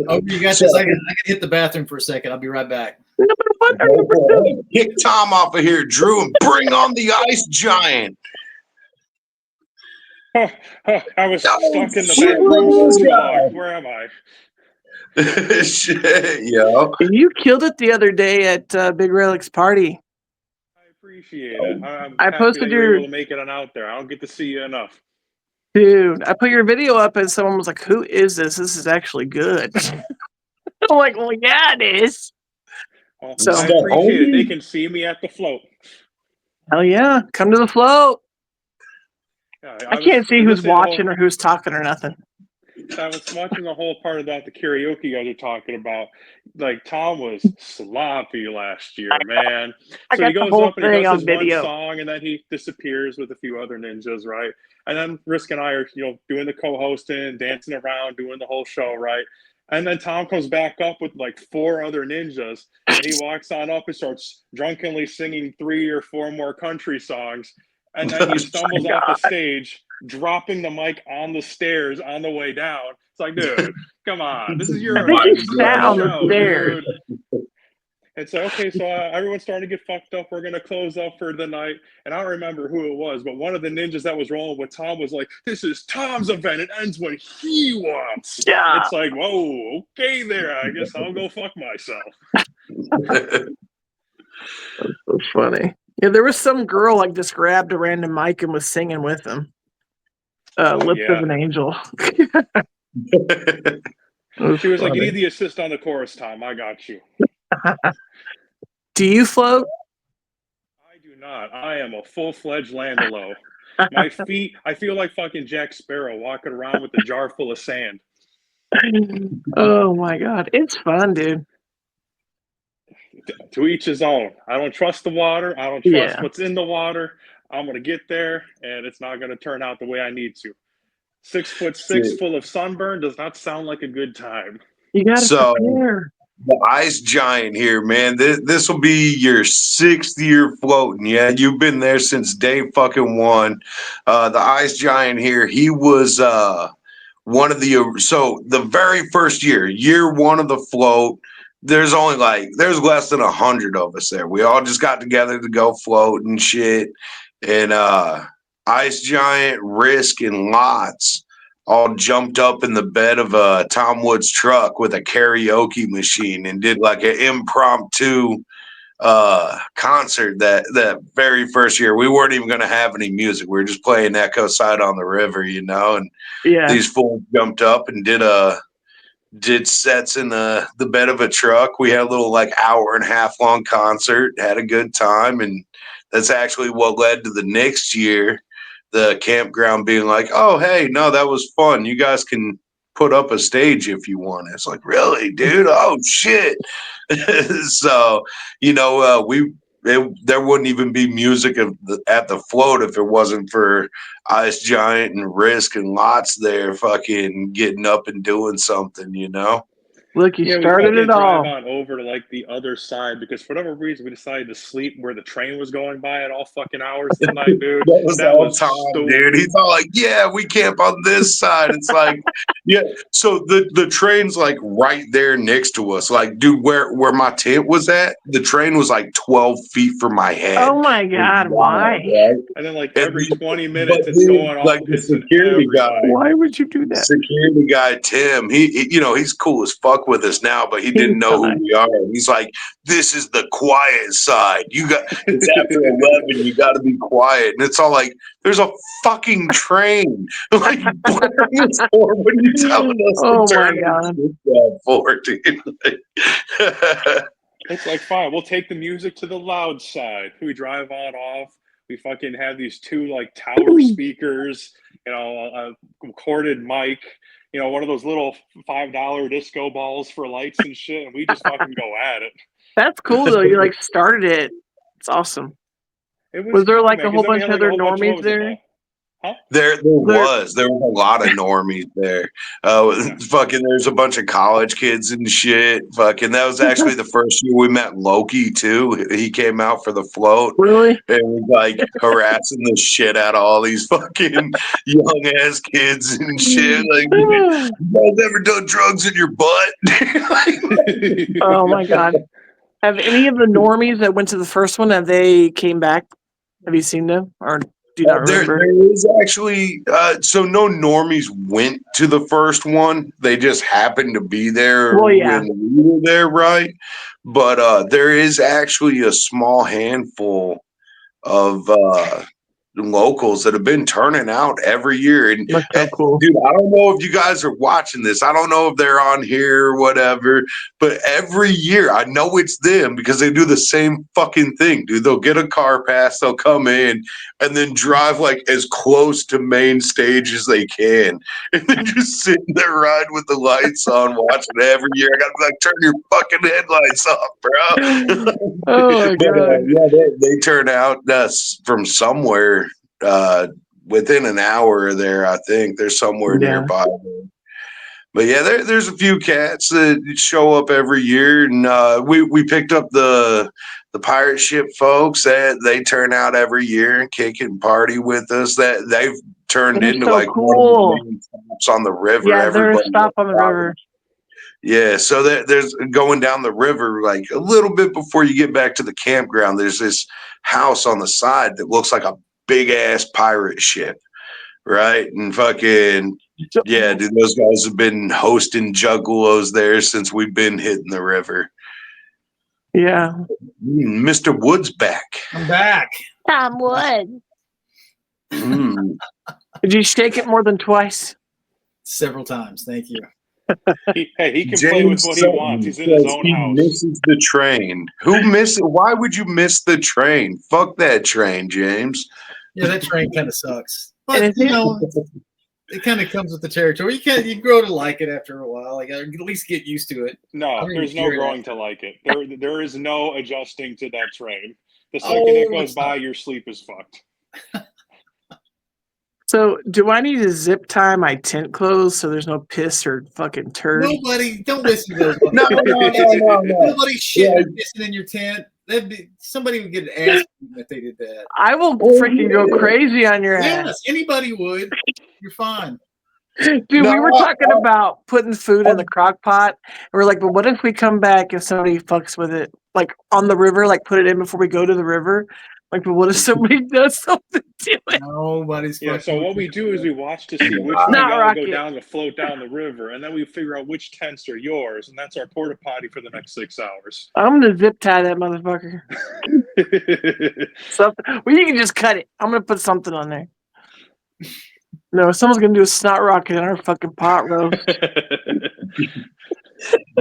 Oh, you got this. I can hit the bathroom for a second. I'll be right back. Kick Tom off of here, Drew, and bring on the ice giant. I was stuck in the back room for too long. Where am I? Shit, yo. You killed it the other day at Big Relic's party. I appreciate it. I'm I happy posted that you were your able to make it on out there. I don't get to see you enough. Dude, I put your video up and someone was like, "Who is this? This is actually good." I'm like, "Well, yeah, it is." Well, So I appreciate it. They can see me at the float. Hell yeah, come to the float. Yeah, I can't see who's watching or who's talking or nothing. I was watching the whole part about the karaoke you guys are talking about. Tom was sloppy last year, man. So he goes up and he does his one song, and then he disappears with a few other ninjas, right? And then Rysk and I are, doing the co-hosting, dancing around, doing the whole show, right? And then Tom comes back up with 4 other ninjas, and he walks on up and starts drunkenly singing 3 or 4 more country songs. And then he stumbles off the stage, dropping the mic on the stairs on the way down. It's like, dude, come on. This is your show, dude. And so, okay, so everyone's starting to get fucked up. We're going to close up for the night. And I don't remember who it was, but one of the ninjas that was rolling with Tom was like, this is Tom's event. It ends when he wants. Yeah. It's like, whoa, okay there. I guess I'll go fuck myself. That's so funny. Yeah, there was some girl just grabbed a random mic and was singing with him. Lips of an Angel. She was like, "You need the assist on the chorus, Tom. I got you." Do you float? I do not. I am a full-fledged landalo. My feet, I feel like fucking Jack Sparrow walking around with a jar full of sand. Oh my god, it's fun, dude. To each his own. I don't trust the water. I don't trust what's in the water. I'm gonna get there, and it's not gonna turn out the way I need to. 6'6", full of sunburn does not sound like a good time. You gotta So prepare. the ice giant here, man. This will be your 6th year floating. Yeah, you've been there since day fucking one. The ice giant here, he was one of the very first year one of the float. There's less than 100 of us there. We all just got together to go float and shit. And Ice Giant, Rysk, and Lots all jumped up in the bed of Tom Wood's truck with a karaoke machine and did like an impromptu concert that very first year. We weren't even going to have any music. We were just playing Echo Side on the River, and these fools jumped up and did sets in the bed of a truck. We had a little like hour and a half long concert, had a good time, and that's actually what led to the next year, the campground being like, "Oh, hey, no, that was fun. You guys can put up a stage if you want." It's like, really, dude? Oh shit. So, there wouldn't even be music at the float if it wasn't for Ice Giant and Rysk and Lots there fucking getting up and doing something, Look, you started it all. Drive on over to like the other side because for whatever reason we decided to sleep where the train was going by at all fucking hours of the night, dude. that was Tom, dude. He's all like, "Yeah, we camp on this side." It's like, yeah. So the train's like right there next to us. Like, dude, where my tent was at, the train was like 12 feet from my head. Oh my god, why? Right? And then like every 20 minutes it's going off, like the security guy. Why would you do that? Security guy Tim, he's cool as fuck with us now, but he didn't know who we are. He's like, "This is the quiet side. It's after 11. You got to be quiet." And it's all like, "There's a fucking train. Like, what are you telling us to turn for, dude?" It's like, fine, we'll take the music to the loud side. We drive on off. We fucking have these two like tower speakers, a recorded mic, one of those little $5 disco balls for lights and shit, and we just fucking go at it. That's cool though. You like started it. It's awesome. Was there like a whole bunch of other normies there? Huh? There was a lot of normies there. Fucking, there's a bunch of college kids and shit. Fucking, that was actually the first year we met Loki too. He came out for the float. Really? And was like harassing the shit out of all these fucking young ass kids and shit. Like, "You guys ever done drugs in your butt?" Oh my god. Have any of the normies that went to the first one, have they came back? Have you seen them? Or do you not remember? There is actually, so no normies went to the first one. They just happened to be there when we were there, right? But there is actually a small handful of locals that have been turning out every year. And that's so cool. Dude, I don't know if you guys are watching this. I don't know if they're on here or whatever, but every year I know it's them because they do the same fucking thing, dude. They'll get a car pass, they'll come in and then drive like as close to main stage as they can. And then just sitting there riding with the lights on, watching it every year. I gotta be like, "Turn your fucking headlights off, bro." Oh my god. Yeah, they turn out from somewhere within an hour there. I think they're somewhere nearby. But yeah, there's a few cats that show up every year, and we picked up the pirate ship folks that they turn out every year and kick and party with us. That they've turned into so like cool. one of the main stops on the river. Yeah, there's a stop on the river. Yeah, so there's going down the river, like a little bit before you get back to the campground. There's this house on the side that looks like a big ass pirate ship, right? And fucking yeah, dude, those guys have been hosting juggalos there since we've been hitting the river. Yeah, Mr. Wood's back. I'm back. Tom Wood. Did you shake it more than twice? several times. Thank you. He can play with what he wants. He's in his own he house. misses the train. Why would you miss the train? Fuck that train, James. Yeah, that train kind of sucks. But you know, it kind of comes with the territory. You grow to like it after a while. Like at least get used to it. No, there's no growing to like it. There is no adjusting to that train. The second it goes by, your sleep is fucked. So, do I need to zip tie my tent closed so there's no piss or fucking turd? Nobody, don't listen to those. No. Nobody shit or pissing in your tent. Somebody would get an ass if they did that. I will freaking go crazy on your ass. Yes, anybody would. You're fine. Dude, we were talking about putting food in the crock pot. And we're like, but what if we come back if somebody fucks with it? Like on the river, like put it in before we go to the river. Like, but what if somebody does something to it? Nobody's fucking. So what we do is we watch to see which one gotta go down to float down the river, and then we figure out which tents are yours, and that's our porta potty for the next 6 hours. I'm gonna zip tie that motherfucker. Something. Well, you can just cut it. I'm gonna put something on there. No, someone's gonna do a snot rocket in our fucking pot roast.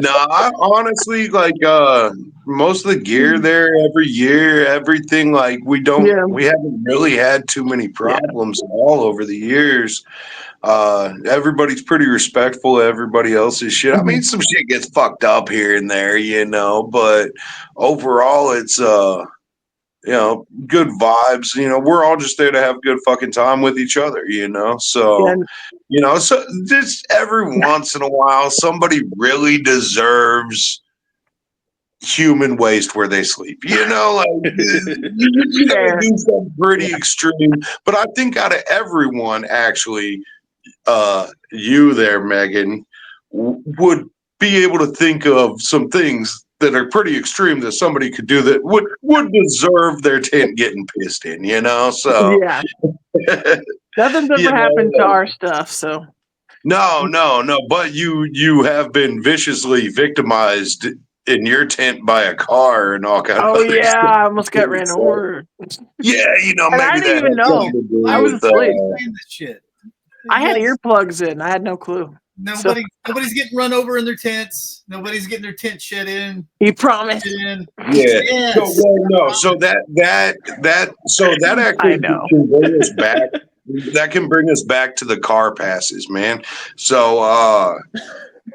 No, I honestly like most of the gear there every year, everything like we haven't really had too many problems at all over the years. Everybody's pretty respectful of everybody else's shit. I mean, some shit gets fucked up here and there, you know, but overall it's you know, good vibes. You know, we're all just there to have a good fucking time with each other, you know? So, you know, so just every once in a while, somebody really deserves human waste where they sleep. You know, like, you gotta do something pretty extreme. But I think out of everyone, actually, you there, Megan, would be able to think of some things that are pretty extreme that somebody could do that would deserve their tent getting pissed in, you know? So yeah. Nothing's ever happened to our stuff, so no. But you have been viciously victimized in your tent by a car and all kinds of other yeah, stuff. I almost got ran over. Yeah, you know, and maybe I didn't even know. I was asleep. I had earplugs in. I had no clue. Nobody's getting run over in their tents. Nobody's getting their tent shit in. You promised. Yeah. Yes. So that actually can bring us back. That can bring us back to the car passes, man. So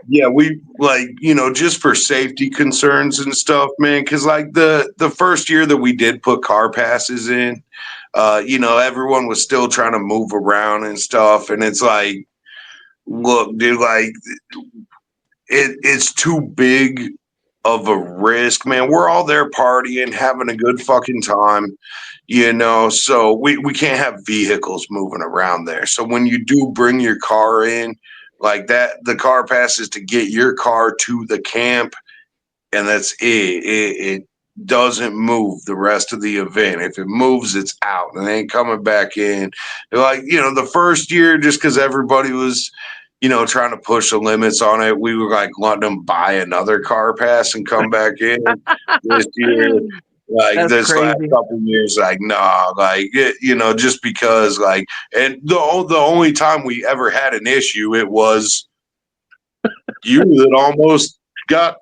yeah, we like, you know, just for safety concerns and stuff, man, because like the first year that we did put car passes in, you know, everyone was still trying to move around and stuff, and it's like, look, dude, like it's too big of a risk, man. We're all there partying, having a good fucking time, you know, so we can't have vehicles moving around there. So when you do bring your car in like that, the car pass is to get your car to the camp, and that's it. It doesn't move the rest of the event. If it moves, it's out and it ain't coming back in. Like, you know, the first year, just because everybody was, you know, trying to push the limits on it, we were like letting them buy another car pass and come back in. This year, like that's this crazy. last couple of years, like, nah, like, you know, just because, like, and the only time we ever had an issue, it was you that almost got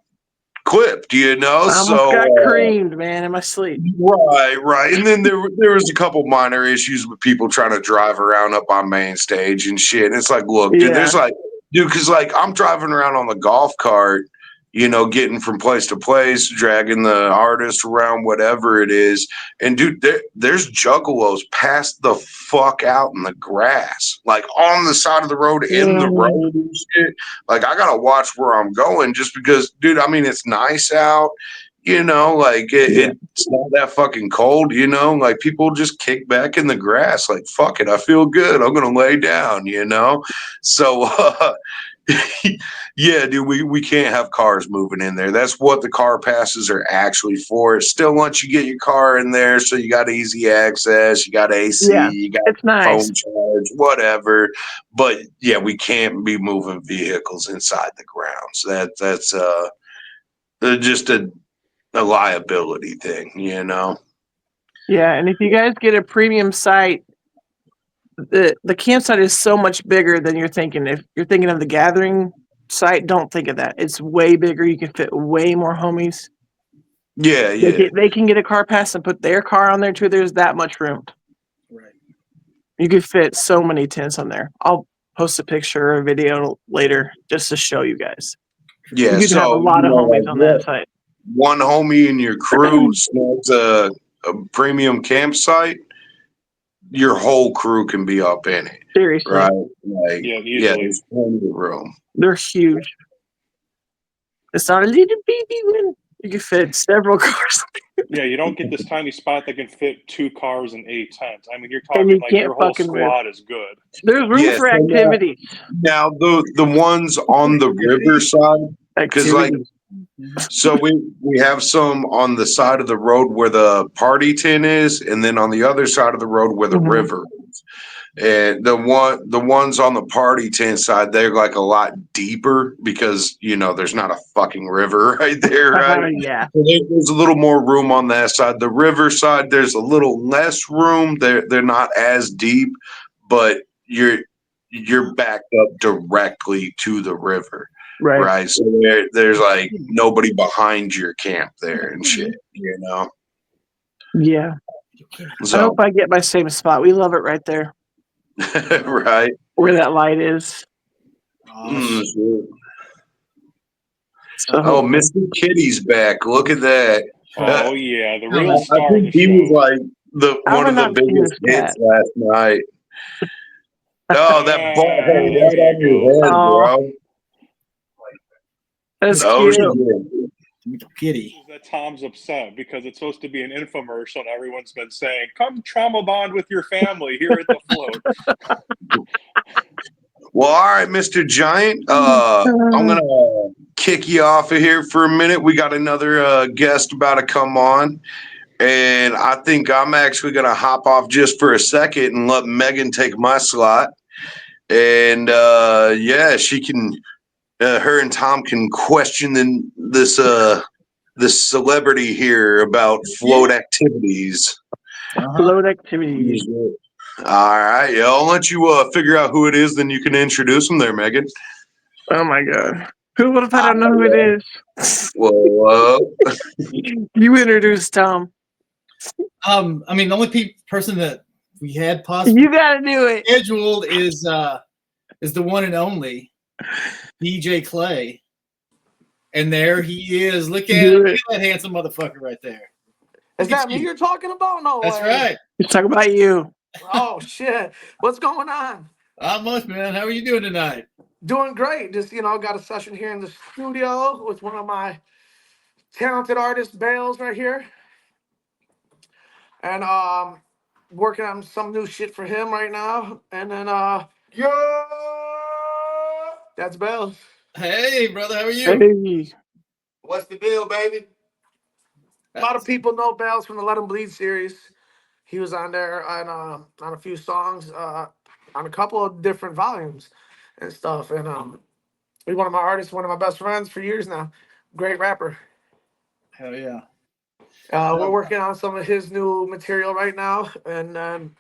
clipped, you know. I almost got creamed, man, in my sleep. Right. And then there was a couple minor issues with people trying to drive around up on main stage and shit. And it's like, look, dude, there's like, dude, because like I'm driving around on the golf cart, you know, getting from place to place, dragging the artist around, whatever it is. And dude, there's juggalos passed the fuck out in the grass, like on the side of the road, in the road and shit. Like I gotta watch where I'm going just because, dude, I mean, it's nice out, you know, like it's not that fucking cold, you know, like people just kick back in the grass, like, fuck it, I feel good, I'm gonna lay down, you know. So yeah, dude, we can't have cars moving in there. That's what the car passes are actually for. It's still once you get your car in there, so you got easy access, you got AC, you got phone charge, whatever. But yeah, we can't be moving vehicles inside the grounds. That's just a liability thing, you know. Yeah, and if you guys get a premium site, the campsite is so much bigger than you're thinking. If you're thinking of the gathering site, don't think of that. It's way bigger. You can fit way more homies. Yeah, yeah. They can get a car pass and put their car on there too. There's that much room. Right. You could fit so many tents on there. I'll post a picture or a video later just to show you guys. Yeah, You could have a lot of homies on that site. One homie in your crew smells a premium campsite, your whole crew can be up in it. Seriously. Right? Like, easily. there's plenty of room. They're huge. It's not a little baby one. You can fit several cars. Yeah, you don't get this tiny spot that can fit 2 cars and 8 tents. I mean, you're And talking you like can't your whole fucking squad is good. There's room for activities. Now the ones on the riverside, because like, so we have some on the side of the road where the party tent is, and then on the other side of the road where the river is. And the ones on the party tent side, they're like a lot deeper because there's not a fucking river right there, right? Yeah. So there's a little more room on that side. The river side, there's a little less room. They're not as deep, but you're backed up directly to the river. Right. So there's like nobody behind your camp there and shit, Yeah. So I hope I get my same spot. We love it right there. Right. Where that light is. Oh, Mr. Kitty's back. Look at that. Oh yeah, the real star I of the think he show. was like one of the biggest hits last night. Oh, that ball right on your head, bro. That's cute. Kitty. That Tom's upset because it's supposed to be an infomercial and everyone's been saying, come trauma bond with your family here at the float. Well, all right, Mr. Giant. I'm going to kick you off of here for a minute. We got another guest about to come on. And I think I'm actually going to hop off just for a second and let Megan take my slot. And she can... her and Tom can question this celebrity here about float activities. Float activities. All right, I'll let you figure out who it is, then you can introduce them there, Megan. Oh my God, what if I don't know who it is? Well, you introduce Tom. I mean, the only person that we had possibly you gotta do it scheduled is the one and only DJ Clay, and there he is. Look at that handsome motherfucker right there. Is that me you're talking about? No, that's right. He's talking about you. Oh shit! What's going on? Not much, man. How are you doing tonight? Doing great. Just got a session here in the studio with one of my talented artists, Bales, right here, and working on some new shit for him right now. And then that's Bales. Hey, brother, how are you? Hey. What's the deal, baby? A lot of people know Bales from the Let 'Em Bleed series. He was on there on a few songs, on a couple of different volumes and stuff. And he's one of my artists, one of my best friends for years now. Great rapper. Hell yeah. We're working on some of his new material right now and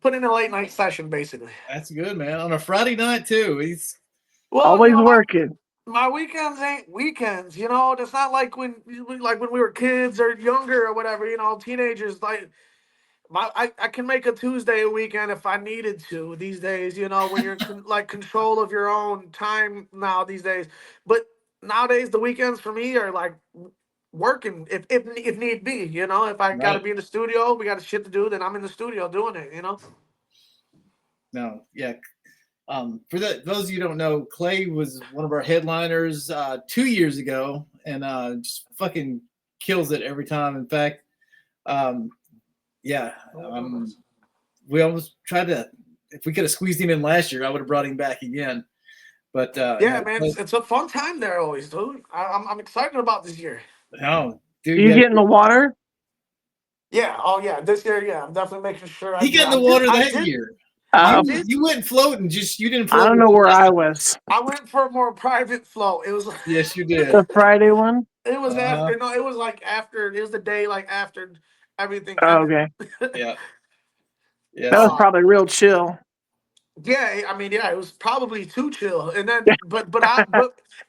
putting in a late night session, basically. That's good, man. On a Friday night too. He's always working. My weekends ain't weekends, It's not like when we were kids or younger or whatever, teenagers. Like I can make a Tuesday a weekend if I needed to these days. When you're like control of your own time now these days. But nowadays the weekends for me are like working if need be. If I got to be in the studio, we got shit to do, then I'm in the studio doing it. No, yeah. For those of you who don't know, Clay was one of our headliners 2 years ago, and just fucking kills it every time. In fact, we almost tried to. If we could have squeezed him in last year, I would have brought him back again. But man, it's a fun time there always, dude. I'm excited about this year. Oh, dude, you get in the water? Yeah. Oh, yeah. This year, yeah. I'm definitely making sure. He got in the water that year. You went floating. You didn't float. I don't know where I was. I went for a more private float. It was yes, you did. The Friday one. It was after. No, it was like after. It was the day like after everything. Oh, okay. Yeah. Yeah. That was probably real chill. Yeah, I mean, yeah, it was probably too chill. And then, but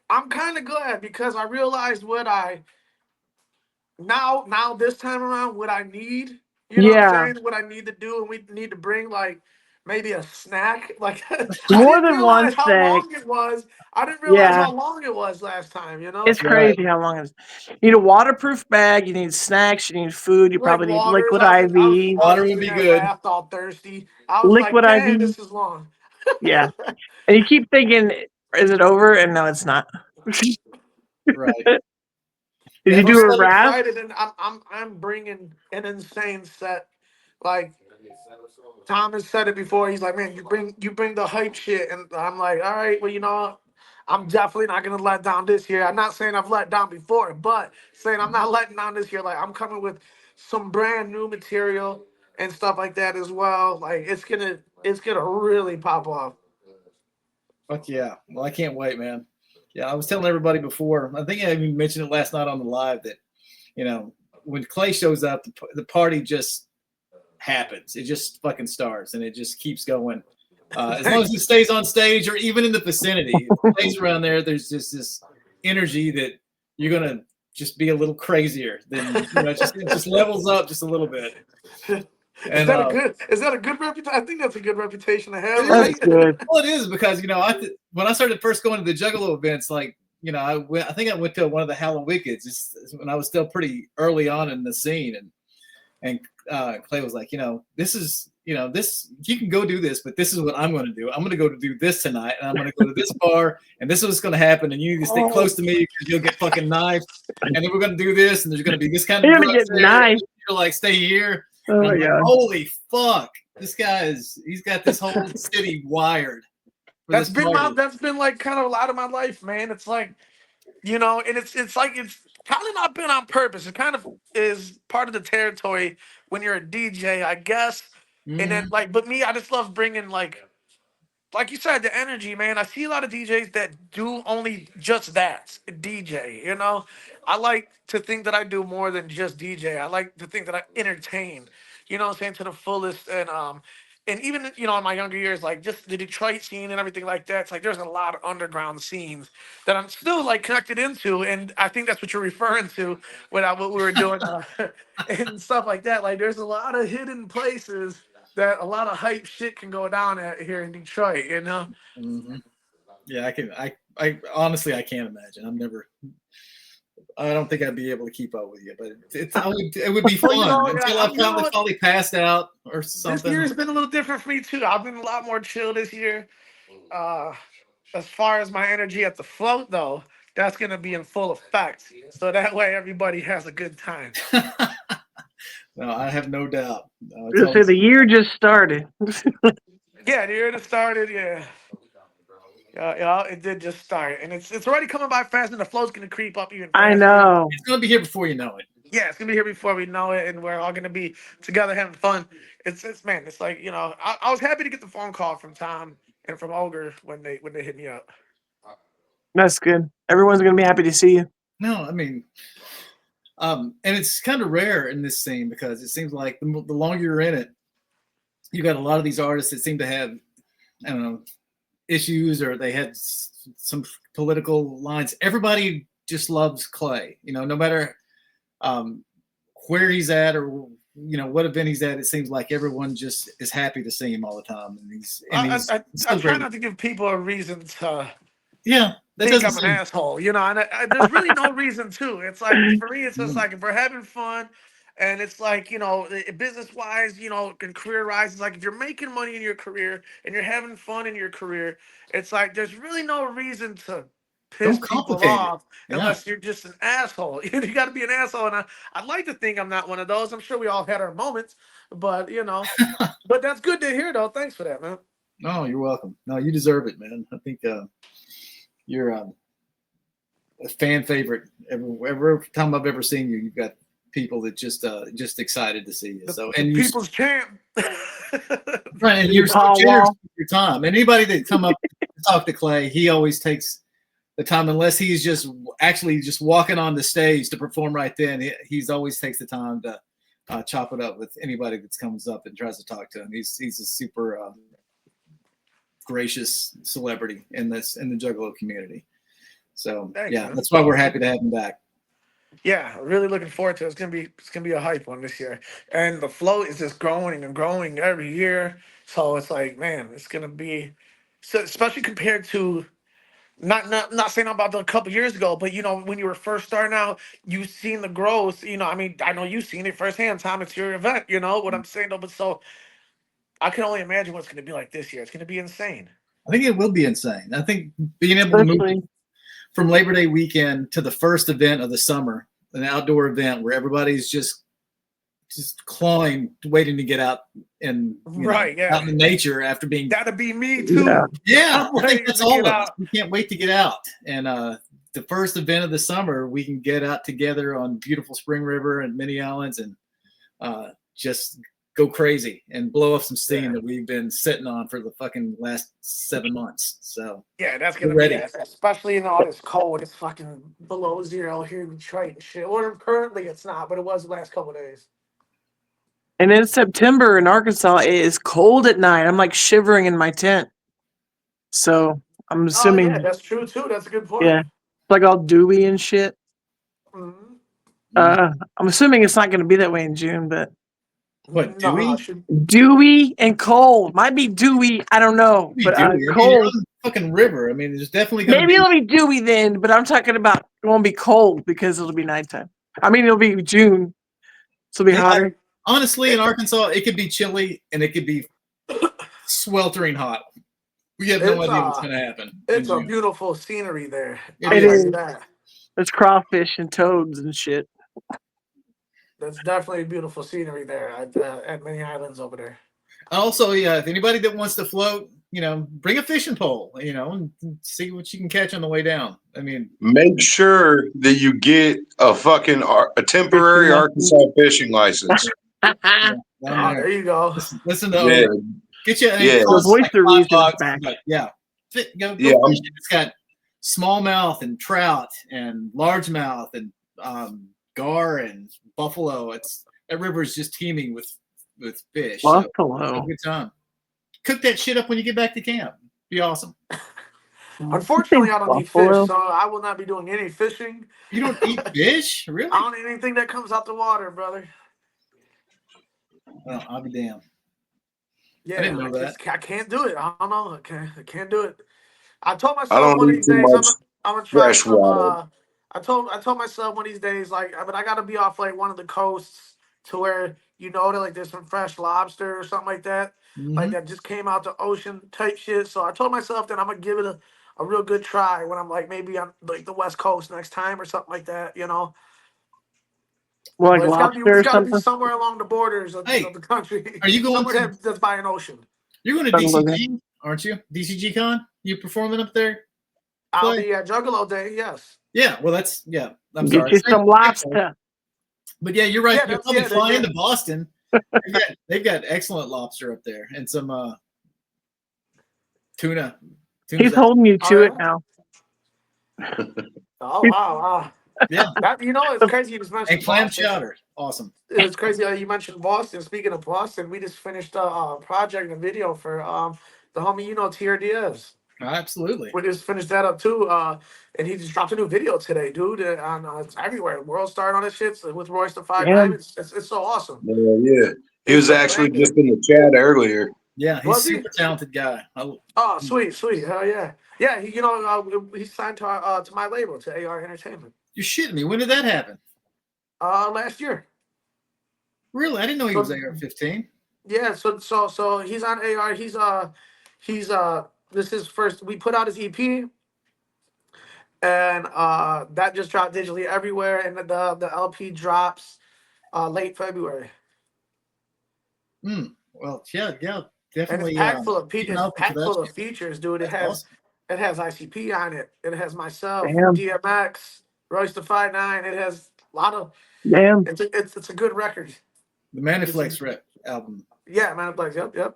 I'm kind of glad because I realized what I now this time around what I need. You know what I'm Yeah. saying? What I need to do, and we need to bring like maybe a snack. Like I More didn't than one realize how snack. long it was. I didn't realize Yeah. how long it was last time. You know, It's crazy how long it is. You need a waterproof bag. You need snacks. You need food. You like probably need waters. liquid I was IV. Water would sitting be there good. raft all thirsty. I was like, Liquid man, IV. this is long. Yeah. And you keep thinking, is it over? And no, it's not. Right. Did Yeah, you do a I'm raft? excited, and I'm bringing an insane set. Like Tom has said it before. He's like, man, you bring the hype shit, and I'm like, all right, well, you know, I'm definitely not gonna let down this year. I'm not saying I've let down before, but saying I'm not letting down this year. Like I'm coming with some brand new material and stuff like that as well. Like it's gonna really pop off. Fuck yeah. Well, I can't wait, man. Yeah, I was telling everybody before. I think I even mentioned it last night on the live that, when Clay shows up, the party just happens. It just fucking starts, and it just keeps going. As long as it stays on stage or even in the vicinity, if it stays around there, there's just this energy that you're gonna just be a little crazier. Then it just levels up just a little bit. Is that a good reputation? I think that's a good reputation to have. That's good. Well, it is because when I started first going to the Juggalo events, like I think I went to one of the Halloween Wickeds when I was still pretty early on in the scene, and Clay was like, this is this you can go do this, but this is what I'm going to do. I'm going to go to do this tonight, and I'm going to go to this bar, and this is what's going to happen, and you need to stay close to me because you'll get fucking knifed, and then we're going to do this, and there's going to be this kind of You're gonna get knifed. You're like, stay here. Oh my God. Holy fuck! This guy he's got this whole city wired. That's been like kind of a lot of my life, man. It's like, and it's like it's kind of not been on purpose. It kind of is part of the territory when you're a DJ, I guess. And then but me, I just love bringing like you said, the energy, man. I see a lot of DJs that do only just that, DJ. I like to think that I do more than just DJ. I like to think that I entertain. You know what I'm saying, to the fullest, and even in my younger years, like just the Detroit scene and everything like that. It's like there's a lot of underground scenes that I'm still like connected into, and I think that's what you're referring to when what we were doing and stuff like that. Like there's a lot of hidden places that a lot of hype shit can go down at here in Detroit, Mm-hmm. Yeah, I honestly I can't imagine. I don't think I'd be able to keep up with you, but it would be fun until I probably passed out or something. This year's been a little different for me too. I've been a lot more chill this year. As far as my energy at the float, though, that's gonna be in full effect. So that way everybody has a good time. No, I have no doubt. So the year just started. Yeah, the year just started. Yeah, it did just start, and it's already coming by fast, and the flow's gonna creep up even faster. I know. It's gonna be here before you know it. Yeah, it's gonna be here before we know it, and we're all gonna be together having fun. It's like I was happy to get the phone call from Tom and from Ogre when they hit me up. That's good. Everyone's gonna be happy to see you. No, I mean, and it's kind of rare in this scene because it seems like the longer you're in it, you got a lot of these artists that seem to have, I don't know, issues or they had some political lines. Everybody just loves Clay, no matter where he's at or what event he's at. It seems like everyone just is happy to see him all the time. And I try not to give people a reason to think I'm an asshole, and there's really no reason to. It's like for me, it's just like if we're having fun. And it's like, business-wise, and career-wise, it's like if you're making money in your career and you're having fun in your career, it's like there's really no reason to piss people off unless you're just an asshole. You got to be an asshole. And I'd like to think I'm not one of those. I'm sure we all had our moments, but, but that's good to hear, though. Thanks for that, man. No, you're welcome. No, you deserve it, man. I think you're a fan favorite. Every time I've ever seen you, you've got people that just excited to see you. So and people's champ, right? And you're so generous with your time. And anybody that come up to talk to Clay, he always takes the time, unless he's just walking on the stage to perform right then. He's always takes the time to chop it up with anybody that comes up and tries to talk to him. He's a super gracious celebrity in the Juggalo community. So yeah, that's why we're happy to have him back. Yeah, really looking forward to it. It's gonna be a hype one this year, and the float is just growing and growing every year. So it's like, man, it's gonna be, so especially compared to not saying about a couple years ago, but when you were first starting out, you've seen the growth. I mean, I know you've seen it firsthand, Tom. It's your event. You know what I'm saying, though. But so I can only imagine what's gonna be like this year. It's gonna be insane. I think it will be insane. I think being able to move from Labor Day weekend to the first event of the summer, an outdoor event where everybody's just clawing, waiting to get out and out in nature after being. That'd be me too. Yeah, I think that's all of us. We can't wait to get out. And the first event of the summer, we can get out together on beautiful Spring River and many islands and just go crazy and blow up some steam that we've been sitting on for the fucking last 7 months. So yeah, that's gonna be especially in all this cold. It's fucking below zero here in Detroit and shit. Or currently it's not, but it was the last couple of days. And in September in Arkansas, it is cold at night. I'm like shivering in my tent. So I'm assuming. Oh, yeah, that's true too. That's a good point. Yeah, like all dewy and shit. Mm-hmm. I'm assuming it's not going to be that way in June, but. What, dewy? Dewy and cold. Might be dewy. I don't know. But cold. I mean, you're on the fucking river. I mean, there's definitely going to Maybe it'll be dewy then, but I'm talking about it won't be cold because it'll be nighttime. I mean, it'll be June. So it'll be hotter. Honestly, in Arkansas, it could be chilly and it could be sweltering hot. We have no idea what's going to happen. It's a beautiful scenery there. It is. There's crawfish and toads and shit. That's definitely beautiful scenery there at many islands over there. Also, yeah, if anybody that wants to float, bring a fishing pole, and see what you can catch on the way down. I mean, make sure that you get a temporary Arkansas fishing license. There you go. Listen to get you back. Yeah. It's got smallmouth and trout and largemouth and gar and buffalo. That river is just teeming with fish. Buffalo. So, good time. Cook that shit up when you get back to camp. Be awesome. Unfortunately, I don't eat fish, so I will not be doing any fishing. You don't eat fish? Really? I don't eat anything that comes out the water, brother. Well, I'll be damned. Yeah, I didn't know that. I can't do it. I don't know. I can't do it. I told myself one of these days I'm gonna try some. I told myself one of these days, but I gotta be off like one of the coasts to where that like there's some fresh lobster or something like that, like that just came out the ocean type shit. So I told myself that I'm gonna give it a real good try when I'm like maybe on like the West Coast next time or something like that, Well, like lobster it's gotta be somewhere along the borders of the country. Are you going somewhere that's by an ocean? You're going to DCG, aren't you? DCG Con? You performing up there? I'll be at Juggalo Day, yes. Yeah, well, I'm Get sorry. You some lobster. But yeah, you're right. You'll probably fly into Boston. They've got excellent lobster up there and some tuna. He's holding you to it now. Oh, wow. Yeah. It's crazy you just mentioned and clam chowder. Awesome. It's crazy you mentioned Boston. Speaking of Boston, we just finished a project and video for the homie, TRDS. Absolutely. We just finished that up too. And he just dropped a new video today, dude. It's everywhere. World started on this shit with Royce the 5'9". It's so awesome. Yeah. He was actually just in the chat earlier. Yeah, he's a super talented guy. Oh, sweet. Hell yeah. Yeah, he signed to my label, to AR Entertainment. You're shitting me. When did that happen? Last year. Really? I didn't know he was AR-15. Yeah, so he's on AR. He's this is first. We put out his EP, and that just dropped digitally everywhere. And the LP drops late February. Well, yeah, definitely. And it's packed full of features, dude. It has ICP on it. It has myself, DMX, Royce the 5'9". It has a lot of. Damn. It's a good record. The Maniflex album. Yeah, Maniflex. Yep. Yeah.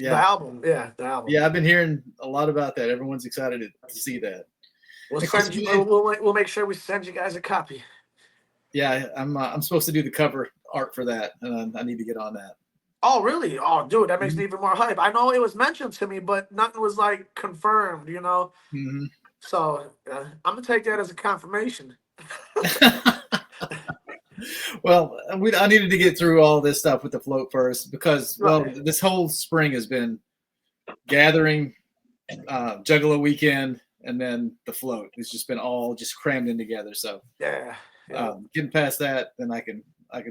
The album. Yeah, I've been hearing a lot about that. Everyone's excited to see that. We'll make sure we send you guys a copy. Yeah, I'm supposed to do the cover art for that, and I need to get on that. Oh, really? Oh, dude, that makes me even more hype. I know it was mentioned to me, but nothing was like confirmed, you know? Mm-hmm. So I'm going to take that as a confirmation. Well, I needed to get through all this stuff with the float first because, well, Right. this whole spring has been gathering, Juggalo weekend, and then the float. It's just been all just crammed in together. So Yeah. getting past that, then I can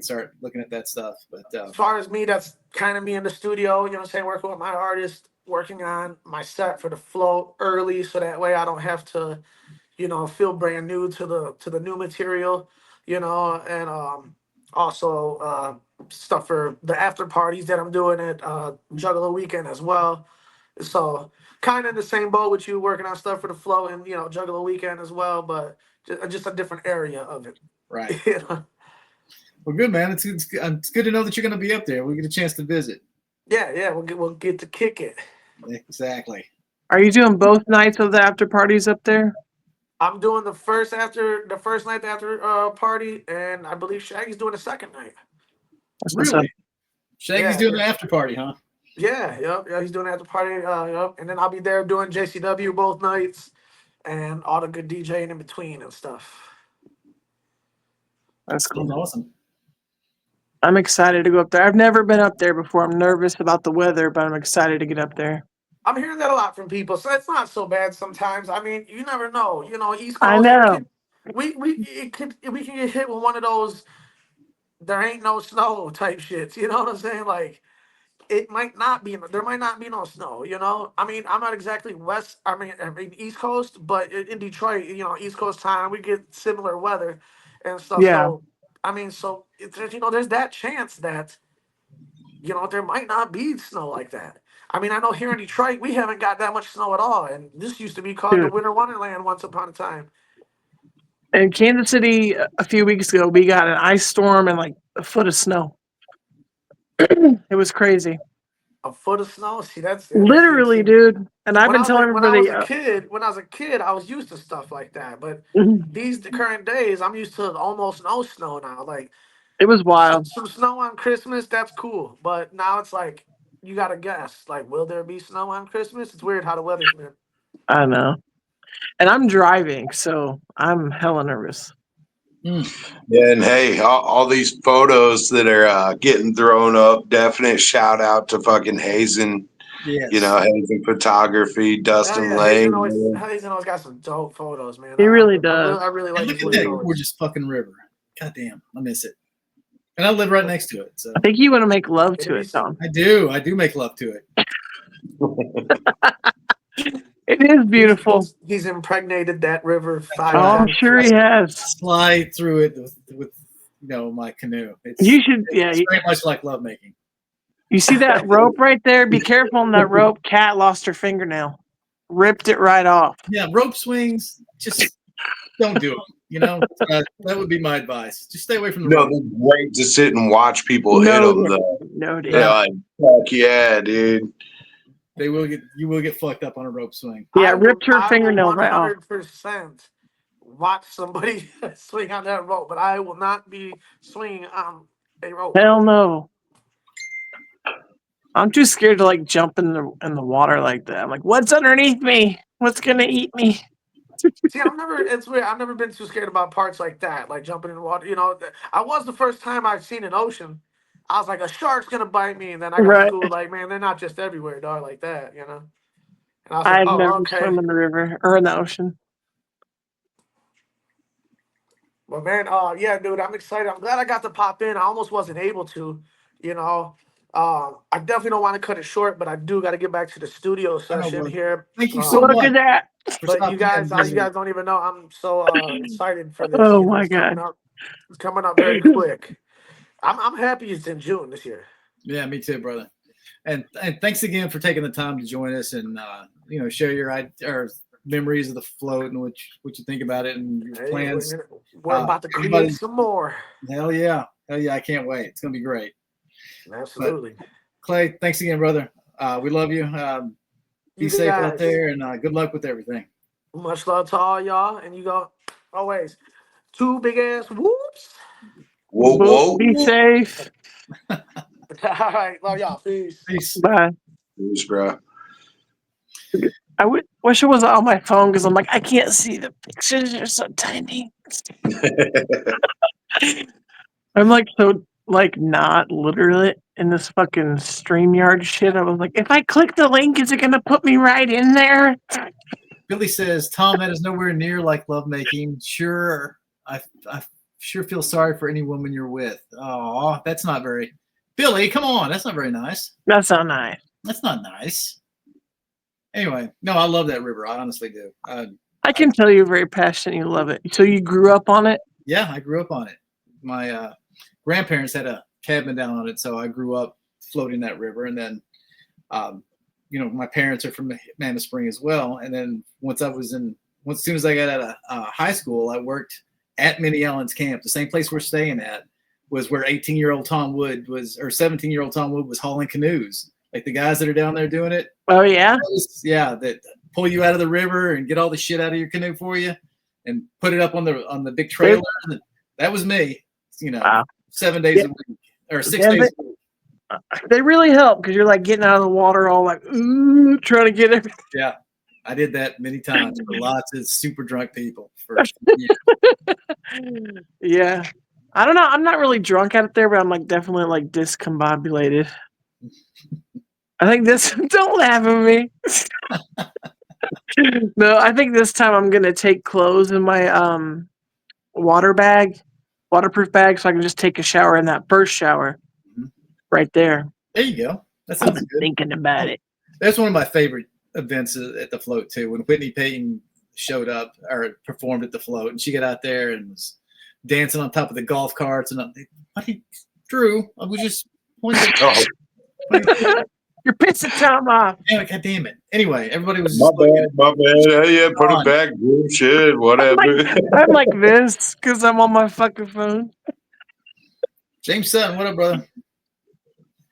start looking at that stuff. But As far as me, that's kind of me in the studio, you know what I'm saying, working with my artist, working on my set for the float early so that way I don't have to, you know, feel brand new to the new material, you know, and also stuff for the after parties that I'm doing at Juggalo weekend as well. So kind of in the same boat with you working on stuff for the float and, you know, Juggalo weekend as well, but just a different area of it. right. You know? Well, good, man. It's good to know that you're going to be up there. We get a chance to visit. Yeah, we'll get to kick it. Exactly. Are you doing both nights of the after parties up there? I'm doing the first night after party, and I believe Shaggy's doing the second night. That's what's up. Really? Shaggy's doing the after party, huh? Yeah, he's doing the after party, yep. And then I'll be there doing JCW both nights, and all the good DJing in between and stuff. That's cool. That's awesome. I'm excited to go up there. I've never been up there before. I'm nervous about the weather, but I'm excited to get up there. I'm hearing that a lot from people, so it's not so bad sometimes. I mean, you never know. You know, East Coast. I know. We can get hit with one of those there ain't no snow type shits. You know what I'm saying? Like it might not be. There might not be no snow. You know. I mean, I'm not exactly west. I mean East Coast, but in Detroit, you know, East Coast time, we get similar weather and stuff. Yeah. So I mean, so you know, there's that chance that you know there might not be snow like that. I mean, I know here in Detroit, we haven't got that much snow at all, and this used to be called the Winter Wonderland once upon a time. In Kansas City, a few weeks ago, we got an ice storm and like a foot of snow. It was crazy. A foot of snow? See, that's Literally, dude. And I've been telling when I everybody. was a kid, I was used to stuff like that. But Mhm. the current days, I'm used to almost no snow now. Like It was wild. some snow on Christmas, that's cool. But now it's like you gotta guess. Like, will there be snow on Christmas? It's weird how the weather's been. I know. And I'm driving, so I'm hella nervous. Yeah, and hey, all these photos that are getting thrown up, definite shout out to fucking Hazen. Yes. You know, Hazen Photography, Dustin Yeah, Lane. Hazen always got some dope photos, man. He really does. I really like And his look at that photos. gorgeous fucking river. God damn, I miss it. And I live right next to it. So I think you want to make love to it, Tom. I do. I do make love to it. It is beautiful. He's impregnated that river 5 Oh, I'm times. sure he has. Slide through it with you know my canoe. You should, It's very much like lovemaking. You see that rope right there? Be careful on that rope. Cat lost her fingernail. Ripped it right off. Yeah, rope swings, just don't do them. You know, that would be my advice. Just stay away from the rope. They're great to sit and watch people hit them, though. No, dude. They're like, fuck yeah, dude. You will get fucked up on a rope swing. Yeah, ripped her fingernail right off. 100% watch somebody swing on that rope, but I will not be swinging on a rope. Hell no. I'm too scared to like jump in the water like that. I'm like, what's underneath me? What's gonna eat me? See, it's weird. I've never been too scared about parts like that, like jumping in the water. You know, I was the first time I've seen an ocean. I was like, a shark's gonna bite me, and then I got schooled like, man, they're not just everywhere, dog, like that, you know. And I was like, I'd never swim in the river or in the ocean. Well, man, yeah, dude, I'm excited. I'm glad I got to pop in. I almost wasn't able to, you know. I definitely don't want to cut it short, but I do got to get back to the studio session here. Thank you so much. Look at that. But you guys don't even know. I'm so excited for this. Oh you know, my god, it's coming up very quick. I'm happy it's in June this year. Yeah, me too, brother. And thanks again for taking the time to join us and you know, share your memories of the float and what you think about it and your plans. We're about to create some more. Hell yeah, I can't wait. It's gonna be great. Absolutely. But, Clay, thanks again, brother. We love you. Be safe out there, and good luck with everything. Much love to all y'all, and you go always 2 big ass whoops. Whoa. Be safe. All right, love y'all. Peace. Peace. Bye. Peace, bro. I wish it was on my phone because I'm like, I can't see the pictures. They're so tiny. I'm like so like not literate in this fucking StreamYard shit. I was like, if I click the link, is it gonna put me right in there? Billy says, Tom, that is nowhere near like lovemaking. Sure, I sure feel sorry for any woman you're with. Oh, that's not very. Billy, come on, that's not very nice. That's not nice. That's not nice. Anyway, no, I love that river. I honestly do. I can tell you're very passionate. You love it. So you grew up on it? Yeah, I grew up on it. My grandparents had a cabin down on it, so I grew up floating that river. And then, my parents are from Mammoth Spring as well. And then as soon as I got out of high school, I worked at Minnie Allen's camp. The same place we're staying at was where 18-year-old Tom Wood was, or 17-year-old Tom Wood was hauling canoes. Like the guys that are down there doing it. Oh yeah, yeah, that pull you out of the river and get all the shit out of your canoe for you, and put it up on the big trailer. That was me. Wow. 7 days a week or 6 days a week. They really help because you're like getting out of the water, all like trying to get everything. Yeah, I did that many times for lots of super drunk people. Yeah, I don't know. I'm not really drunk out there, but I'm like definitely like discombobulated. I think this. Don't laugh at me. No, I think this time I'm gonna take clothes in my waterproof bag, so I can just take a shower in that first shower, right there. There you go. That sounds good. Thinking about it. That's one of my favorite events at the float too. When Whitney Payton showed up or performed at the float, and she got out there and was dancing on top of the golf carts, and Drew, I was just pointing. You're pissing Tom off. Yeah, God damn it. Anyway, everybody was my bad. Yeah, put it back. Shit, whatever. I'm like this because I'm on my fucking phone. James Sutton, what up, brother?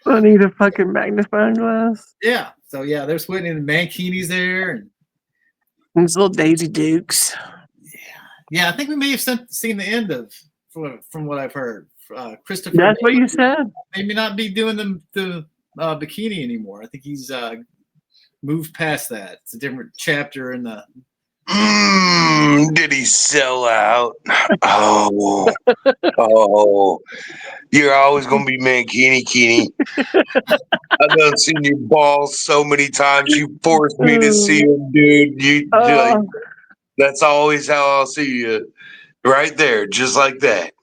I need a fucking magnifying glass. Yeah. So yeah, there's Whitney and Mankini's there, and these little Daisy Dukes. Yeah. I think we may have seen the end of, from what I've heard, Christopher. That's what you said. Maybe not be doing the bikini anymore. I think he's moved past that. It's a different chapter in the. Did he sell out? Oh, you're always gonna be Mankini. I've done seen your balls so many times. You forced me to see them, dude. That's always how I'll see you, right there, just like that.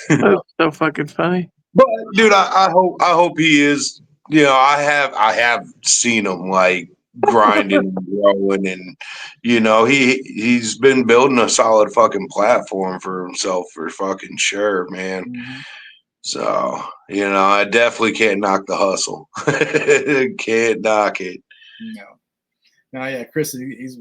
That's so fucking funny. But dude, I hope he is. I have seen him like grinding and growing, and he's been building a solid fucking platform for himself for fucking sure, man. Mm-hmm. So I definitely can't knock the hustle. Can't knock it. No, yeah, Chris, he's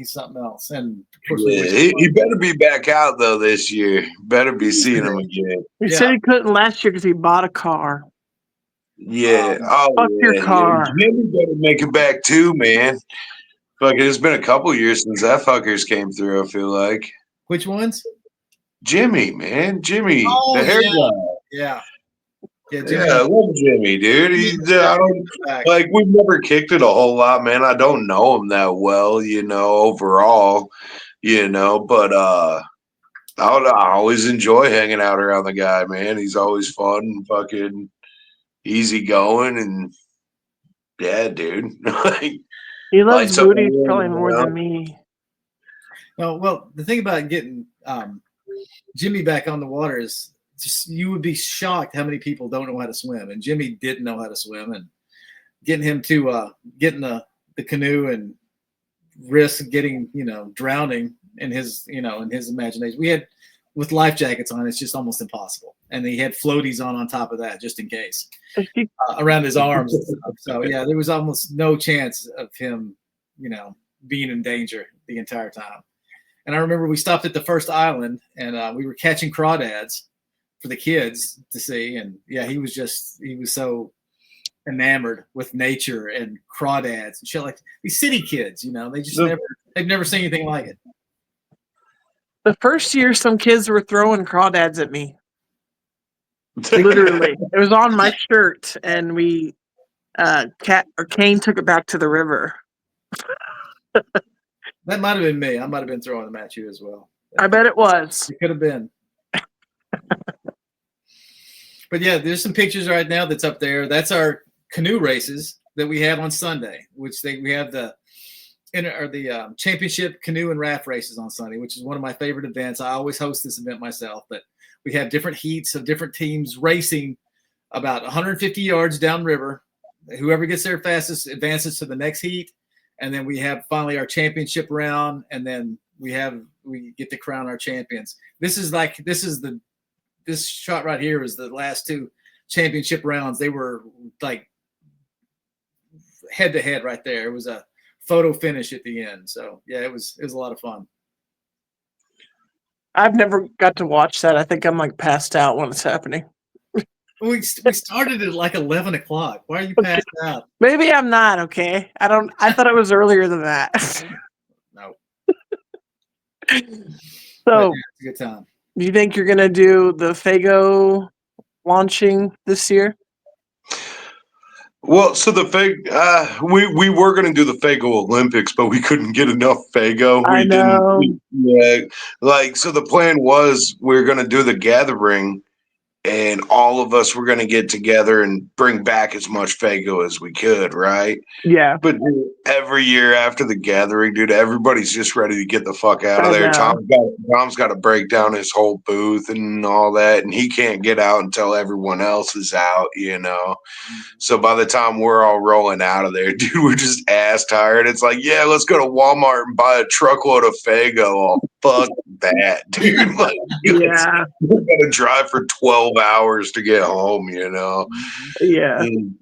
something else, and of course he better be back out though this year. Better be seeing him again. He said he couldn't last year because he bought a car. Yeah. Fuck your car. Jimmy better make it back too, man. Fuck, it's been a couple years since that fuckers came through. I feel like. Which ones? Jimmy, man, Jimmy, the hair guy. Yeah, I love Jimmy, dude. I don't like. We've never kicked it a whole lot, man. I don't know him that well, overall, But I always enjoy hanging out around the guy, man. He's always fun and fucking easy going, and yeah, dude. He loves booties probably more than me. No, well, the thing about getting Jimmy back on the water is. You would be shocked how many people don't know how to swim, and Jimmy didn't know how to swim, and getting him to get in the canoe and risk getting drowning in his imagination. We had with life jackets on, it's just almost impossible, and he had floaties on top of that just in case around his arms. So yeah, there was almost no chance of him being in danger the entire time. And I remember we stopped at the first island, and we were catching crawdads for the kids to see, and yeah, he was so enamored with nature and crawdads and shit, like these city kids, they've never seen anything like it. The first year, some kids were throwing crawdads at me. Literally, it was on my shirt, and we, Kane took it back to the river. That might have been me. I might have been throwing them at you as well. I bet it was. It could have been. But yeah, there's some pictures right now that's up there. That's our canoe races that we have on Sunday, which we have the championship canoe and raft races on Sunday, which is one of my favorite events. I always host this event myself, but we have different heats of different teams racing about 150 yards downriver. Whoever gets there fastest advances to the next heat. And then we have finally our championship round. And then we get to crown our champions. This shot right here is the last two championship rounds. They were like head to head right there. It was a photo finish at the end. So yeah, it was a lot of fun. I've never got to watch that. I think I'm like passed out when it's happening. We started at like 11 o'clock. Why are you passed out? Maybe I'm not, okay? I thought it was earlier than that. No. So yeah, it's a good time. Do you think you're gonna do the Fago launching this year? Well, so the we were going to do the Fago Olympics, but we couldn't get enough Fago. I know. So the plan was we were going to do the gathering, and all of us were going to get together and bring back as much Fago as we could, right? Yeah. But dude, every year after the gathering, dude, everybody's just ready to get the fuck out of there. Tom's got to break down his whole booth and all that, and he can't get out until everyone else is out, you know? So by the time we're all rolling out of there, dude, we're just ass tired. It's like, yeah, let's go to Walmart and buy a truckload of Fago. Oh, fuck that, dude. Like, yeah. We're going to drive for 12 hours to get home, you know? Yeah. And,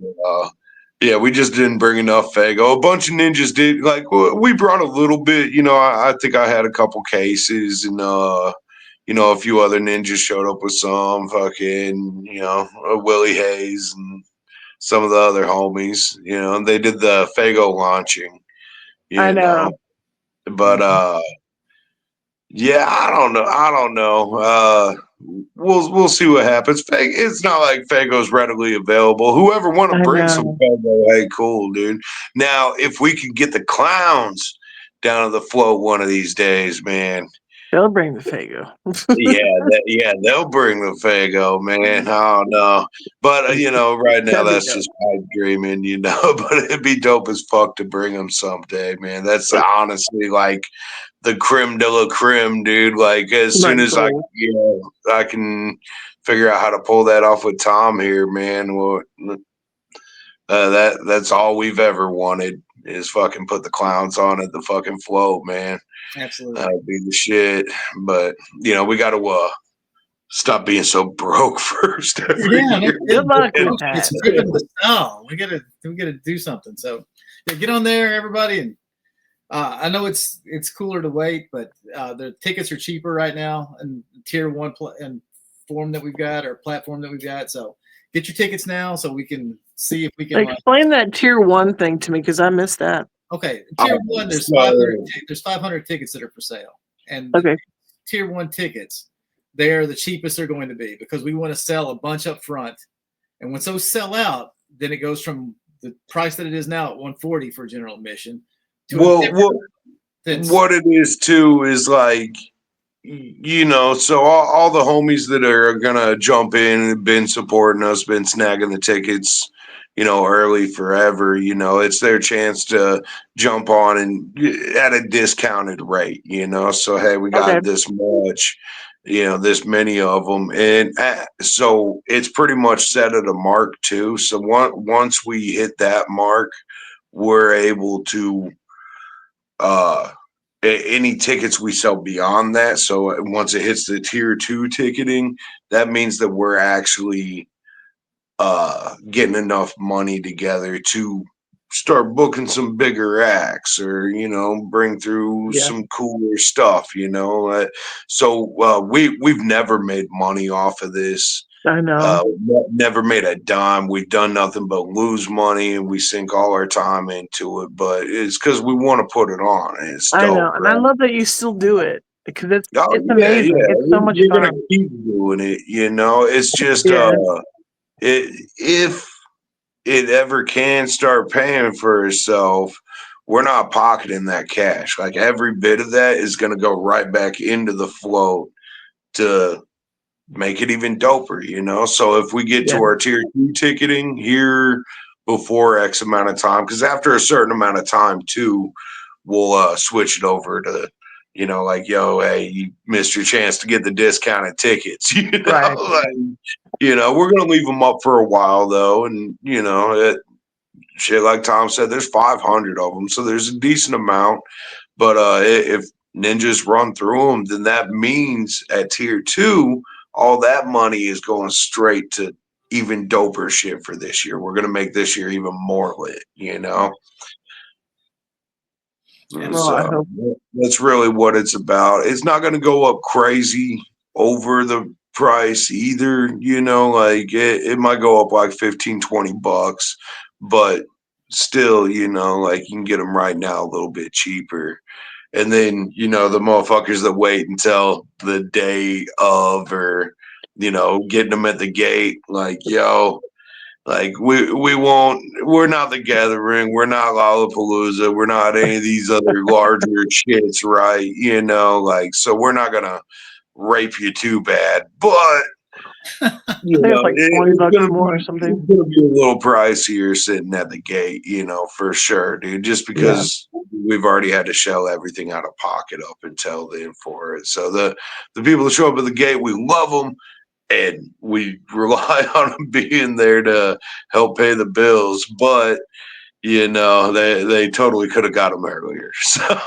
yeah, we just didn't bring enough Fago. A bunch of ninjas did. Like, we brought a little bit. You know, I think I had a couple cases, and you know, a few other ninjas showed up with some fucking, you know, Willie Hayes and some of the other homies. You know, and they did the Fago launching. I know. But yeah, I don't know. We'll see what happens. It's not like Fago's readily available. Whoever want to bring some Fago, hey, cool, dude. Now, if we can get the clowns down to the float one of these days, man. They'll bring the Fago. yeah, they'll bring the Fago, man. I don't know. But, you know, right now that's just pipe dreaming, you know. But it'd be dope as fuck to bring them someday, man. That's honestly like the creme de la creme, dude. Like as soon as I can figure out how to pull that off with Tom here, man. Well, that's all we've ever wanted is fucking put the clowns on at the fucking float, man. Absolutely, that'd be the shit. But you know, we got to stop being so broke first. Good luck with that. We gotta do something. So yeah, get on there, everybody, and. I know it's cooler to wait, but the tickets are cheaper right now and tier 1 and form that we've got or platform that we've got. So get your tickets now so we can see if we can explain that tier 1 thing to me because I missed that. Okay, tier 1 there's 500 tickets that are for sale, and tier 1 tickets they're the cheapest they're going to be because we want to sell a bunch up front, and once those sell out, then it goes from the price that it is now at $140 for general admission. Well, what it is too is like, you know, so all the homies that are gonna jump in and been supporting us, been snagging the tickets, you know, early forever, you know, it's their chance to jump on and at a discounted rate, you know. So hey, we got this much, you know, this many of them, and so it's pretty much set at a mark too. So once we hit that mark, we're able to. Any tickets we sell beyond that. So once it hits the tier 2 ticketing, that means that we're actually getting enough money together to start booking some bigger acts or, you know, bring through some cooler stuff, you know. So we've never made money off of this. I know. Never made a dime. We've done nothing but lose money, and we sink all our time into it. But it's because we want to put it on. And it's dope, I know, and I love that you still do it. because it's Oh, it's yeah, amazing. yeah. It's so much We're fun. gonna keep doing it. It's just Yeah. if it ever can start paying for itself, we're not pocketing that cash. Like every bit of that is gonna go right back into the float to make it even doper. So if we get to Yeah. our tier 2 ticketing here before X amount of time, because after a certain amount of time too, we'll switch it over to, like, yo, hey, you missed your chance to get the discounted tickets. Right. We're gonna leave them up for a while though, and shit, like Tom said, there's 500 of them, so there's a decent amount. But if ninjas run through them, then that means at tier 2, all that money is going straight to even doper shit for this year. We're gonna make this year even more lit. Well, I hope. That's really what it's about. It's not going to go up crazy over the price either. Like it might go up like 15, $20, but still, like you can get them right now a little bit cheaper. And then, the motherfuckers that wait until the day of, or, getting them at the gate, like, yo, like we won't. We're not the Gathering. We're not Lollapalooza. We're not any of these other larger shits, right? Like, so we're not gonna rape you too bad, but I think it's like $20 more or something. It's gonna be a little pricier sitting at the gate, for sure, dude. Just because we've already had to shell everything out of pocket up until then for it. So the people that show up at the gate, we love them. And we rely on them being there to help pay the bills, but they totally could have got them earlier. So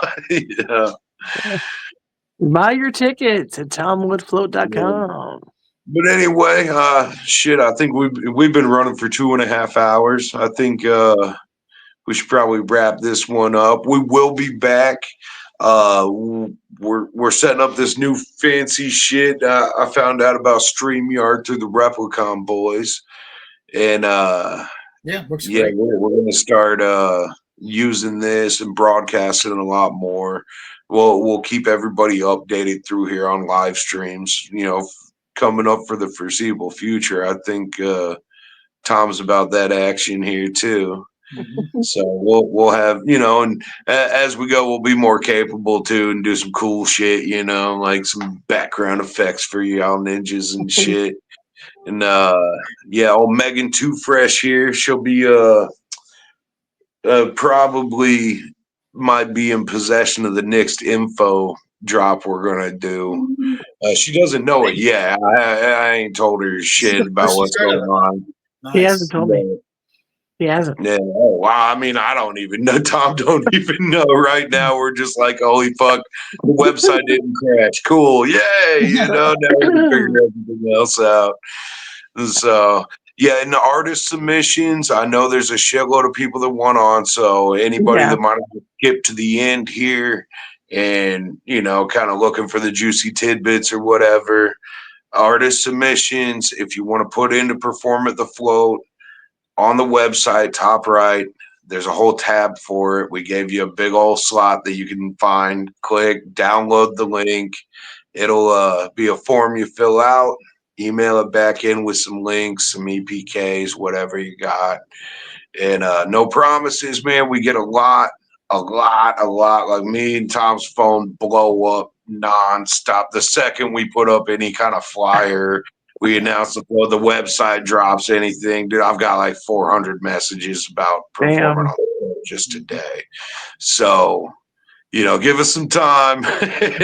Buy your tickets at TomWoodFloat.com. But anyway, shit, I think we've been running for 2.5 hours. I think we should probably wrap this one up. We will be back. We're setting up this new fancy shit. I found out about StreamYard through the Replicon boys, and works great. we're gonna start using this and broadcasting a lot more. We'll keep everybody updated through here on live streams. Coming up for the foreseeable future. I think Tom's about that action here too. So we'll have, and as we go, we'll be more capable too, and do some cool shit, like some background effects for y'all ninjas and shit. And old Megan Too Fresh here. She'll be probably might be in possession of the next info drop we're gonna do. She doesn't know it yet. I ain't told her shit about what's going on. Nice. He hasn't told me. He hasn't. Yeah. Oh, wow. I mean, I don't even know. Tom don't even know right now. We're just like, holy fuck, the website didn't crash. Cool. Yay. Now we can figure everything else out. So, yeah, and the artist submissions, I know there's a shitload of people that want on. So, anybody that might have skipped to the end here and, kind of looking for the juicy tidbits or whatever, artist submissions, if you want to put in to perform at the float, on the website, top right, there's a whole tab for it. We gave you a big old slot that you can find. Click, download the link. It'll be a form you fill out, email it back in with some links, some EPKs, whatever you got. And no promises, man. We get a lot. Like me and Tom's phone blow up nonstop. The second we put up any kind of flyer, we announce before the website drops anything. Dude, I've got like 400 messages about performing on the show just today. So, give us some time.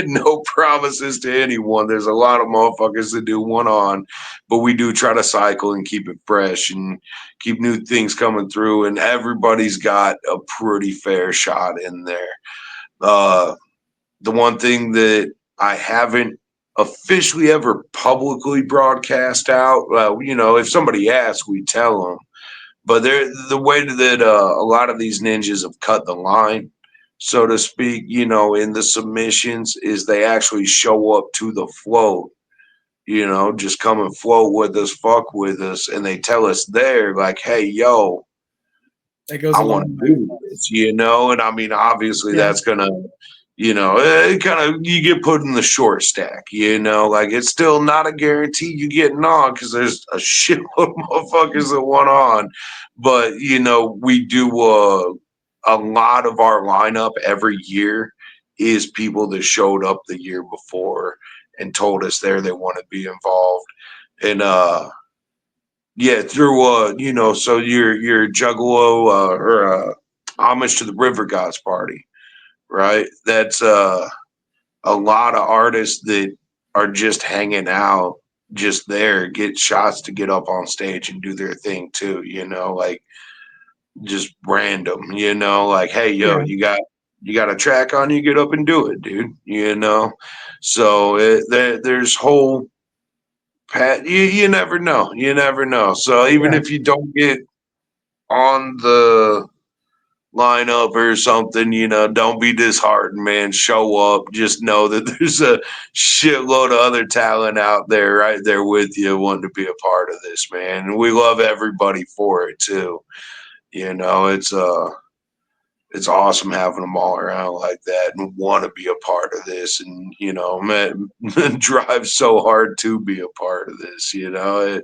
No promises to anyone. There's a lot of motherfuckers that do one on, but we do try to cycle and keep it fresh and keep new things coming through. And everybody's got a pretty fair shot in there. The one thing that I haven't officially ever publicly broadcast out, if somebody asks, we tell them. But the way that a lot of these ninjas have cut the line, so to speak, in the submissions, is they actually show up to the float, just come and float with us, fuck with us, and they tell us there, like, hey, yo, that goes I want to do this, and I mean, obviously that's gonna, you know, it kind of you get put in the short stack, you know, like it's still not a guarantee you getting on because there's a shitload of motherfuckers that want on, but you know, we do a lot of our lineup every year is people that showed up the year before and told us they want to be involved, and yeah, through you know, so your Juggalo or homage to the River Gods party, right? That's a lot of artists that are just hanging out, just there, get shots to get up on stage and do their thing too, you know, like just random, you know, like, hey, yo, Yeah. you got a track on you, get up and do it, dude, you know. So there's whole pat, you never know, you never know. So even if you don't get on the lineup or something, you know, don't be disheartened, man. Show up. Just know that there's a shitload of other talent out there right there with you wanting to be a part of this, man. And we love everybody for it too. You know, it's awesome having them all around like that and want to be a part of this and, you know, man, drive so hard to be a part of this, you know.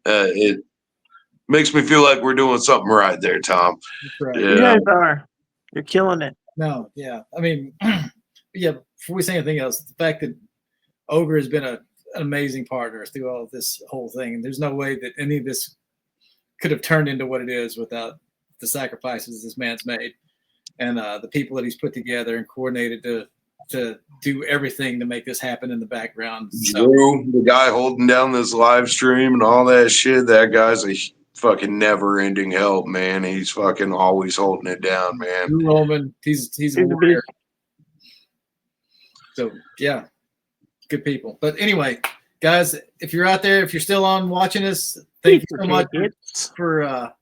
It makes me feel like we're doing something right there, Tom. That's right. You guys are. You're killing it. No, yeah. I mean, yeah, before we say anything else, the fact that Ogre has been an amazing partner through all of this whole thing, and there's no way that any of this could have turned into what it is without the sacrifices this man's made and the people that he's put together and coordinated to do everything to make this happen in the background. So, Drew, the guy holding down this live stream and all that shit, that guy's a fucking never-ending help, man. He's fucking always holding it down, man. Drew Roman, he's a warrior. So yeah, good people. But anyway, guys, if you're out there, if you're still on watching us, thank you so much for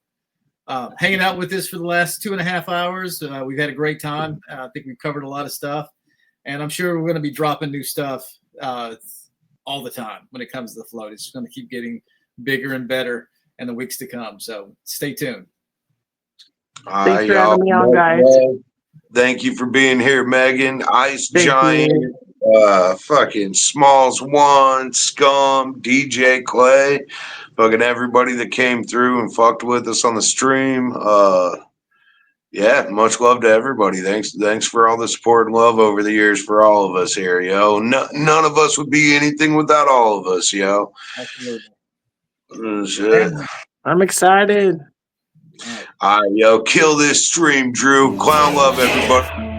hanging out with us for the last 2.5 hours. We've had a great time. I think we've covered a lot of stuff, and I'm sure we're going to be dropping new stuff all the time when it comes to the float. It's going to keep getting bigger and better in the weeks to come. So stay tuned. Thanks for having me on, guys. Thank you for being here, Megan. Ice Giant, fucking Smallz One, Scum, DJ Clay, fucking everybody that came through and fucked with us on the stream. Yeah, much love to everybody. Thanks for all the support and love over the years for all of us here, yo. None of us would be anything without all of us, yo. Absolutely. Shit. I'm excited. All right, yo, kill this stream, Drew. Clown love, everybody.